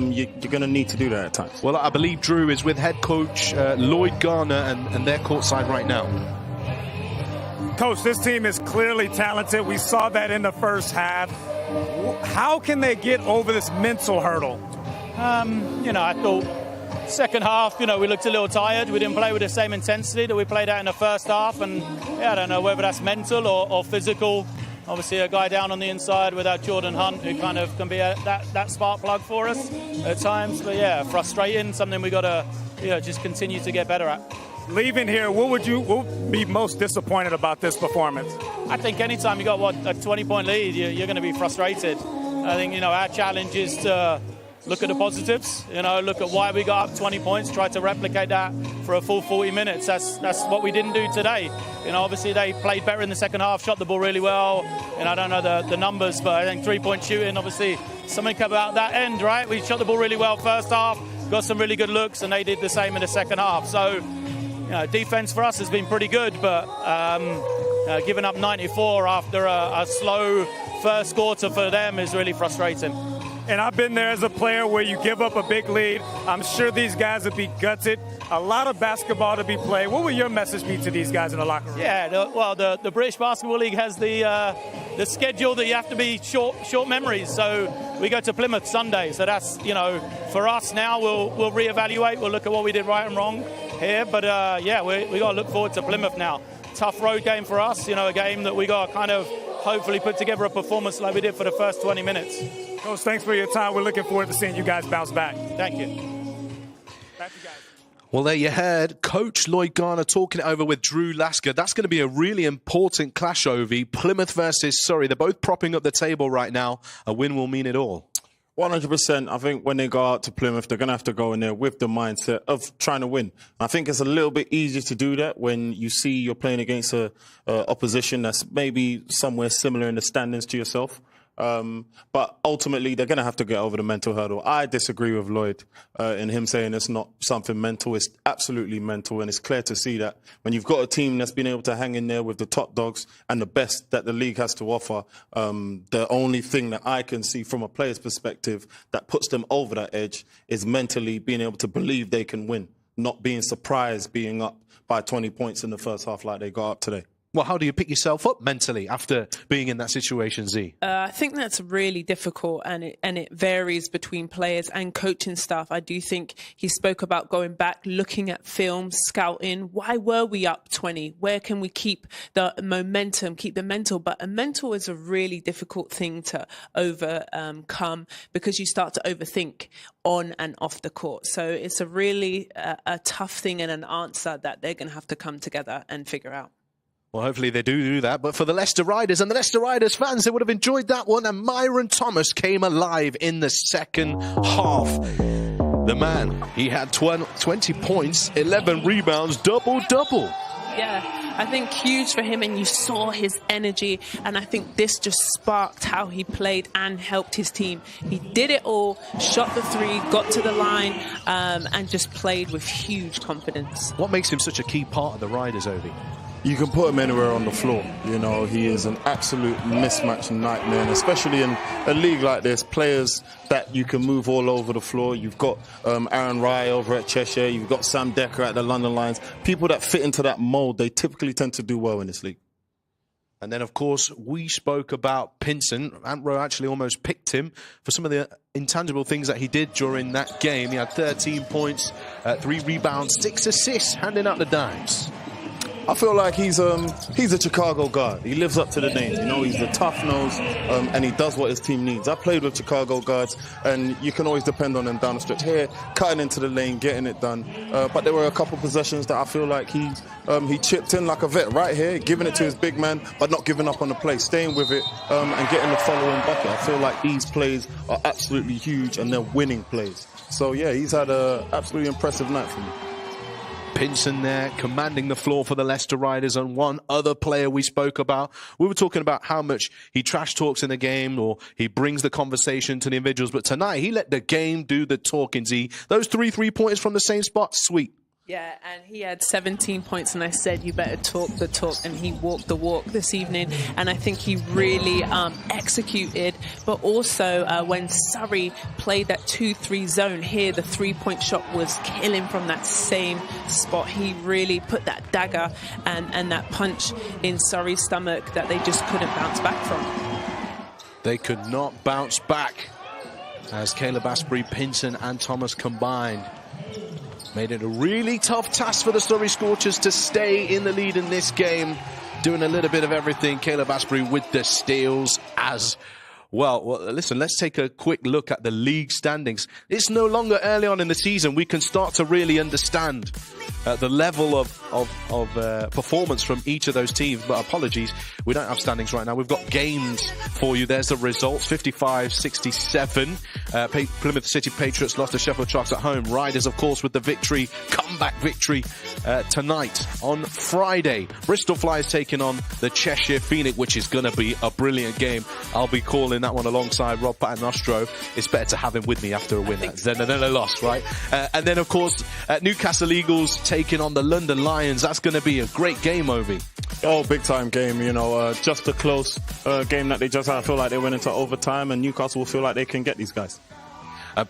You're going to need to do that at times. Well, I believe Drew is with head coach Lloyd Garner and they're courtside right now. Coach, this team is clearly talented. We saw that in the first half. How can they get over this mental hurdle? I thought second half, we looked a little tired. We didn't play with the same intensity that we played at in the first half. And I don't know whether that's mental or physical. Obviously, a guy down on the inside without Jordan Hunt, who kind of can be that spark plug for us at times. But yeah, frustrating, something we got to just continue to get better at. Leaving here, what would be most disappointed about this performance? I think anytime you got a 20-point lead, you're going to be frustrated. I think our challenge is to look at the positives, look at why we got up 20 points, try to replicate that for a full 40 minutes. That's what we didn't do today. Obviously they played better in the second half, shot the ball really well. I don't know the numbers, but I think 3-point shooting, obviously something about that end, right? We shot the ball really well first half, got some really good looks, and they did the same in the second half. So, defense for us has been pretty good, but giving up 94 after a slow first quarter for them is really frustrating. And I've been there as a player where you give up a big lead. I'm sure these guys would be gutted. A lot of basketball to be played. What would your message be to these guys in the locker room? Yeah, the British Basketball League has the schedule that you have to be short memories. So we go to Plymouth Sunday. So that's, for us now, we'll reevaluate. We'll look at what we did right and wrong here. But, we got to look forward to Plymouth now. Tough road game for us, a game that we got to kind of hopefully put together a performance like we did for the first 20 minutes. Coach, thanks for your time. We're looking forward to seeing you guys bounce back. Thank you. Back to you guys. Well, there you heard Coach Lloyd Garner talking it over with Drew Lasker. That's going to be a really important clash, Ovi. Plymouth versus Surrey. They're both propping up the table right now. A win will mean it all. 100%. I think when they go out to Plymouth, they're going to have to go in there with the mindset of trying to win. I think it's a little bit easier to do that when you see you're playing against a opposition that's maybe somewhere similar in the standings to yourself. But ultimately, they're going to have to get over the mental hurdle. I disagree with Lloyd in him saying it's not something mental. It's absolutely mental, and it's clear to see that when you've got a team that's been able to hang in there with the top dogs and the best that the league has to offer, the only thing that I can see from a player's perspective that puts them over that edge is mentally being able to believe they can win, not being surprised being up by 20 points in the first half like they got up today. Well, how do you pick yourself up mentally after being in that situation, Z? I think that's really difficult, and it varies between players and coaching staff. I do think he spoke about going back, looking at film, scouting. Why were we up 20? Where can we keep the momentum, keep the mental? But a mental is a really difficult thing to overcome because you start to overthink on and off the court. So it's a really a tough thing and an answer that they're going to have to come together and figure out. Well, hopefully they do that. But for the Leicester Riders and the Leicester Riders fans, they would have enjoyed that one. And Myron Thomas came alive in the second half. The man, he had 20 points, 11 rebounds, double-double. Yeah, I think huge for him, and you saw his energy, and I think this just sparked how he played and helped his team. He did it all, shot the three, got to the line, and just played with huge confidence. What makes him such a key part of the Riders, Ovi? You can put him anywhere on the floor. He is an absolute mismatch nightmare, and especially in a league like this, players that you can move all over the floor. You've got Aaron Rye over at Cheshire. You've got Sam Decker at the London Lions. People that fit into that mold, they typically tend to do well in this league. And then, of course, we spoke about Pinson. Antro actually almost picked him for some of the intangible things that he did during that game. He had 13 points, 3 rebounds, 6 assists, handing out the dimes. I feel like he's a Chicago guard. He lives up to the name. He's the tough nose, and he does what his team needs. I played with Chicago guards, and you can always depend on them down the stretch here, cutting into the lane, getting it done. But there were a couple possessions that I feel like he chipped in like a vet right here, giving it to his big man, but not giving up on the play, staying with it, and getting the following bucket. I feel like these plays are absolutely huge, and they're winning plays. So yeah, he's had an absolutely impressive night for me. Pinson there commanding the floor for the Leicester Riders. And one other player we spoke about, we were talking about how much he trash talks in the game or he brings the conversation to the individuals. But tonight, he let the game do the talking, Z. Those 3 3-pointers from the same spot, sweet. Yeah, and he had 17 points, and I said, you better talk the talk, and he walked the walk this evening, and I think he really executed, but also when Surrey played that 2-3 zone here, the three-point shot was killing from that same spot. He really put that dagger and that punch in Surrey's stomach that they just couldn't bounce back from. They could not bounce back as Caleb Asprey, Pinson and Thomas combined. Made it a really tough task for the Surrey Scorchers to stay in the lead in this game. Doing a little bit of everything. Caleb Asprey with the steals as well. Well, listen, let's take a quick look at the league standings. It's no longer early on in the season. We can start to really understand the level of performance from each of those teams. But apologies, we don't have standings right now. We've got games for you. There's the results, 55-67. Plymouth City Patriots lost to Sheffield Sharks at home. Riders, of course, with the victory, comeback victory tonight on Friday. Bristol Flyers taking on the Cheshire Phoenix, which is going to be a brilliant game. I'll be calling that one alongside Rob Paternostro. It's better to have him with me after a win than a loss, right? And then, of course, Newcastle Eagles taking on the London Lions. That's going to be a great game, Ovi. Oh, big time game, you know, just a close game that they just had. I feel like they went into overtime and Newcastle will feel like they can get these guys.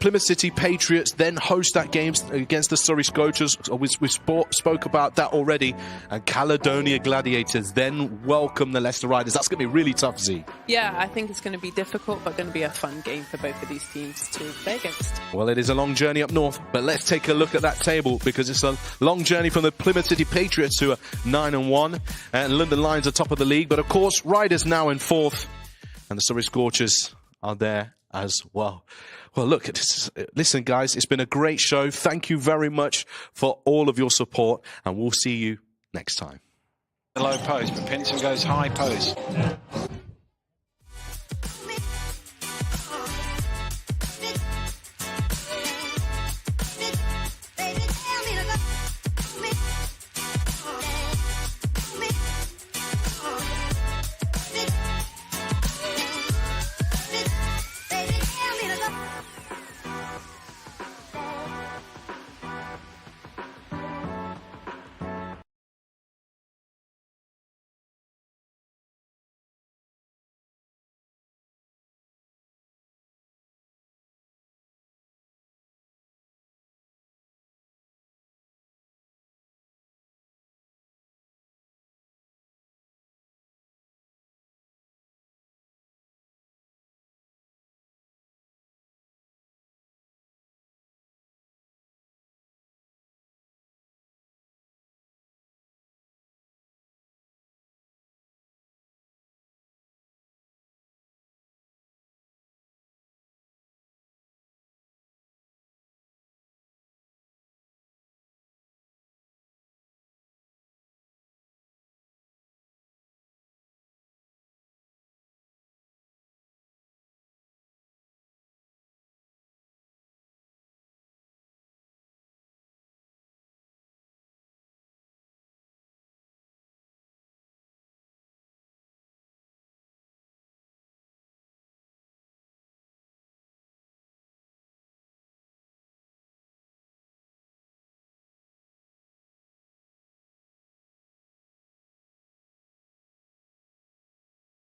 Plymouth City Patriots then host that game against the Surrey Scorchers. We spoke about that already. And Caledonia Gladiators then welcome the Leicester Riders. That's going to be really tough, Z. Yeah, I think it's going to be difficult, but going to be a fun game for both of these teams to play against. Well, it is a long journey up north, but let's take a look at that table because it's a long journey from the Plymouth City Patriots who are 9-1 and London Lions are top of the league. But of course, Riders now in 4th and the Surrey Scorchers are there as well. Well, look, listen, guys, it's been a great show. Thank you very much for all of your support, and we'll see you next time. The low post, but Pinson goes high post.